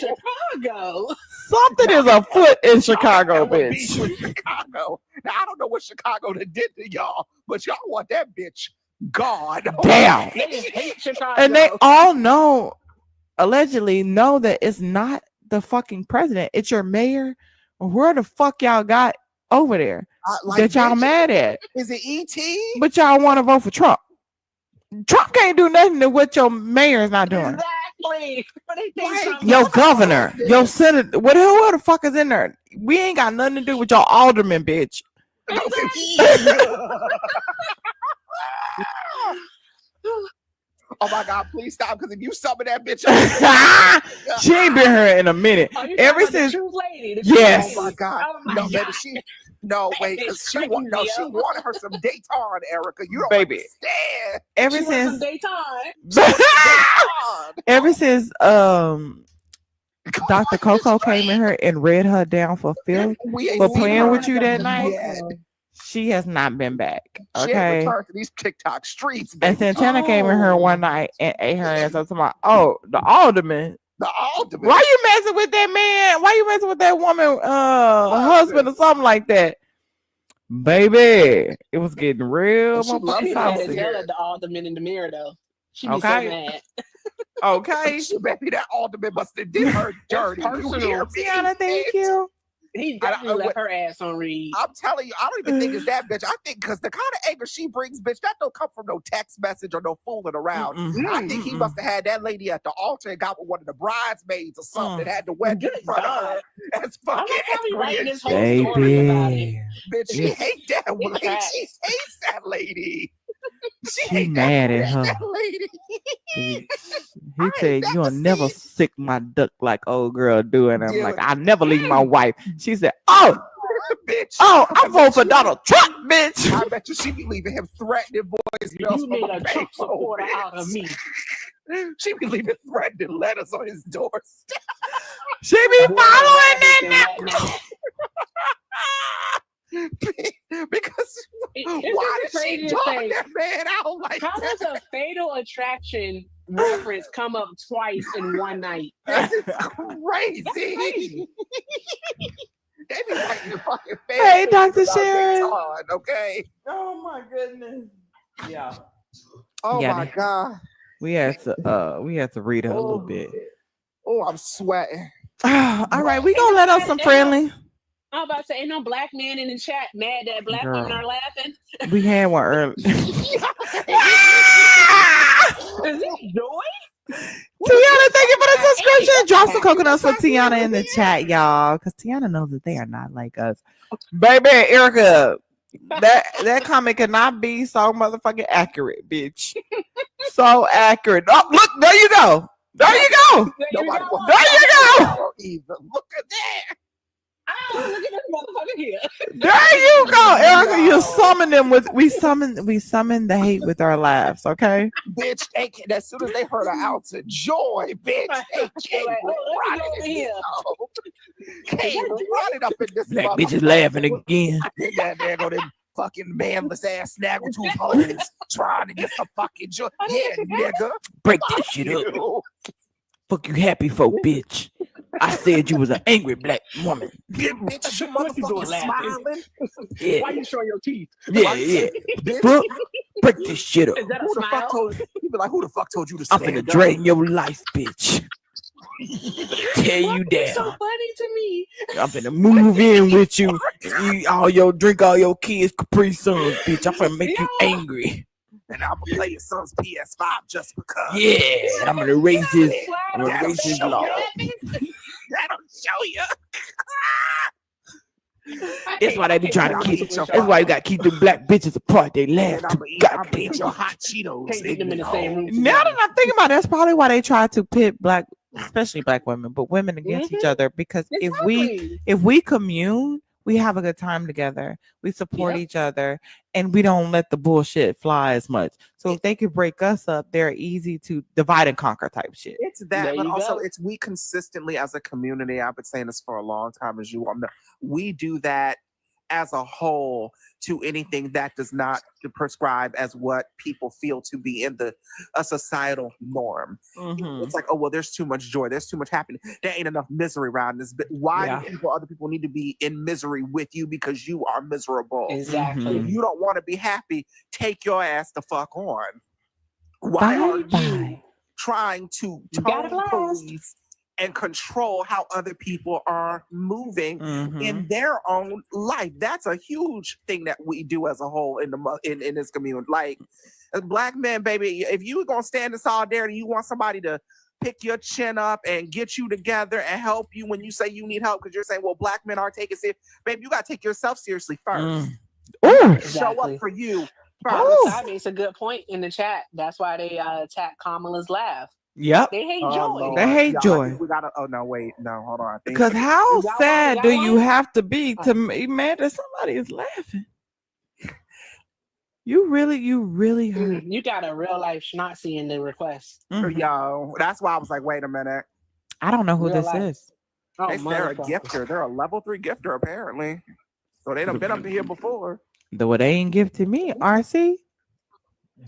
Chicago. Something is afoot in Chicago, Y'all got beef bitch. with Chicago. Now, I don't know what Chicago done did to y'all, but y'all want that bitch gone. Damn. They hate Chicago. And they all know, allegedly know that it's not the fucking president. It's your mayor. Where the fuck y'all got over there that y'all bitch, mad at? Is it ET? But y'all want to vote for Trump. Trump can't do nothing to what your mayor is not doing. Exactly. But they think Like, something Your else. governor, your senator, whoever the fuck is in there. We ain't got nothing to do with your alderman, bitch. Oh my God, please stop. Because if you summon that bitch up, She ain't been here in a minute. Oh, you Ever talking about since, the true lady. yes. oh my God. Oh my No, God. baby, wait, It's she crazy, she yo. wanted her some Dayton, Erica. You don't Baby. understand. ever She wants some since, daytime. Dayton. ever since, Dr. Coco came in here and read her down for filth We ain't for seen playing her with you that night. yet. She has not been back. She ain't Okay. returned to these TikTok streets, And baby. Santana came in here one night and ate her ass up. Talking about, the alderman. The alderman. Why you messing with that man? Why you messing with that woman, husband or something like that? Baby, it was getting real She motherfucking be mad as saucy. hell at the alderman in the mirror, though. She be so Okay. mad. Okay. She baby, that alderman must have did her dirty. You personal. hear me? Tiana, thank bitch? you. He I- definitely left what- her ass on read. I'm telling you, I don't even think it's that bitch. I think because the kind of anger she brings, bitch, that don't come from no text message or no fooling around. I think he must have had that lady at the altar and got with one of the bridesmaids or something that had the wedding in Good front of her. God. That's I fucking like how we angry writing as this whole story about it. Bitch, she Yes. hates that It lady. tracks. She hates that lady. She He hates mad at her. that lady. He I said, ain't "You'll never never seen- sick my duck like old girl doing." I'm Yeah. like, "I never leave my wife." She said, "Oh, bitch. Oh, I vote for Donald Trump, bitch. I bet you she be leaving him threatening voicemails. You made a Trump supporter out of me. She be leaving threatening letters on his doorstep. She be Boy, following rabbits that and now. whatnot. Because It's why just did she crazy to dog say. that man out like How that? does a Fatal Attraction reference come up twice in one night? This is That's crazy. crazy. They be writing the fucking Hey, fan Dr. fiction about Sharon. Big Todd, okay? Oh my goodness. Yeah. Oh Yeah, my God. we had to read her a little bit. Oh, I'm sweating. All right, we gonna let out some friendly. I'm about to say, ain't no black man in the chat mad that black women are laughing. We had one early. Is it joy? Tiana, thank you for the subscription. Drop some coconuts for Tiana in the chat, y'all, because Tiana knows that they are not like us. Baby, Erica, that comment cannot be so motherfucking accurate, bitch. So accurate. Oh, look, there you go. There you go. Nobody wants There you go. either. Look at that. Oh, look at this motherfucker here. There you go, Erica. You summon them with we summon the hate with our laughs, okay? Bitch, they can, as soon as they heard an ounce of joy, bitch, they came Like, oh, let me running go over here. Came running up in this Black motherfucker. bitches laughing again. Yeah, there go them fucking manless ass snaggletooth hoes trying to get some fucking joy. Yeah, nigga. Break this shit up. Fuck you happy folk, bitch. I said you was an angry black woman. Yeah, bitch, you What you doing motherfucking laughing? smiling. Yeah. Why you showing your teeth? Yeah. Bitch, Fuck, break this shit up. Is that a who the smile? fuck told you? Be like, who the fuck told you to I'm stand finna up? drain your life, bitch. Tear you It's so down. funny to me. I'm finna move in with you. Drink all your kids Capri Suns, bitch. I'm finna make you Yo. angry. And I'm gonna play your son's PS5 just because. Yeah, and I'm gonna erase his. I'm gonna That'll erase his show law. you. That'll show you. That's why they be trying to I'ma keep. eat your That's why you gotta keep the black bitches apart. They laugh And too I'm gonna eat your goddamn. hot Cheetos. Can't get them in the ignorant same hoe. room. Now that I'm thinking about it, that's probably why they try to pit black, especially black women, but women against each other. Because Exactly. if we commune, we have a good time together. We support Yep. each other, and we don't let the bullshit fly as much. So if they could break us up, they're easy to divide and conquer type shit. It's There that, but you also go. it's we consistently as a community. I've been saying this for a long time, as you all know. We do that as a whole to anything that does not prescribe as what people feel to be in a societal norm. Mhm. It's like, oh well, there's too much joy, there's too much happiness, there ain't enough misery around this. But why Yeah. do other people need to be in misery with you because you are miserable? Exactly. If you don't want to be happy, take your ass the fuck on. Why are you Bye. trying to You got it tone last. police and control how other people are moving Mhm. in their own life? That's a huge thing that we do as a whole in in this community. Like, as black men, baby, if you gonna stand in solidarity, you want somebody to pick your chin up and get you together and help you when you say you need help because you're saying, well, black men aren't taking serious. Baby, you gotta take yourself seriously first. Ooh. Show Exactly. up for you Tyler first. makes a good point in the chat. That's why they attack Kamala's laugh. Yep. They hate Oh, joy. Lord. They hate Y'all, I joy. think we gotta. Oh no, wait, no, hold on. I think Because how Y'all want- sad y'all do you want- have to be to be mad that somebody is laughing? You really hurt. You got a real life schnazi in the request. Mhm. yo, that's why I was like, wait a minute. I don't know who Real this life. is. Oh, They're a motherfucker. gifter. They're a level 3 gifter, apparently. So they done been up here before. Though they ain't gifted me. RC.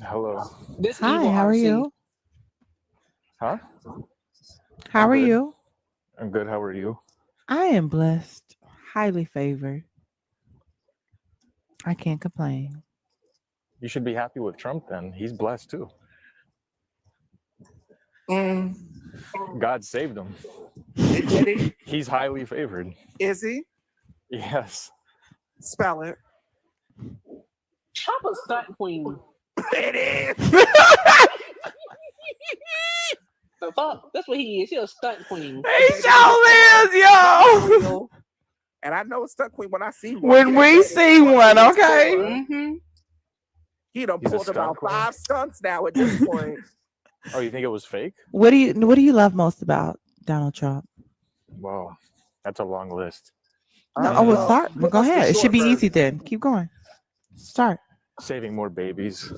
Hello. This Hi, evil how are RC. you? Huh? How I'm are good. you? I'm good. How are you? I am blessed, highly favored. I can't complain. You should be happy with Trump then. He's blessed too. God saved him. Did he? He's highly favored. Is he? Yes. Spell it. Trump a stunt queen. It is. The fuck? That's what he is. He a stunt queen. He sure is, yo. And I know a stunt queen when I see one. When we see one, okay? Mm-hmm. He done He's a pulled stunt about queen? 5 stunts now at this point. Oh, you think it was fake? What do you love most about Donald Trump? Wow. That's a long list. No, I will Well, start. Well, go what's the ahead. It should short be easy version? then. Keep going. Start. Saving more babies.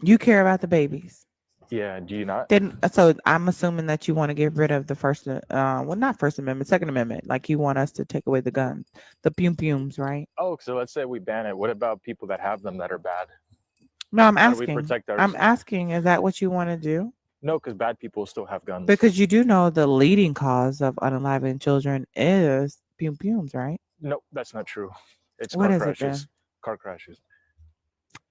You care about the babies. Yeah, do you not? Then, so I'm assuming that you want to get rid of the well, not First Amendment, Second Amendment. Like you want us to take away the guns, the pums, right? Oh, so let's say we ban it. What about people that have them that are bad? No, I'm How do we asking. protect I'm ours? asking, is that what you want to do? No, because bad people still have guns. Because you do know the leading cause of unaliving children is pums, right? No, that's not true. It's What car is it crashes. then? Car crashes.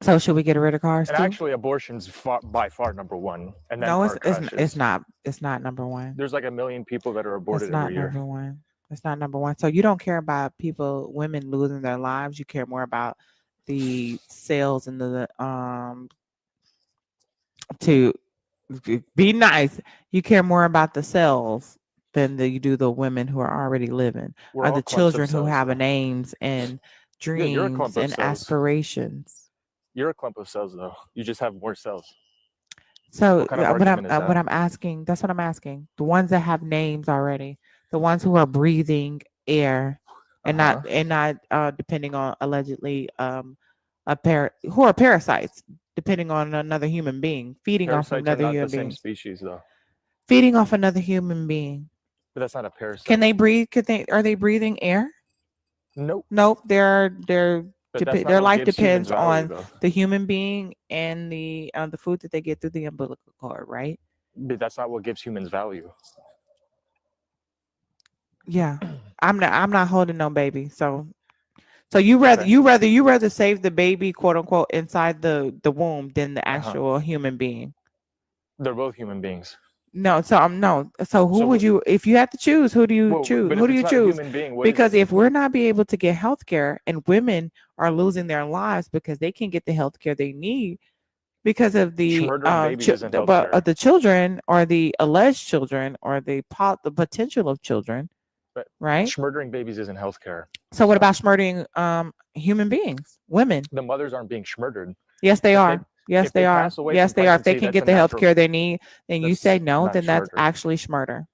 So should we get rid of cars And too? actually, abortion's by far number one, and then No, car crashes. it's not. It's not number one. There's like 1 million people that are aborted It's not every year. number one. It's not number one. So you don't care about women losing their lives. You care more about the sales and the to be nice. You care more about the cells than you do the women who are already living, We're or all the clumps of children who cells, have though. names and Yeah, you're a clump dreams of and cells. aspirations. You're a clump of cells, though. You just have more cells. So What kind of what argument is that? I'm asking, that's what I'm asking. The ones that have names already, the ones who are breathing air and not depending on allegedly who are parasites, depending on another human being, feeding off Parasites are another not the human same being, species, though. feeding off another human being. But that's not a parasite. Can they breathe? Are they breathing air? Nope. Nope. But that's not Their what life gives humans depends value, on though. the human being and the food that they get through the umbilical cord, right? But that's not what gives humans value. Yeah. I'm not holding no baby. So you rather save the baby, quote unquote, inside the womb than the actual human being. They're both human beings. No, so So who would you, if you had to choose, who do you choose? But Who if do it's you not a choose? human being, what is Because it? if we're not be able to get health care and women are losing their lives because they can get the health care they need because of the Murdering babies isn't healthcare. the children or the alleged children or the potential of children, But right? murdering babies isn't healthcare. So what about murdering human beings, women? The mothers aren't being murdered. Yes, they are. Yes, they are. Yes, they are. If they can get the health care they need, and you say no, then that's actually murder.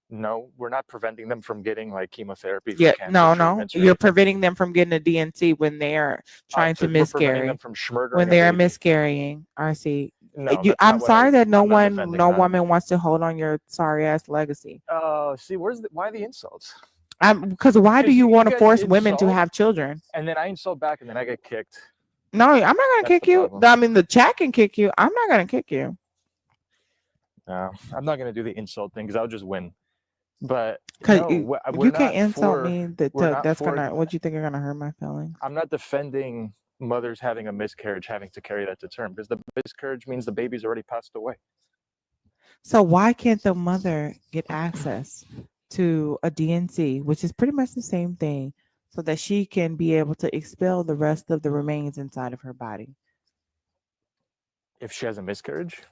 No, we're not preventing them from getting like chemotherapy for Yeah, cancer no. treatments or You're anything. preventing them from getting a DNC when they are trying to We're preventing them miscarry. from schmurdering When a they are baby. miscarrying, RC. No, that's I'm not what sorry that no I'm not defending that. woman wants to hold on your sorry ass legacy. See, why the insults? Because why do you want to guys force women to insult, have children? And then I insult back, and then I get kicked. No, I'm not gonna kick you. problem. I mean, the chat can kick you. I'm not gonna kick you. No, I'm not gonna do the insult thing because I'll just win. But Because no, you can't insult me. we're not That's for- gonna. What do you think are gonna hurt my feelings? I'm not defending mothers having a miscarriage, having to carry that to term, because the miscarriage means the baby's already passed away. So why can't the mother get access to a DNC, which is pretty much the same thing, so that she can be able to expel the rest of the remains inside of her body? If she has a miscarriage,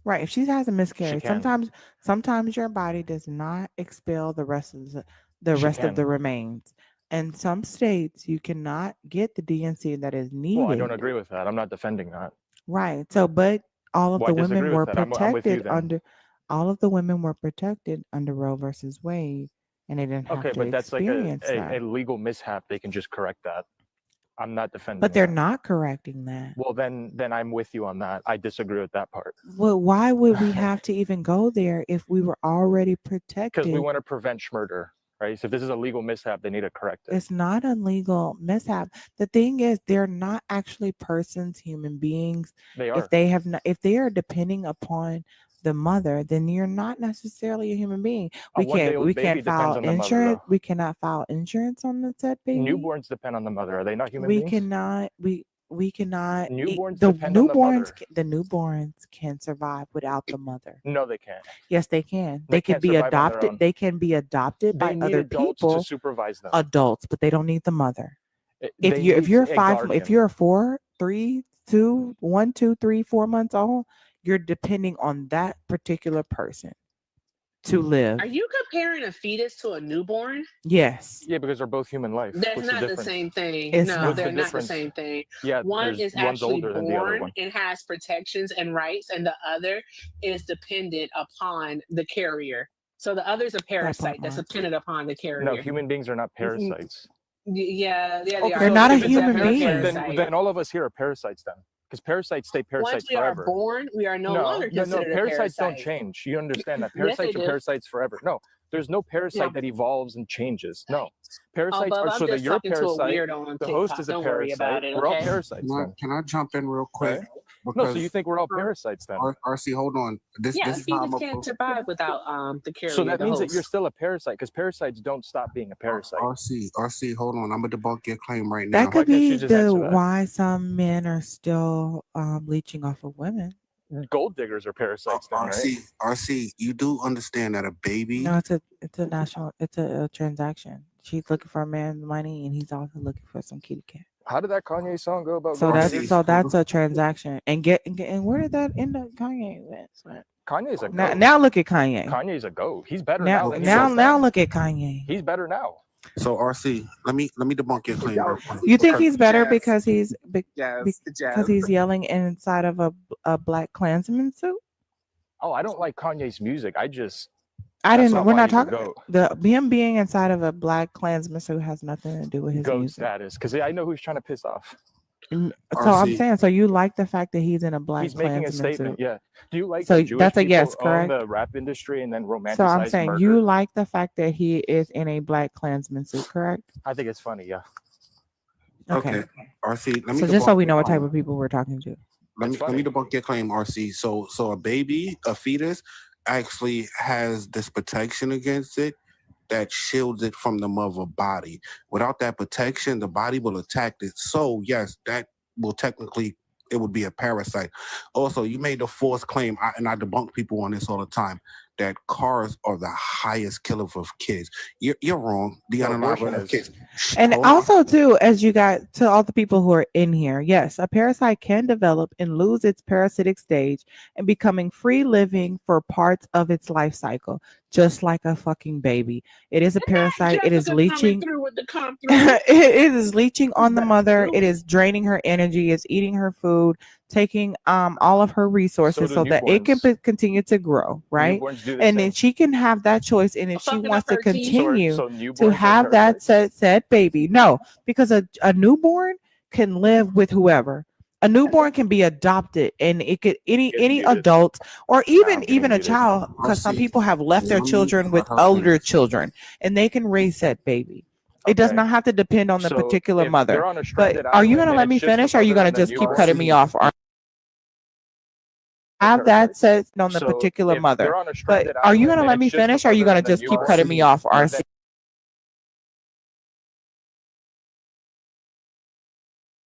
Right. If she has a miscarriage, can. sometimes your body does not expel the rest of the rest of the can. remains. In some states, you cannot get the DNC that is needed. well, I don't agree with that. I'm not defending that. Right. So, but all of Well, the I disagree women with were that. I'm with you protected then. under all of the women were protected under Roe versus Wade, and they didn't have Okay, to but that's like experience a that. legal mishap. They can just correct that. I'm not defending But they're that. not correcting that. Well, then I'm with you on that. I disagree with that part. Well, why would we have to even go there if we were already protected? Because we want to prevent murder, right? So if this is a legal mishap, they need to correct it. It's not a legal mishap. The thing is, they're not actually persons, human beings. They are. If they have not, if they are depending upon the mother, then you're not necessarily a human being. A one-day-old We baby can't depends file on the mother, insurance. though. We cannot file insurance on the said baby. Newborns depend on the mother. Are they not human We beings? cannot. We cannot. Newborns depend on the mother. The newborns can survive without the mother. No, they can't. Yes, they can. They They can can't be survive on their adopted. own. They can be adopted They by need other adults people. to supervise them. Adults, but they don't need the mother. If They you're need a 5, guardian. if you're 4, 3, 2, 1, 2, 3, 4 months old, you're depending on that particular person to live. Are you comparing a fetus to a newborn? Yes. Yeah, because they're both human life. That's What's not the the difference? same thing. It's No, not. they're What's the not the difference? same thing. Yeah, One is one's actually older than the other born one. and has protections and rights, and the other is dependent upon the carrier. So the other's a That part, parasite that's Mark. dependent upon the No, carrier. human beings are not parasites. Yeah, they Okay, are. They're so not a if it's a human parasite, being. then all of us here are parasites then, because parasites stay Once parasites we are forever. born, we are no No, longer no, considered a parasites don't parasite. change. You understand that Yes, they parasites are do. parasites forever. No, there's no parasite Yeah. that evolves and changes. No, Oh, parasites Bub, are I'm so that just you're a talking to a parasite. weirdo on The host TikTok. is a Don't worry about parasite. it, We're all okay? parasites then. Can I jump in real quick? Right? No, so you Because think we're all parasites then? RC, hold on. This Yeah, is how I'm humans can't survive without the So carrier, that the means that you're host. still a parasite, because parasites don't stop being a parasite. RC, hold on. I'm gonna debunk your claim right That now. could Why can't be you just the answer that? why some men are still leeching off of women. Gold diggers are parasites then, right? RC, you do understand that a baby. No, it's a national, it's a transaction. She's looking for a man's money, and he's also looking for some kitty cat. How did that Kanye song go about So gold that's diggers? so that's a transaction. And where did that end up? Kanye went. Kanye's a Now, goat. now look at Kanye. Kanye's a goat. He's better Now, now than he was now then. look at Kanye. He's better now. So RC, let me debunk your claim real quick. You think Because he's better Jazz, because Jazz, because he's yelling inside of a black Klansman suit? Oh, I don't like Kanye's music. I That's didn't. not We're why not he's a talking. goat. The him being inside of a black Klansman suit has nothing to do with his Goat music. status, because I know who he's trying to piss off. So I'm RC, saying, so you like the fact that he's in a black He's making a Klansman statement. suit? Yeah. Do you like So that Jewish that's a people yes, own correct? the rap industry and then So I'm romanticize saying murder? you like the fact that he is in a black Klansman suit, correct? I think it's funny. Yeah. Okay. RC, let me So just so debunk we your know what type claim. of people we're talking to. Let It's me funny. debunk your claim, RC. So a baby, a fetus, actually has this protection against it that shields it from the mother body. Without that protection, the body will attack it. So yes, that will technically, it would be a parasite. Also, you made the fourth claim, and I debunk people on this all the time, that cars are the highest killer of kids. You're wrong. The No, unalive abortion of is. kids. And Hold on. also, too, as you got to all the people who are in here, yes, a parasite can develop and lose its parasitic stage and becoming free living for parts of its life cycle, just like a fucking baby. It is a parasite. It is Jessica coming leeching. through with the come through. It is leeching on the mother. It is draining her energy. It's eating her food, taking all of her So resources do so that it can newborns. continue to grow, right? Newborns do the And then same. she can have that choice. And if she Fucking up wants to her teeth. continue So to newborns are have that parasites. said baby, no, because a newborn can live with whoever. A newborn can be adopted, and it could any Getting muted. adult or I'm even getting a muted. child, because some RC, people have left their let me children with let her older finish. children, and they can raise that baby. It does Okay. not have to depend on the So particular if mother. they're on a But stranded are you island gonna and let it's me just the finish? Or are you mother gonna and the just keep newborn, cutting me off? Or they're have that parasites. said on the So particular if mother. they're on a But stranded are you island gonna and let it's me just the finish? Or are you mother gonna and the just keep newborn, cutting me off? Or then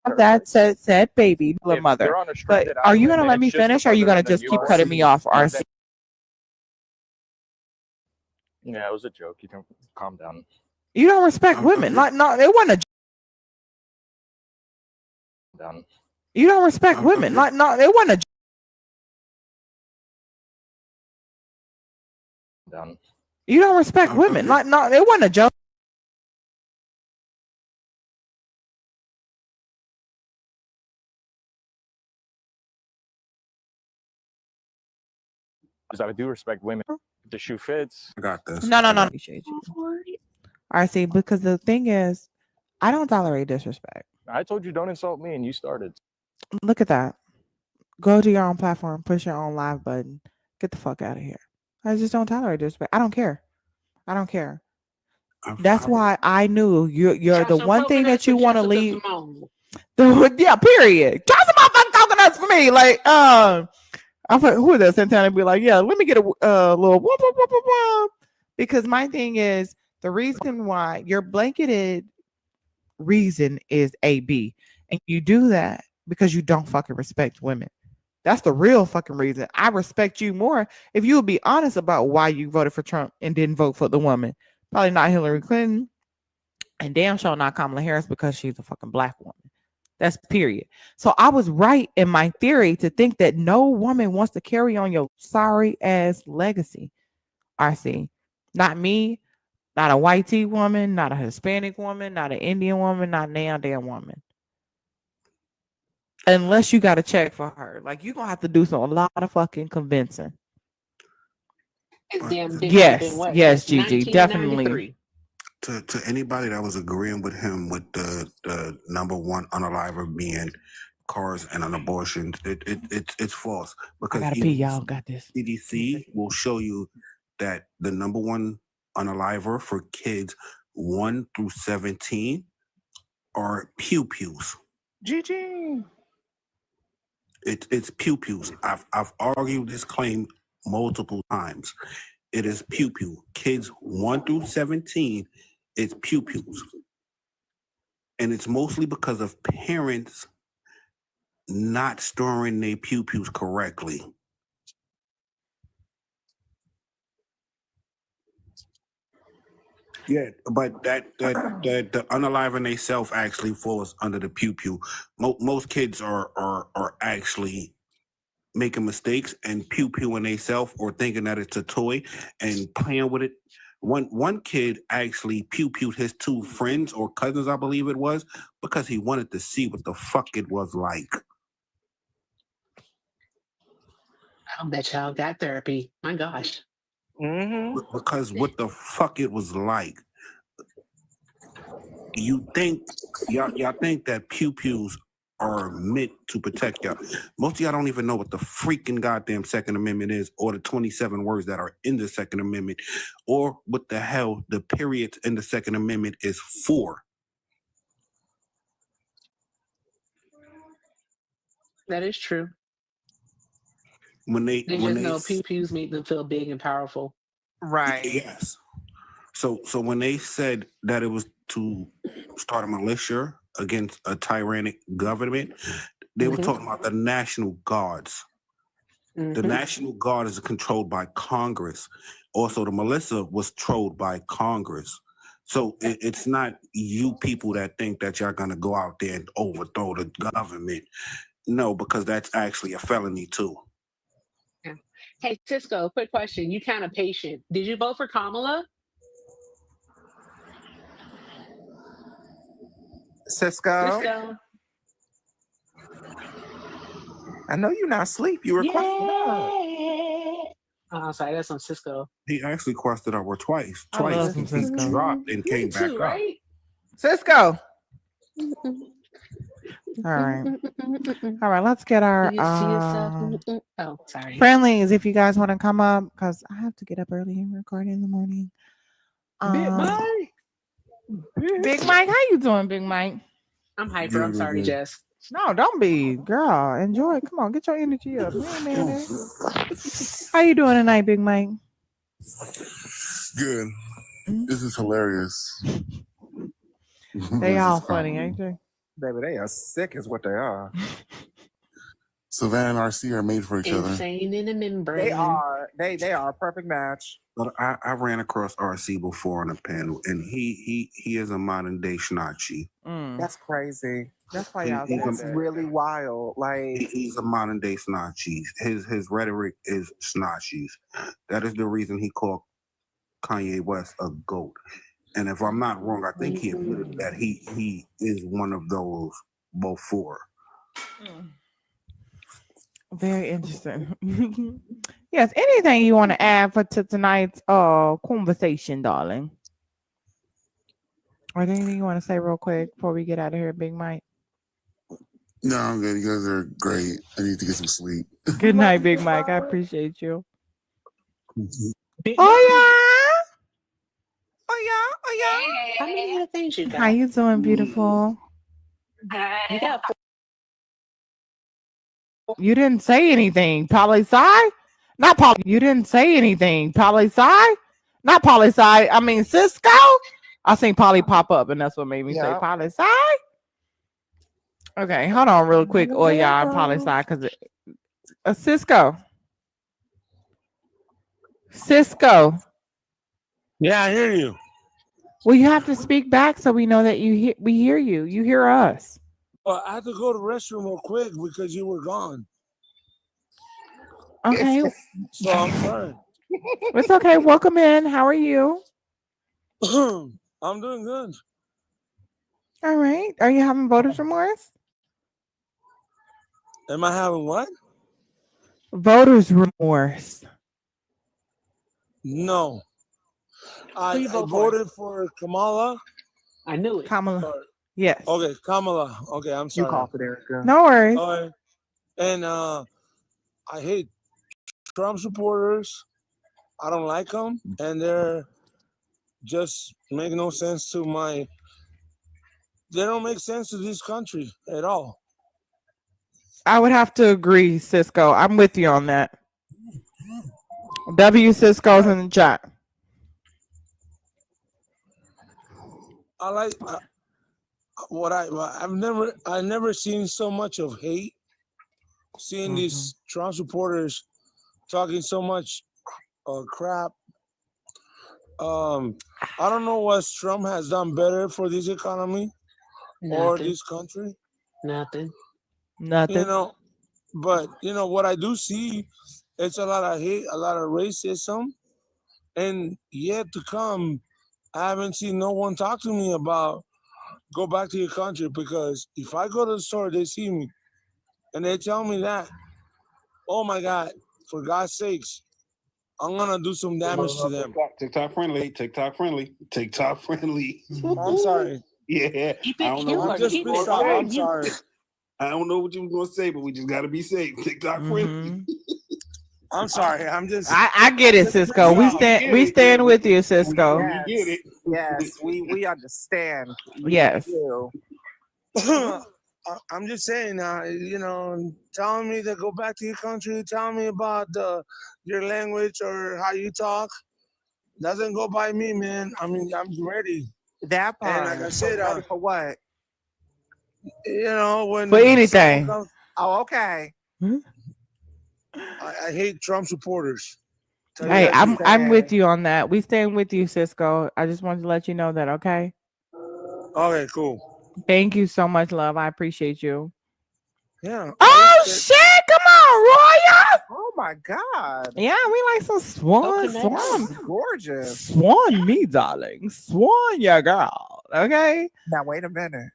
have that parasites. said baby, the If mother. they're on a But stranded are you island gonna and let it's me just the finish? Or are you mother gonna and the just keep newborn, cutting me off? Or then yeah, it was a joke. You can calm down. you don't respect women. Like no, it wasn't a. Down. You don't respect women. Like no, it wasn't a. Down. You don't respect women. Like no, it wasn't a joke. Because I do respect women. If the shoe fits. I got this. No. Appreciate you. I see. Because the thing is, I don't tolerate disrespect. I told you don't insult me, and you started. Look at that. Go to your own platform, push your own live button. Get the fuck out of here. I just don't tolerate disrespect. I don't care. I don't care. That's why I knew you're the one thing that you want to leave. Yeah, period. Try some motherfucking coconuts for me. Like, I'm like, who is that? Santana be like, yeah, let me get a little whoop, whoop, whoop, whoop, whoop. Because my thing is the reason why your blanketed reason is AB. And you do that because you don't fucking respect women. That's the real fucking reason. I respect you more if you would be honest about why you voted for Trump and didn't vote for the woman. Probably not Hillary Clinton, and damn sure not Kamala Harris because she's a fucking black woman. That's period. So I was right in my theory to think that no woman wants to carry on your sorry ass legacy. RC. Not me, not a white tea woman, not a Hispanic woman, not an Indian woman, not a damn woman. Unless you got to check for her. Like, you're going to have to do a lot of fucking convincing. His damn dick has been Yes, what yes, since Gigi, definitely. 1993. To anybody that was agreeing with him with the number one unaliver being cars and an abortion, it's false I because gotta pee, even y'all. Got this. CDC will show you that the number one unaliver for kids 1 through 17 are pew pews. Gigi. It's pew pews. I've argued this claim multiple times. It is pew pew. Kids 1 through 17, it's pew pews. And it's mostly because of parents not storing their pew pews correctly. Yeah, but that the unaliving they self actually falls under the pew pew. Most kids are actually making mistakes and pew pewing they self or thinking that it's a toy and playing with it. One kid actually pew pewed his two friends or cousins, I believe it was, because he wanted to see what the fuck it was like. I bet y'all got therapy. My gosh. Because what the fuck it was like. You think y'all think that pew pews are meant to protect y'all. Most of y'all don't even know what the freaking goddamn Second Amendment is, or the 27 words that are in the Second Amendment, or what the hell the period in the Second Amendment is for. That is true. When They they just know pew pews make them feel big and powerful. Right. Yes. So when they said that it was to start a militia against a tyrannic government, they were talking about the National Guards. The National Guard is controlled by Congress. Also, the militia was controlled by Congress. So it's not you people that think that y'all gonna go out there and overthrow the government. No, because that's actually a felony too. Yeah. Hey, Cisco, quick question. You kind of patient. Did you vote for Kamala? Cisco. I know you're not asleep. You requested up. Oh, sorry, that's on Cisco. He actually quested over twice. I love some He Cisco. dropped and came back up. Right? Cisco. All right. All right. Let's get our Do you see yourself? Oh, sorry. friendlies. If you guys want to come up, because I have to get up early and record in the morning. Big Mike. Big Mike, how you doing, Big Mike? I'm hyper. I'm sorry, Jess. No, don't be, girl. Enjoy. Come on, get your energy up. We ain't mad at it. How you doing tonight, Big Mike? Good. This is hilarious. They all funny, ain't they? Baby, they are sick is what they are. Savannah and RC are made for each other. Insane in the membrane. They are. They are a perfect match. But I ran across RC before on a panel, and he is a modern day Schnatchy. That's crazy. That's why y'all said That's that. really wild. Like He's a modern day Schnatchies. His rhetoric is Schnatchies. That is the reason he called Kanye West a goat. And if I'm not wrong, I think he admitted that he is one of those before. Very interesting. Yes. Anything you want to add to tonight's conversation, darling? Or anything you want to say real quick before we get out of here, Big Mike? No, I'm good. You guys are great. I need to get some sleep. Good night, Big Mike. I appreciate you. Big Oh yeah. How many other things you yeah. got? How you doing, beautiful? You got You didn't say anything, poli-sci? Not poly. You didn't say anything, poli-sci? Not poli-sci. I mean, Cisco? I seen Polly pop up, and that's what made me say poli-sci. Okay, hold on real quick, or y'all, poli-sci, because Cisco. Yeah, I hear you. Well, you have to speak back so we know that we hear you. You hear us. Well, I had to go to the restroom real quick because you were gone. Okay. So I'm sorry. It's okay. Welcome in. How are you? I'm doing good. All right. Are you having voters remorse? Am I having what? Voters remorse. No. Who I you vote for? voted for Kamala. I knew it. Kamala. Yes. Okay, Kamala. Okay, I'm You sorry. called it, Erica. No worries. Okay. And I hate Trump supporters. I don't like them, and they're just make no sense to my. They don't make sense to this country at all. I would have to agree, Cisco. I'm with you on that. W Cisco's in the chat. I like I've never seen so much of hate. Seeing these Trump supporters talking so much crap. I don't know what Trump has done better for this economy or Nothing. this country. Nothing. Nothing. You know, but what I do see, it's a lot of hate, a lot of racism, and yet to come, I haven't seen no one talk to me about go back to your country, because if I go to the store, they see me and they tell me that, oh my God, for God's sakes, I'm gonna do some damage to them. TikTok friendly. TikTok friendly. TikTok friendly. I'm sorry. Yeah. Keep I it don't know. I'm cute. just Keep pissed it off. I'm cute. sorry. I don't know what you were gonna say, but we just gotta be safe. TikTok friendly. I'm sorry. I'm just. I get it, Cisco. We stand with you, Cisco. We get it. Yes, we understand. We Yes. do. I'm just saying, telling me to go back to your country, telling me about your language or how you talk, doesn't go by me, man. I mean, I'm ready. That part. And like I said, ready for what? When For anything. someone comes, Oh, okay. I hate Trump supporters. Tell you Hey, that I'm straight. with you on that. We stand with you, Cisco. I just wanted to let you know that, okay? Okay, cool. Thank you so much, love. I appreciate you. Yeah. Oh shit! Come on, Roya! Oh my God. Yeah, we like some swan, That's gorgeous. swan me, darling, swan, yeah, girl. Okay. Now wait a minute.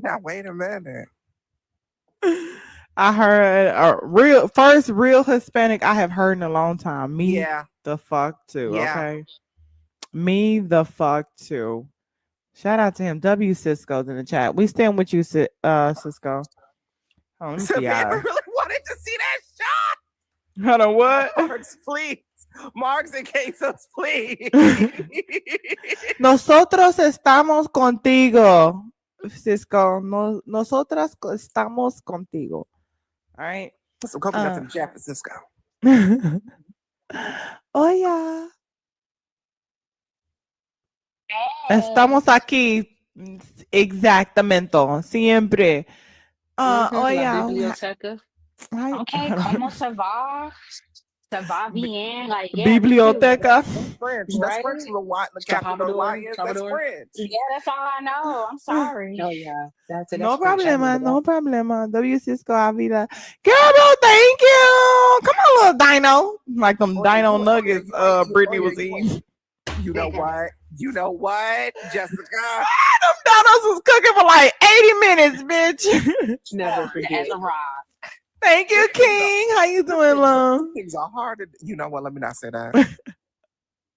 Now wait a minute. I heard a real Hispanic I have heard in a long time. Me Yeah. the fuck too. Yeah. Okay. Me the fuck too. Shout out to him. W Cisco's in the chat. We stand with you, Cisco. Oh, let me see Savannah y'all. really wanted to see that shot. Hold on, what? Marks, please. Marks and quesos, please. Nosotros estamos contigo, Cisco. Nosotras estamos contigo. All right. Put some coconuts in the chat for Cisco. Oh, yeah. Estamos aquí. Exactamente. Siempre. La yeah. biblioteca. Okay, ¿cómo se va? Se va bien. Like, yeah, Biblioteca. That's French. That's Right? French. Capital Alliance. That's Salvador. French. Yeah, that's all I know. I'm sorry. Oh yeah, that's it. No That's French. I problema, remember no that. problema. W Cisco Avila. Girl, thank you. Come on, little dino. Like them dino nuggets Brittany was eating. You know what? You know what, Jessica? Them dinos was cooking for like 80 minutes, bitch. Never forget. As a rock. Thank you, King. How you doing, love? Things are hard to. You know what? Let me not say that.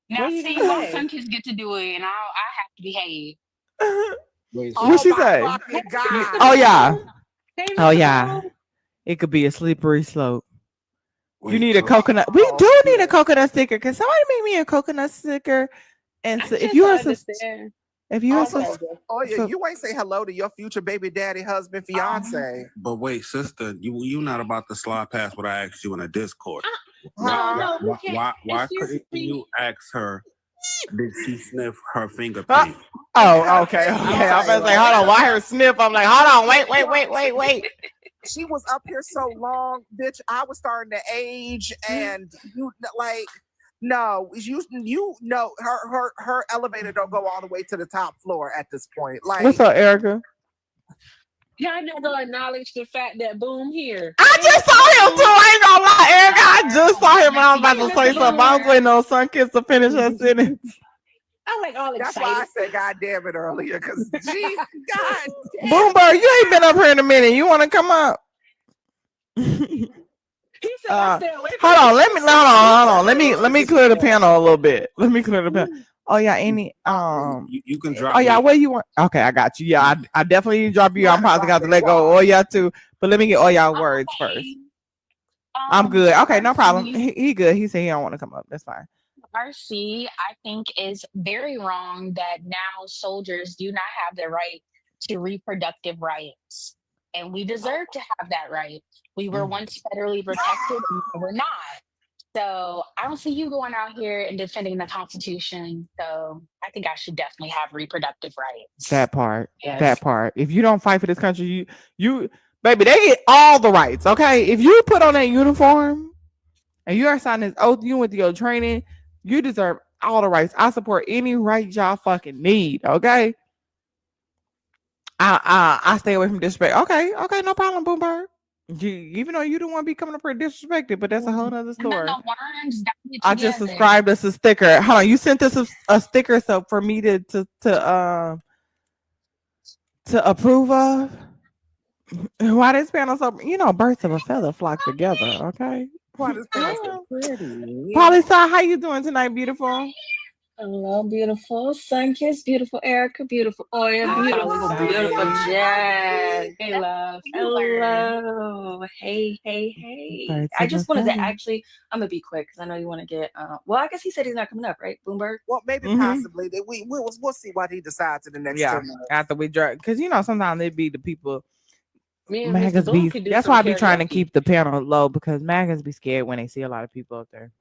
Now, What you see, gonna my say? son kids get to do it, and I have to behave. Wait, What she my say? fucking God. Oh yeah. Hey, Oh Mr. yeah. Cole. It could be a slippery slope. You wait, need a so- coconut. We do need a coconut sticker. Can somebody make me a coconut sticker? And so, if you are understand. if you are Oh yeah, you ain't say hello to your future baby daddy, husband, fiance. But wait, sister, you not about to slide past what I asked you in a Discord. No, we can't. Why Excuse couldn't me. you ask her? Did she sniff her fingerprint? Oh, okay. I'm about to say, hold on. Why her sniff? I'm like, hold on. Wait. She was up here so long, bitch. I was starting to age, and you like. No, you know her elevator don't go all the way to the top floor at this point. Like, What's up, Erica? Y'all never acknowledge the fact that Boom here. I just saw him too. I ain't gonna lie, Erica. I just saw him and I was about to say something. I was waiting on Sunkiss to finish her sentence. I'm like all that's excited. why I said God damn it earlier, because geez, God damn. Boomberg, you ain't been up here in a minute. You want to come up? He He said, I stay away from Hold on, it. hold on. Let me clear the panel a little bit. Let me clear the panel. Oh yeah, any You can drop oh yeah, me. where you want? Okay, I got you. Yeah, I definitely need to drop you. I'm probably got to let go. Oh yeah, too. But let me get all y'all words first. I'm good. Okay, no problem. He good. He said he don't want to come up. That's fine. RC, I think, is very wrong that now soldiers do not have the right to reproductive rights. And we deserve to have that right. We were once federally protected and now we're not. So I don't see you going out here and defending the Constitution. So I think I should definitely have reproductive rights. That part. Yes. That part. If you don't fight for this country, you baby, they get all the rights. Okay. If you put on that uniform and you are signing this oath, you went to your training, you deserve all the rights. I support any right y'all fucking need. Okay. I stay away from disrespect. Okay, no problem, Boomberg. Even though you don't want to be coming up here disrespected, but that's a whole nother story. No worms I just subscribed us a sticker. Hold on, you sent us a sticker so for me to approve of. Why this panel so birds of a feather flock together, okay? Why this panel so pretty? Polly Star, how you doing tonight, beautiful? Hello, beautiful Sunkiss, beautiful Erica, beautiful Oya, beautiful, beautiful Jazz. Hey, love. Hello. Hey. Birds I of just a wanted to feather. actually, I'm gonna be quick because I know you want to get. Well, I guess he said he's not coming up, right, Boomberg? Well, maybe possibly. We'll see what he decides in the next 2 minutes. After we drive, because sometimes they be the people. Me and Mr. Magas Boom be. could do That's some why I be trying to karaoke. keep the panel low because Magas be scared when they see a lot of people up there.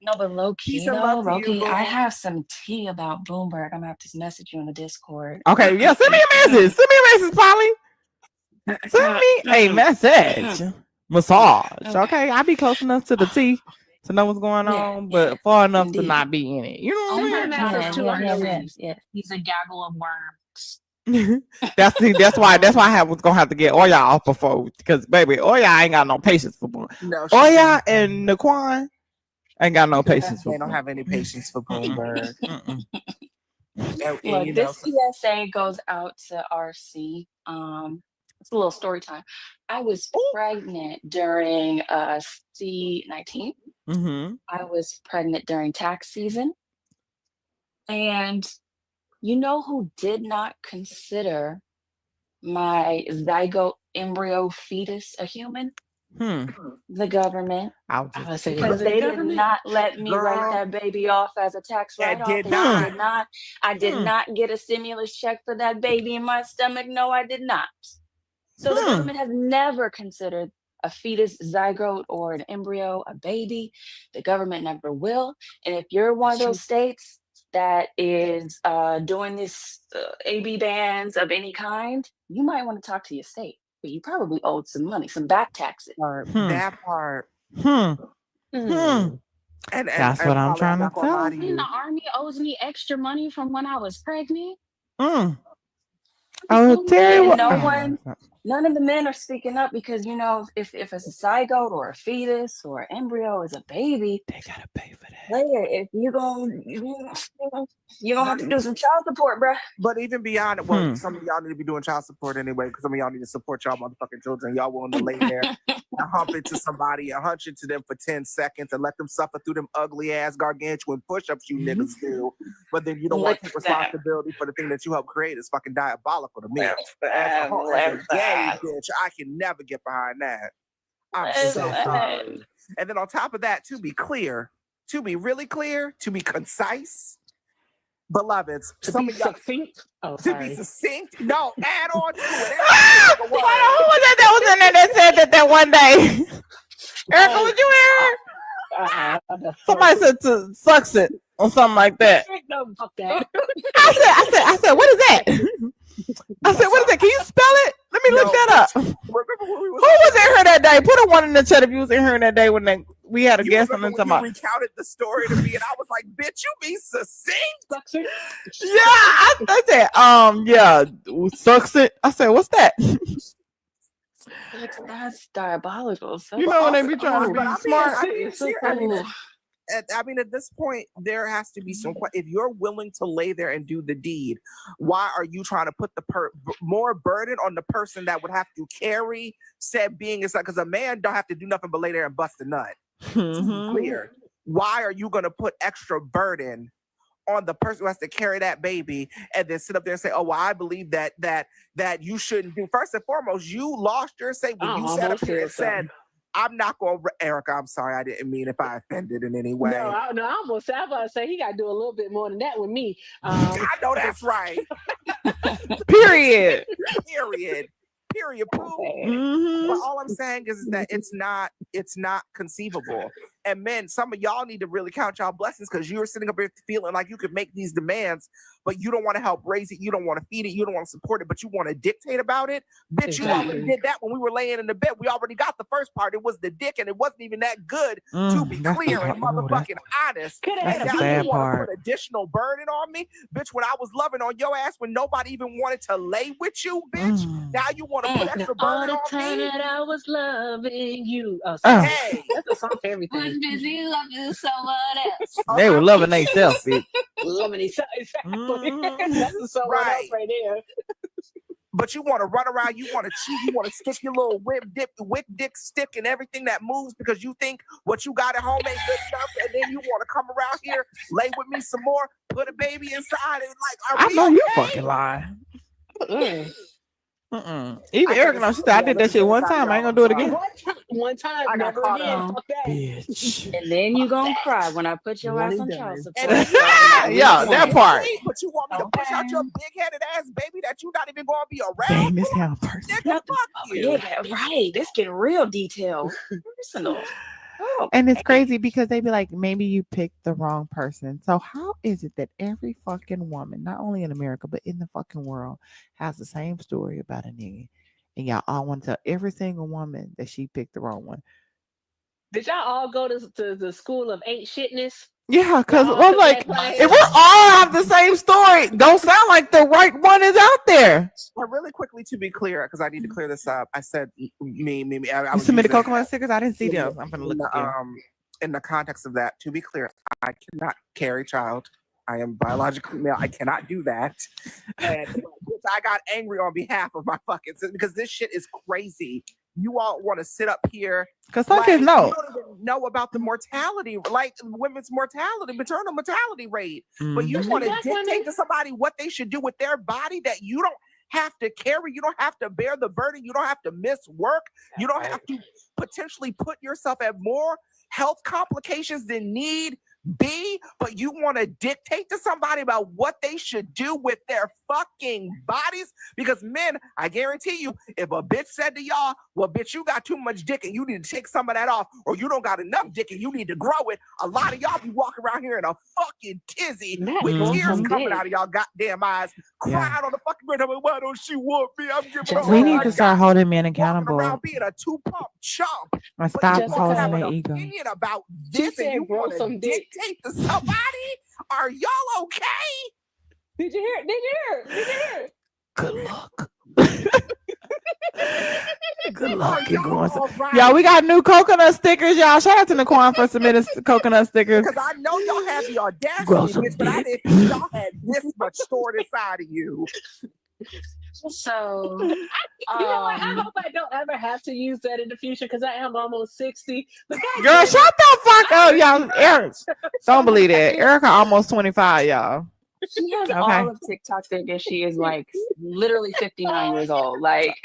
No, but low key Peace and though, love to low you, key, boo. I have some tea about Boomberg. I'm gonna have to message you in the Discord. Okay, yeah, send me a message. Send me a message, Polly. Send me a message. Massage. Okay, I be close enough to the tea to know what's going on, but far enough to not be in it. You know Send what him I'm access to our yeah. seas. He's a gaggle of worms. saying? that's why I was gonna have to get Oya off before because baby, Oya ain't got no patience for Boom. No, Oya and Naquan ain't got no patience for they don't have any patience for Bloomberg. Look, this PSA goes out to RC. It's a little story time. I was pregnant during C19. I was pregnant during tax season. And you know who did not consider my zygote embryo fetus a human? The government. Because Because they did not let me write that baby off as a tax write-off. I did not get a stimulus check for that baby in my stomach. No, I did not. So the government has never considered a fetus, zygote, or an embryo a baby. The government never will. And if you're one of those states that is doing this AB bans of any kind, you might want to talk to your state. But you probably owed some money, some back taxes. That part. And that's what I'm trying to tell And the Army owes me extra money from when I was pregnant. Oh, Terry, none of the men are speaking up because if it's a zygote or a fetus or an embryo is a baby, they gotta pay for that. Later, if you're gonna have to do some child support, bruh. But even beyond it, well, some of y'all need to be doing child support anyway, because some of y'all need to support y'all motherfucking children. Y'all willing to lay there and hump into somebody and hunch into them for 10 seconds and let them suffer through them ugly ass gargantuan push-ups you niggas do. But then you don't want to take responsibility for the thing that you helped create. Is fucking diabolical to me. As a gay bitch, I can never get behind that. I'm so sorry. And then on top of that, to be clear, to be really clear, to be concise, beloveds, to be succinct. To be succinct, no, add on to it. Who was that was in there that said that one day? Erica, was you here? Somebody said to sucks it or something like that. No, fuck that. I said, what is that? I said, what is that? Can you spell it? Let me look that up. Who was in here that day? Put a one in the chat if you was in here that day when we had a guest on the time. You recounted the story to me, and I was like, "Bitch, you be succinct." Yeah, I said, sucks it. I said, what's that? That's diabolical. So you know when they be trying to be smart. I mean, at this point, there has to be some. If you're willing to lay there and do the deed, why are you trying to put the more burden on the person that would have to carry said being inside? Because a man don't have to do nothing but lay there and bust a nut. To be clear, why are you going to put extra burden on the person who has to carry that baby and then sit up there and say, "Oh, well, I believe that you shouldn't do." First and foremost, you lost your say when you sat up here and said, "I'm not going to," Erica, I'm sorry, I didn't mean if I offended in any way. No, I almost said, I was about to say he got to do a little bit more than that with me. I know that's right. Period. Period. But all I'm saying is that it's not conceivable. And men, some of y'all need to really count y'all blessings, because you're sitting up here feeling like you could make these demands, but you don't want to help raise it, you don't want to feed it, you don't want to support it, but you want to dictate about it. Bitch, you already did that when we were laying in the bed. We already got the first part. It was the dick, and it wasn't even that good, to be clear and motherfucking honest. And now you want to put additional burden on me? Bitch, when I was loving on your ass when nobody even wanted to lay with you, bitch, now you want to put extra burden on time me? that I was loving you. Oh, hey, that's a song for everything. Was busy loving someone else. They were loving themselves, bitch. Loving themselves, exactly. That's the someone else right there. But you want to run around, you want to cheat, you want to stick your little whip dick stick and everything that moves because you think what you got at home ain't good enough, and then you want to come around here, lay with me some more, put a baby inside, and like, I know you fucking lying. Even Erica knows. She said, "I did that shit one time. I ain't gonna do it again." One time, never again. Fuck that. Bitch. And then you gonna cry when I put your ass on child support. Yeah, that part. But you want me to push out your big-headed ass baby that you not even gonna be around? Dang, this sound personal. Fuck you. Yeah, right. This getting real detailed. Personal. And it's crazy because they be like, maybe you picked the wrong person. So how is it that every fucking woman, not only in America, but in the fucking world, has the same story about a nigga? And y'all all want to tell every single woman that she picked the wrong one. Did y'all all go to the school of ain't shitness? Yeah, because I'm like, if we're all have the same story, don't sound like the right one is out there. Well, really quickly, to be clear, because I need to clear this up. I said me. I You submitted coconut stickers? I didn't see them. I'm gonna look again. In the context of that, to be clear, I cannot carry child. I am biologically male. I cannot do that. And I got angry on behalf of my fucking sister because this shit is crazy. You all want to sit up here because some kids know. You don't even know about the mortality, like women's mortality, maternal mortality rate. But you want to dictate to somebody what they should do with their body that you don't have to carry. You don't have to bear the burden. You don't have to miss work. You don't have to potentially put yourself at more health complications than need be, but you want to dictate to somebody about what they should do with their fucking bodies? Because men, I guarantee you, if a bitch said to y'all, well, bitch, you got too much dick and you need to take some of that off, or you don't got enough dick and you need to grow it, a lot of y'all be walking around here in a fucking tizzy with tears coming out of y'all goddamn eyes, crying on the fucking ground. Why don't she want me? I'm giving her We need to start holding men accountable. around being a two-pump chump. And stop holding have their an ego. opinion about this and you want to dictate to somebody? Are y'all okay? Did you hear? Did you hear? Good luck. Good luck. Keep going. Y'all, we got new coconut stickers, y'all. Shout out to Naquan for submitting coconut stickers. Because I know y'all have the audacity, bitch, but I didn't think y'all had this much stored inside of you. So, you know what? I hope I don't ever have to use that in the future because I am almost 60. But girl, shut the fuck up, y'all. Eric, don't believe that. Erica almost 25, y'all. She has all of TikTok thick and she is like literally 59 years old. Like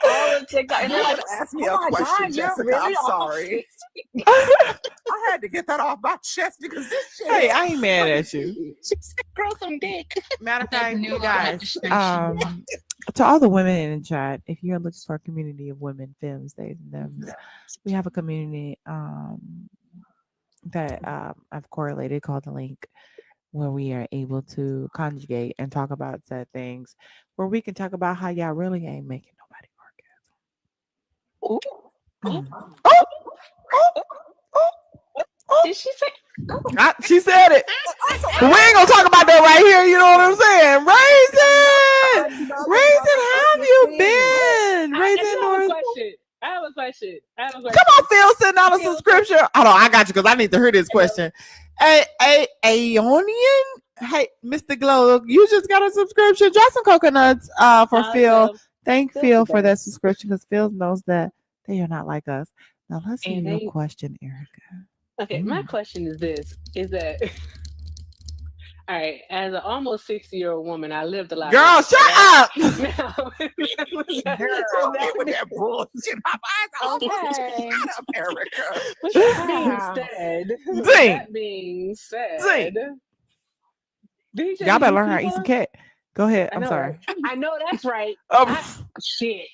all of TikTok. And they're like, ask me a question, Jessica. Really I'm sorry. I had to get that off my chest because this shit. Hey, I ain't mad at you. grow some dick. Matter of fact, you guys, to all the women in the chat, if you're looking for a community of women, femmes, they and them, we have a community that I've correlated called The Link, where we are able to conjugate and talk about said things, where we can talk about how y'all really ain't making nobody orgasm. Did she say? She said it. We ain't gonna talk about that right here. You know what I'm saying? Raisin, how have you been? Raisin, I have a question. I have a Come question. on, Phil, send out a subscription. Hold on, I got you because I need to hear this question. Aeonian? Hey, Mr. Glow, you just got a subscription. Drop some coconuts for Phil. Thank Phil for that subscription because Phil knows that they are not like us. Now let's hear And your they question, Erica. okay. My question is this: is that all right? As an almost 60-year-old woman, I lived a lot of Girl, life. shut Right? up. Now, Girl, get with that bullshit. My eyes okay. shut up, Erica. With that being said, Ding. being said, Ding. DJ, Y'all better you learn how to keep eat some up? cat. Go ahead. I I'm know, sorry. right? I know that's right. Shit.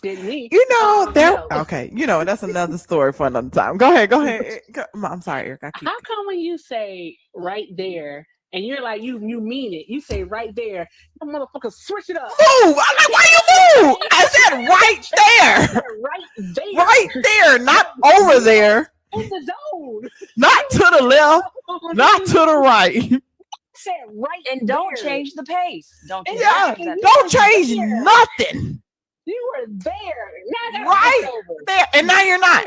Didn't me. You know, there. No. Okay, you know, that's another story for another time. Go ahead. I'm sorry, Eric. How come when you say right there and you're like you mean it? You say right there, you motherfucker switch it up. Move! I'm like, why you move? I said right there. Right there. Right there, not over there. In the zone. Not to the left, not to the right. Said right and don't change the pace. Don't change Yeah, the pace. don't change nothing. You were there. Now Right there, and now you're not.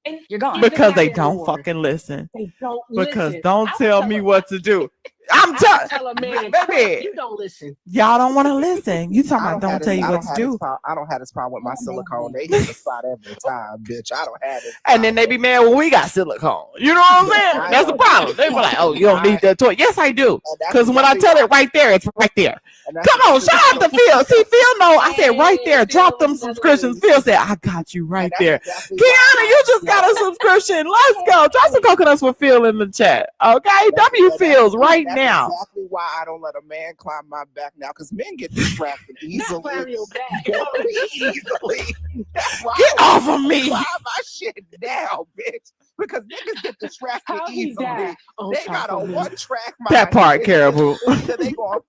And you're gone Because they don't fucking listen. They don't because listen. don't I would tell me what to do. I'm telling tell a man, baby. you don't listen. Y'all don't want to listen. You talking about don't have tell this- you I what don't to have do. this problem- I don't have this problem with my silicone. They hit the spot every time, bitch. I don't have it. And then they be mad when we got silicone. You know what I'm saying? I That's the know. problem. They be like, oh, you don't need that toy. Yes, I do. Because when I tell it right there, it's right there. Come on, shout out to Phil. See, Phil, no, I said right there. Drop them subscriptions. Phil said, I got you right there. Kiana, you just got a subscription. Let's go. Drop some coconuts with Phil in the chat. Okay? W Phil's right That's now. exactly why I don't let a man climb my back now, because men get distracted easily. Climb your back. Easily. That's why Get I don't off of me. Climb my shit down, bitch. Because niggas get distracted How he easily. died on They top got a of me. one-track mind. That part, It's Caribou. either they gonna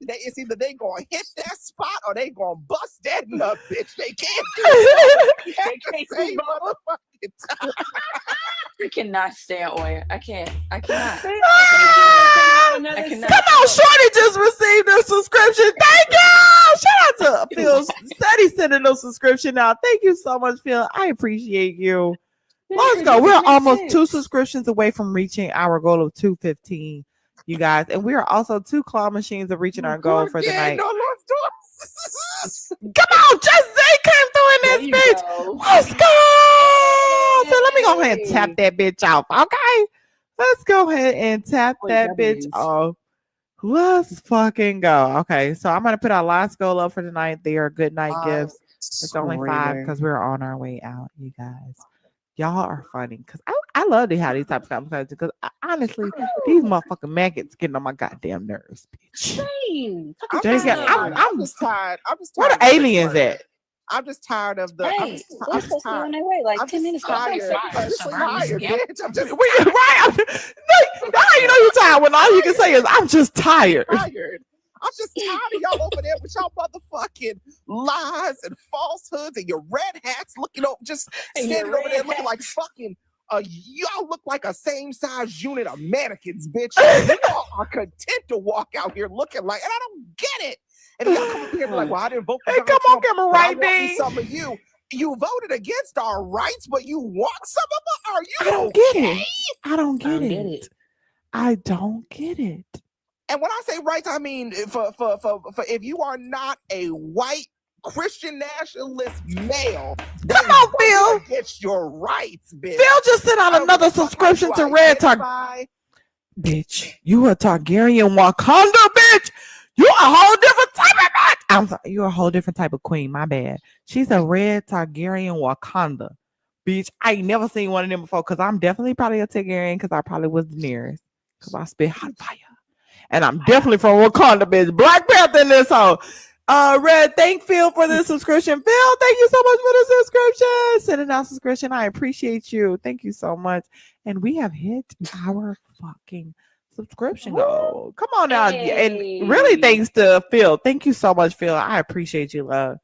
hit that spot or they gonna bust that nut, bitch. They can't do it at the same motherfucking time. I cannot stand oil. I cannot. I cannot. Come on, Shorty just received a subscription. Thank you. Shout out to Phil Steady sending a subscription out. Thank you so much, Phil. I appreciate you. Let's go. We're almost 2 subscriptions away from reaching our goal of 215, you guys. And we are also 2 claw machines of reaching our goal for the night. Come on, Just Zay came through in this bitch. Let's go. So let me go ahead and tap that bitch off. Okay. Let's go ahead and tap that bitch off. Let's fucking go. Okay. So I'm gonna put our last goal up for tonight. They are good night gifts. It's only 5 because we're on our way out, you guys. Y'all are funny because I love to have these types of conversations because honestly, these motherfucking maggots getting on my goddamn nerves, bitch. Same. I'm They just get- tired. I'm- I'm just tired. I'm just Where tired. the of aliens this at? I'm just tired of the. Hey, I'm just we're supposed to be on their way like 10 minutes ago. tired. I'm just tired, bitch. I'm just Right? That's how you know you're tired when all you can say is I'm just tired. tired. I'm just tired of y'all over there with y'all motherfucking lies and falsehoods and your red hats looking over, just And standing your over there red looking like fucking. Y'all look like a same size unit of mannequins, bitch. Y'all are content to walk out here looking like, and I don't get it. And y'all come up here and be like, well, I didn't vote for Hey, Donald come on, Trump, Cameron, but I right, want me Ding. some of you. You voted against our rights, but you want some of them? Are you I don't okay? get it. I don't get get it. it. I don't get it. And when I say rights, I mean for if you are not a white Christian nationalist male, Come on, Phil. Against your rights, bitch. Phil just sent out I don't another give a fuck how subscription you to Red Talk. identify. Bitch, you a Targaryen Wakanda, bitch. You a whole different type of bitch. I'm sorry, you're a whole different type of queen. My bad. She's a red Targaryen Wakanda. Bitch, I ain't never seen one of them before because I'm definitely probably a Targaryen because I probably was the nearest because I spit hot fire. And I'm definitely from Wakanda, bitch. Black Panther in this hole. Red, thank Phil for the subscription. Phil, thank you so much for the subscription. Sending out subscription. I appreciate you. Thank you so much. And we have hit our fucking subscription goal. Come on now. And really thanks to Phil. Thank you so much, Phil. I appreciate you, love.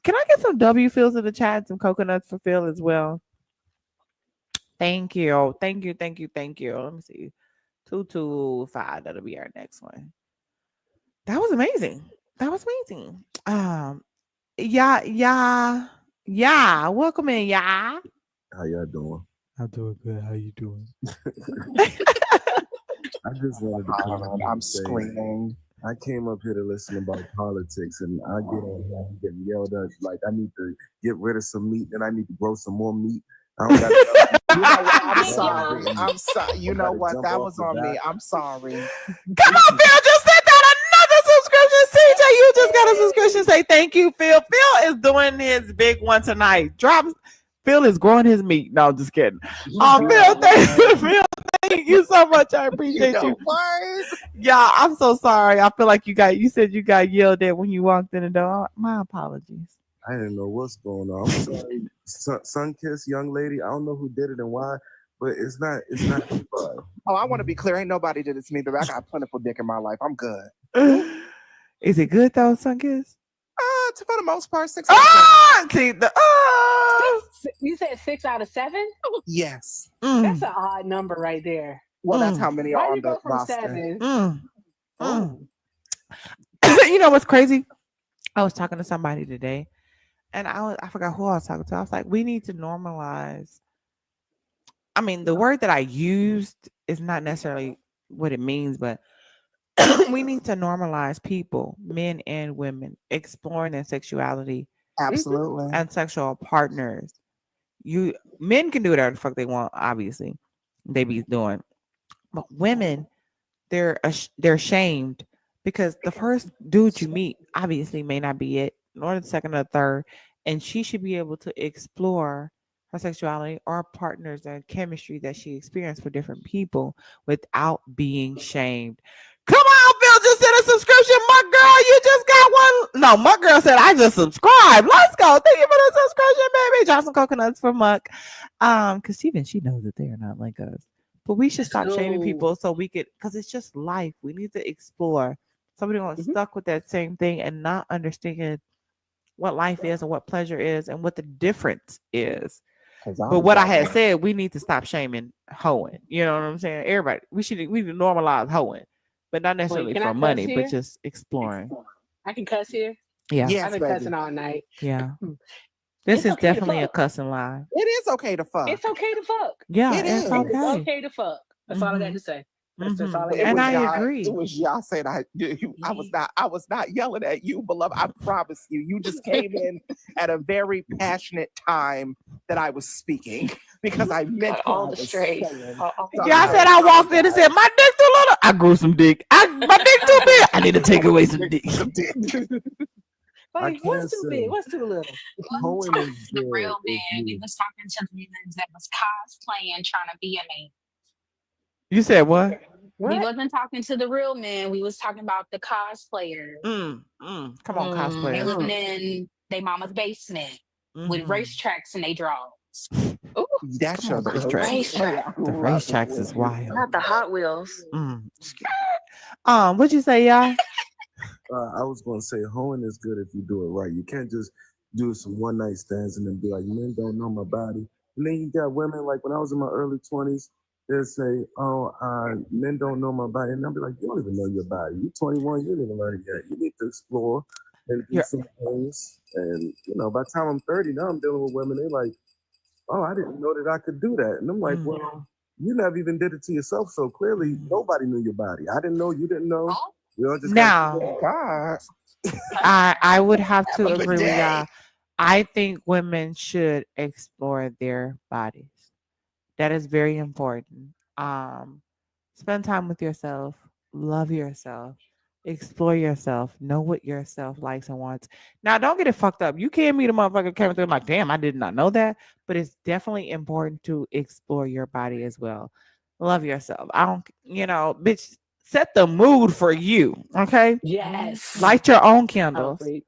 Can I get some W Phils in the chat? Some coconuts for Phil as well. Thank you. Thank you. Thank you. Thank you. Let me see. 225. That'll be our next one. That was amazing. That was amazing. Yeah. Yeah, welcome in, yeah. How y'all doing? I'm doing good. How you doing? I just wanted to come on I'm and say screaming. I came up here to listen about politics, and I get on here and get yelled at like I need to get rid of some meat, and I need to grow some more meat. I don't got enough. You know what? I'm Thank y'all. sorry. I'm sorry. You I know gotta what? jump That off was the on me. back. I'm sorry. Come on, Phil. Just sent out another subscription. CJ, you just got a subscription. Say thank you, Phil. Phil is doing his big one tonight. Drops. Phil is growing his meat. No, I'm just kidding. Phil, thank you, Phil. Thank you so much. I You appreciate know you. what? Yeah, I'm so sorry. I feel like you said you got yelled at when you walked in the door. My apologies. I didn't know what's going on. I'm sorry, sun kiss young lady. I don't know who did it and why, but it's not. It's not fun. Oh, I want to be clear. Ain't nobody did it to me, but I got plentiful dick in my life. I'm good. Is it good though, Sunkiss? For the most part, 6 out of 7. Ah, see the You said 6 out of 7? Yes. That's mm, an odd number right there. Well, that's mm, how many Why are do on you the go from roster. 7? mm, Oh, You know what's crazy? I was talking to somebody today, and I forgot who I was talking to. I was like, we need to normalize. I mean, the word that I used is not necessarily what it means, but we need to normalize people, men and women, exploring their sexuality Absolutely. and sexual partners. You men can do whatever the fuck they want, obviously. They be doing. But women, they're shamed because the first dude you meet obviously may not be it, nor the second or third, and she should be able to explore her sexuality or partners and chemistry that she experienced with different people without being shamed. Come on, Phil, just sent a subscription. My girl, you just got one. No, my girl said I just subscribed. Let's go. Thank you for the subscription, baby. Drop some coconuts for Muck. Because even she knows that they are not like us. But we should let's stop shaming go. people so we could, because it's just life. We need to explore. Somebody got stuck with that same thing and not understand what life is and what pleasure is and what the difference is. But what I had said, we need to stop shaming hoeing. You know what I'm saying? Everybody, we need to normalize hoeing, but not Wait, necessarily can I for cuss money, but here? just exploring. I can cuss here. Yeah, I've Yes, been baby. cussing all night. yeah. This It's is okay to definitely a fuck. cussing line. It is okay to fuck. It's okay to fuck. Yeah, It it's is. It is okay. okay to fuck. That's all I got to say. That's all I It got And to was I say. y'all. It agree. was y'all saying I was not. I was not yelling at you, beloved. I promise you. You just came in at a very passionate time that I was speaking because I meant Got what all I the was strays. saying. So Yeah, I said I walked in and said my dick too little. I grew some dick. My dick too big. I need to take away some dick. I Like, what's can't too big? say What's too little? We wasn't hoeing talking is to the good real if man. We you. was talking to the niggas that was cosplaying trying to be a man. You said what? We What? wasn't talking to the real men. We was talking about the cosplayers. Come on, They cosplayers. living in their mama's basement with racetracks in their drawers. Ooh, That's Come your on, the truth. Racetrack. the racetracks is wild. Not the Hot Wheels. What'd you say, y'all? I was gonna say hoeing is good if you do it right. You can't just do some one night stands and then be like, men don't know my body. And then you got women like when I was in my early 20s, they'll say, "Oh, men don't know my body," and I'll be like, "You don't even know your body. You're 21. You didn't even learn it yet. You need to explore and do You're some things." And by the time I'm 30, now I'm dealing with women. They like, "Oh, I didn't know that I could do that," and I'm like, "Well, you never even did it to yourself, so clearly nobody knew your body. I didn't know. You didn't know. We all just got now. to God. I would have to Have a good agree with day. y'all. I think women should explore their bodies. That is very important. Spend time with yourself, love yourself, explore yourself, know what yourself likes and wants. Now, don't get it fucked up. You can't meet a motherfucker coming through like, damn, I did not know that. But it's definitely important to explore your body as well. Love yourself. I don't, bitch, set the mood for you. Okay. yes. Light your own Oh, candles. wait.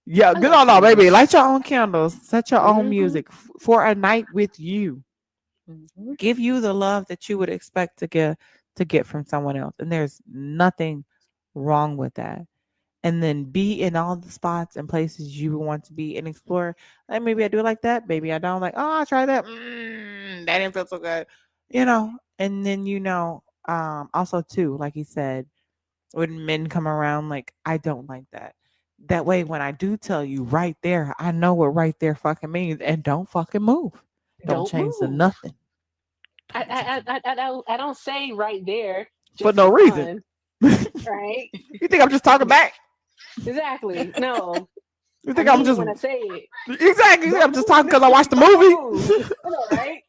Yeah, I good. love No, baby. candles. Light your own candles. Set your own Mm-hmm. music for a night with you. Mm-hmm. Give you the love that you would expect to get from someone else, and there's nothing wrong with that. And then be in all the spots and places you want to be and explore. Like maybe I do it like that. Maybe I don't. Like, oh, I tried that. That didn't feel so good. And then also too, like he said, when men come around, like I don't like that. That way, when I do tell you right there, I know what right there fucking means, and don't fucking move. Don't change to move. nothing I don't say right there for just no for reason. fun, right? You think I'm just talking back? Exactly. No, You I think I'm mean it just when I say it. exactly? You think Don't I'm just move, talking because I nigga. watched the Don't movie? move. I know, right?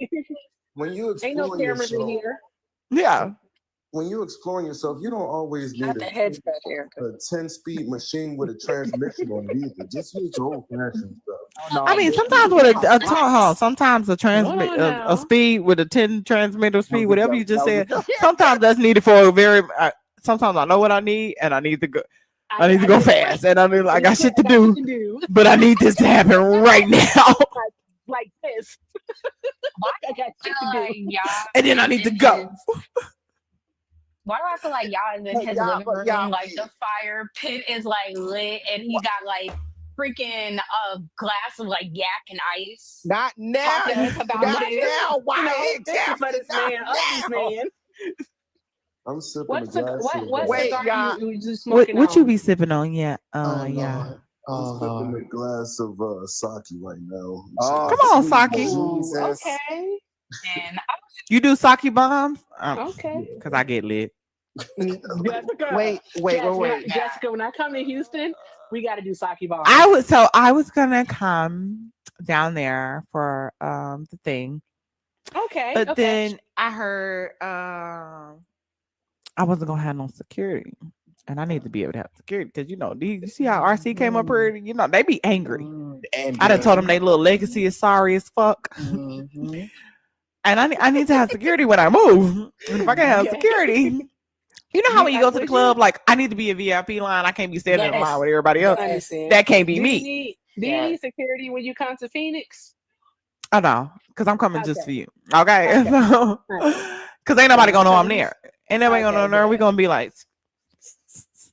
When you Ain't no explore cameras in yourself, here. Yeah. when you exploring yourself, you don't always need Not the head scratch, Erica. a 10-speed machine with a transmission on it either. Just use the old fashioned stuff. I mean, sometimes with a hold on, sometimes a Hold transmit on a now. speed with a 10 transmitter speed, That was a whatever you joke. just That was a said. joke. Sometimes that's needed for a very. Sometimes I know what I need, and I need to go. I need to go get it fast, and I mean, I got shit to I got shit do, to do. but I need this to happen right now, Like this. Why I got do I shit feel to like do. y'all and then I is need to in go. his why do I feel like y'all is in his living room? Like the fire pit is like lit and he got like freaking a glass of like yak and ice. Not now. Talking to us about Not this. now. Why No, ain't this is for Captain? this man. Not Of this now. man. I'm sipping What a glass of what Wait, cigar y'all. you What smoking what you on? be sipping on? Yeah, Oh yeah. Lord. I'm Oh sipping Lord. a glass of sake right now. Oh Come on, Sweet Saki. Ooh, Jesus. okay. And You do sake bombs? Okay. Cause I get lit. Jessica. Wait. Jessica, when I come to Houston, we gotta do sake bombs. I was gonna come down there for the thing, Okay. but then I heard I wasn't gonna have no security. And I need to be able to have security because you see how RC came up here. They be angry. And I done told them then they little legacy is sorry as fuck, mhm. and I need to have security when I move. And if I can have security, you know how when you go to the club, like I need to be a VIP line. I can't be standing in line with everybody else. I understand. That can't be Do me. you need security when you come to Phoenix? I know, because I'm coming just Okay. for you. Okay, Okay. so because ain't nobody gonna know I'm Okay. there. Ain't nobody gonna know I'm there. We gonna be like,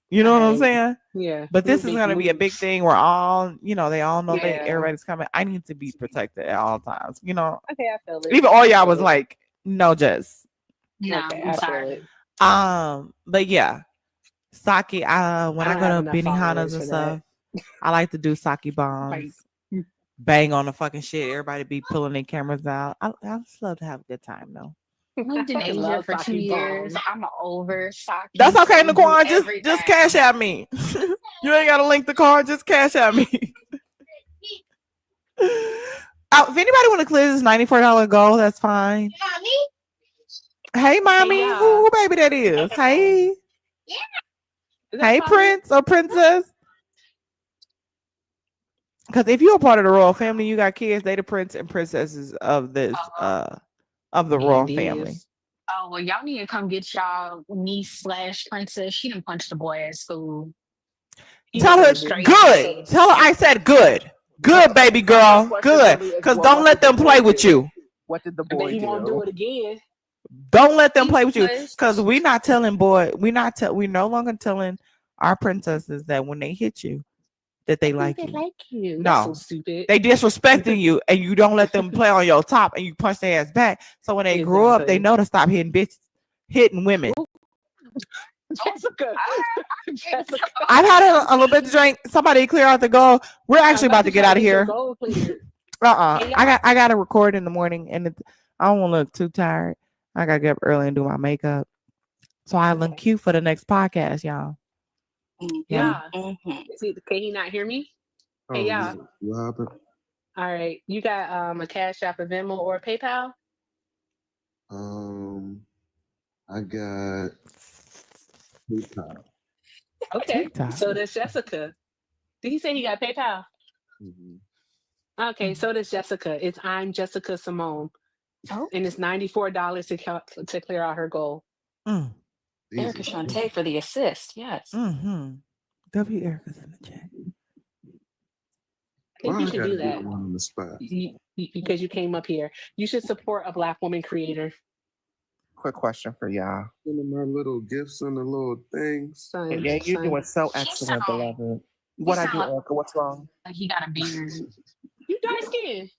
you know what I'm saying? Yeah. But this is Make gonna be a big moves. thing where all they all know that Yeah. everybody's coming. I need to be protected at all times. Okay, I feel it. Even all y'all was like, no, Jess. no, Okay, I'm I feel sorry. it. But yeah, sake. When I I don't go have to enough Benihana's followers and for stuff, that. I like to do sake bombs. Like, Bang on the fucking shit. Everybody be pulling their cameras out. I just love to have a good time though. Lived in fucking Asia love for 2 sake years. bombs. I'm over sake. That's okay, So do Naquan. Just everything. cash at me. You ain't gotta link the card. Just cash at me. If anybody want to clear this $94 goal, that's fine. Hey, mommy. Hey, Who baby that is? Hey. Is that Hey, mommy? prince or princess. Because if you're a part of the royal family, you got kids. They the prince and princesses of this of the royal family. Indies. Oh well, y'all need to come get y'all niece / princess. She done punched a boy at school. He Tell got her him straight in the good. face. Tell her I said good. Good, baby girl. Good. Because don't let them play with you. What did the I bet boy he won't do do? it again. Don't let them He play with you. pushed. Because we not telling we no longer telling our princesses that when they hit you that they like They you. like you. That's so No. stupid. They disrespecting you and you don't let them play on your top and you punch their ass back. So when they grow up, they Exactly. know to stop hitting women. Jessica. Jessica. I've had a little bit to drink. Somebody clear out the goal. We're actually about to get out of here. Goal cleared. I got to record in the morning and I don't want to look too tired. I got to get up early and do my makeup. So I look cute for the next podcast, y'all. Yeah. Mm-hmm. Can he not hear me? Hey, yeah. y'all. What happened? All right. You got a Cash App, a Venmo, or a PayPal? I got PayPal. Okay. TikTok. So does Jessica. Did he say he got PayPal? Mm-hmm. Okay. So does Jessica. I'm Jessica Simone. Oh. And it's $94 to clear out her goal. Erica Shante for the assist. Yes. Mm-hmm. W. Erica's in the chat. I think you should do that. On the spot. Because you came up here. You should support a Black woman creator. Quick question for y'all. One of my little gifts and the little things. Yeah, you're doing so excellent, beloved. What I do, Erica? What's wrong? Like he got a beard. You dark skin.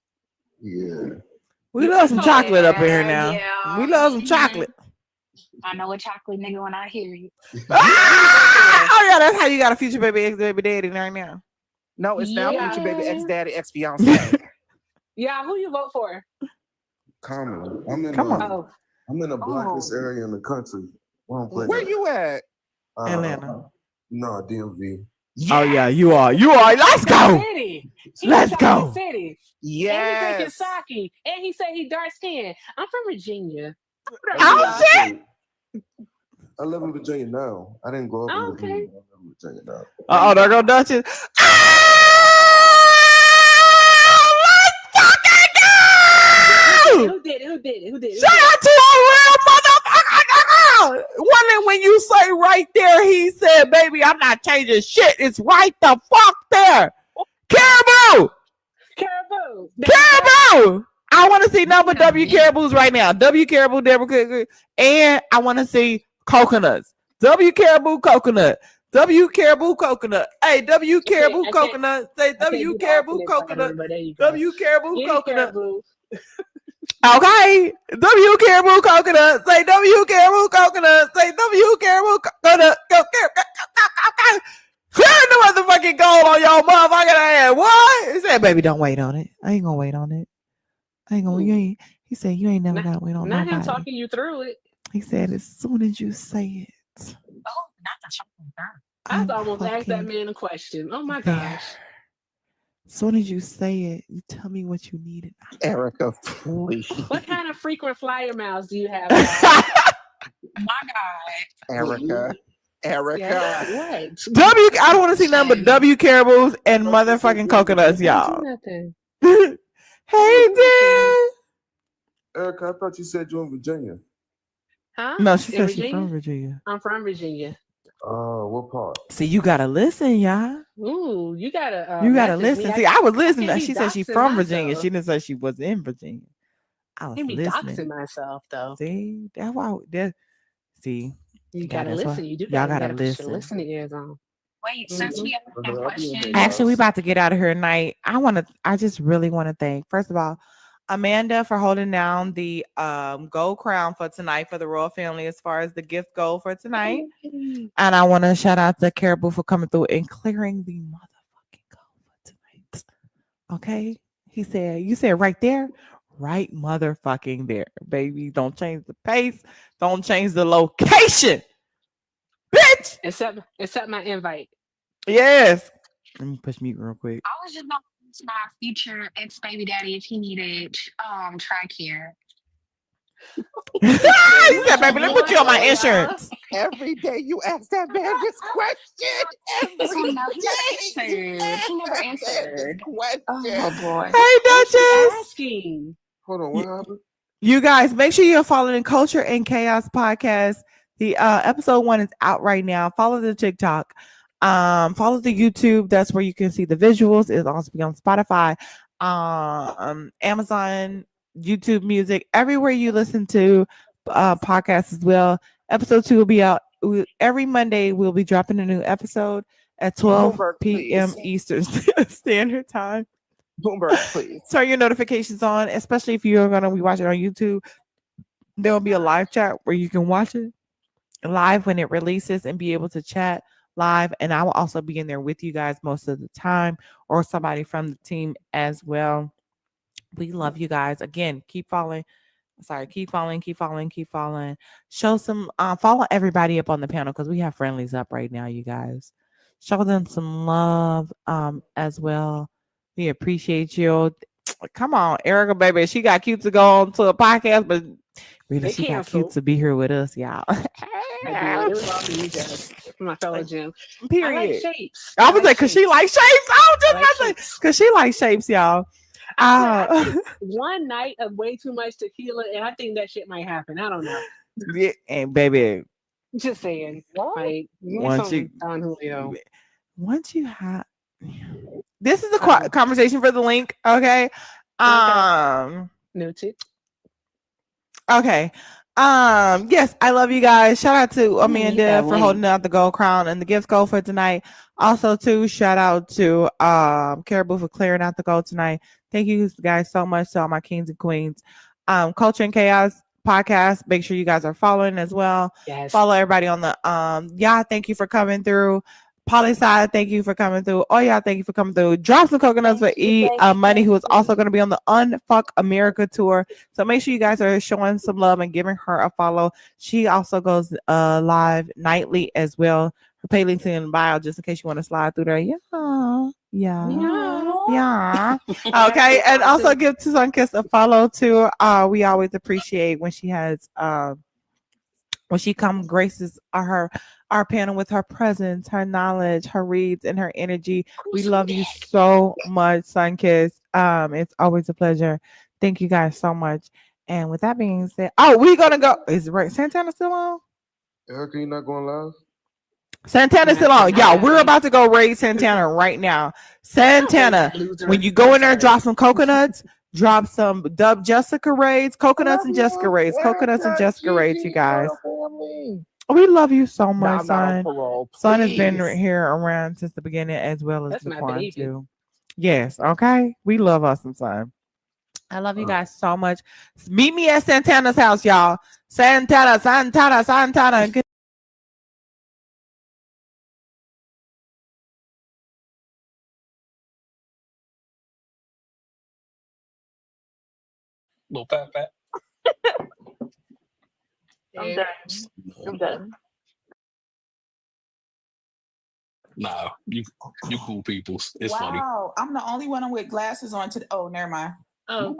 Yeah. We love some chocolate up in here now. We love some chocolate. I know a chocolate nigga when I hear you. Oh yeah, that's how you got a future baby ex baby daddy right now. No, it's now future baby ex Yeah. daddy ex fiance. Yeah, who you vote for? Kamala. I'm in Come on, Oh, the blackest area in the country. where you at? Atlanta. No, DMV. Oh yeah, you are. You are. Let's the go. city. He Let's in Chocolate go. City. Yes. And he drinking sake. And he said he dark skinned. I'm from Virginia. Oh shit. I live in Virginia now. I didn't grow up in Okay. Virginia. I live in Virginia now. Oh, there go Duchess. Who did it? Who did it? Who did it? Shout out to a real motherfucker. One when you say right there, he said, "Baby, I'm not changing shit. It's right the fuck there." Caribou. Caribou. Caribou. I want to see number W Caribous right now. W Caribou, Deborah, and I want to see coconuts. W Caribou coconut. W Caribou coconut. Hey, W Caribou coconut. Say W Caribou coconut. W Caribou coconut. Okay. W Caribou coconut. Say W Caribou coconut. Say W Caribou coconut. Go. Clear the motherfucking goal on your motherfucking ass. What? He said, baby, don't wait on it. I ain't gonna wait on it. I ain't gonna. You ain't. He said, you ain't never gotta wait on Not him nobody. talking you through it. He said, as soon as you say it. Oh, not the chocolate. I I'm almost asked that fucking man a question. Oh my there. gosh. As soon as you say it, you tell me what you needed. Erica, please. What kind of frequent flyer miles do you have? My God. Erica. Yeah, what? W. I don't want to see nothing but W Caribous and motherfucking coconuts, y'all. Nothing. Hey, Dan. Erica, I thought you said you're in Virginia. Huh? No, she In said she's Virginia? from Virginia. I'm from Virginia. What part? See, you gotta listen, y'all. Ooh, you gotta. You gotta message me. listen. See, I was listening. can't be She said she's doxing from Virginia. myself. She didn't say she was in Virginia. I I was can't be listening. doxing myself though. See, that's why. See, You yeah, gotta that's why listen. You do y'all gotta gotta put your listen. listening ears on. Wait, since we have a question. Actually, we about to get out of here tonight. I just really want to thank, first of all, Amanda for holding down the gold crown for tonight for the royal family as far as the gift gold for tonight. And I want to shout out to Caribou for coming through and clearing the motherfucking gold for tonight. Okay? He said, you said right there, right motherfucking there. Baby, don't change the pace. Don't change the location. Bitch! Accept my invite. Yes. Let me push mute real quick. I was just gonna ask my future ex baby daddy if he needed TRICARE. You said, baby, let me put you on my insurance. Every day you ask that man this question. Every day He never answered. question. Boy. Hey, Duchess. Asking. Hold on, what happened? You guys, make sure you're following Culture and Chaos Podcast. The episode 1 is out right now. Follow the TikTok. Follow the YouTube. That's where you can see the visuals. It'll also be on Spotify, Amazon, YouTube Music, everywhere you listen to podcasts as well. Episode 2 will be out every Monday. We'll be dropping a new episode at 12 Bloomberg, p.m. please. Eastern Standard Time. Bloomberg, please. Turn your notifications on, especially if you're going to be watching on YouTube. There will be a live chat where you can watch it live when it releases and be able to chat live. And I will also be in there with you guys most of the time, or somebody from the team as well. We love you guys. Again, keep following. Keep following. Show some, follow everybody up on the panel because we have friendlies up right now, you guys. Show them some love as well. We appreciate you. Come on, Erica, baby. She got cute to go on to a podcast, but really, she got cute to be here with us, y'all. I did. It was all for you, Jess, my fellow Jim. Period. I like shapes. I was like, because she likes shapes. I was just about to say, because she likes shapes, y'all. I think one night of way too much tequila, and I think that shit might happen. I don't know. Yeah, and baby, just saying. Like, once you Don Julio. Once you have, this is a conversation for the link. Okay. Noted. Okay. Yes, I love you guys. Shout out to Amanda for holding out the gold crown and the gift gold for tonight. Also, too, shout out to Caribou for clearing out the gold tonight. Thank you guys so much to all my kings and queens. Culture and Chaos podcast. Make sure you guys are following as well. Yes. Follow everybody on the yeah, thank you for coming through. Polyside, thank you for coming through. Oh yeah, thank you for coming through. Drop some coconuts for Money, who is also going to be on the Unfuck America tour. So make sure you guys are showing some love and giving her a follow. She also goes live nightly as well. Her pay link's in the bio, just in case you want to slide through there. Yeah. Okay, and also give Sunkiss a follow too. We always appreciate when she has when she graces our panel with her presence, her knowledge, her reads, and her energy. We love you so much, Sunkiss. It's always a pleasure. Thank you guys so much. And with that being said, we're gonna go. Is Santana still on? Erica, you not going live? Santana's still on. Y'all, we're about to go raid Santana right now. Santana, when you go in there, drop some coconuts, drop some Dub Jessica raids, coconuts and Jessica raids, coconuts and Jessica raids, you guys. We love you so much, son. Son has been here around since the beginning as well as the one too. Yes, okay. We love us some son. I love you guys so much. Meet me at Santana's house, y'all. Santana. Little fat. I'm done. Nah, you cool people. It's funny. Wow, I'm the only one with glasses on today. Oh, never mind. Oh,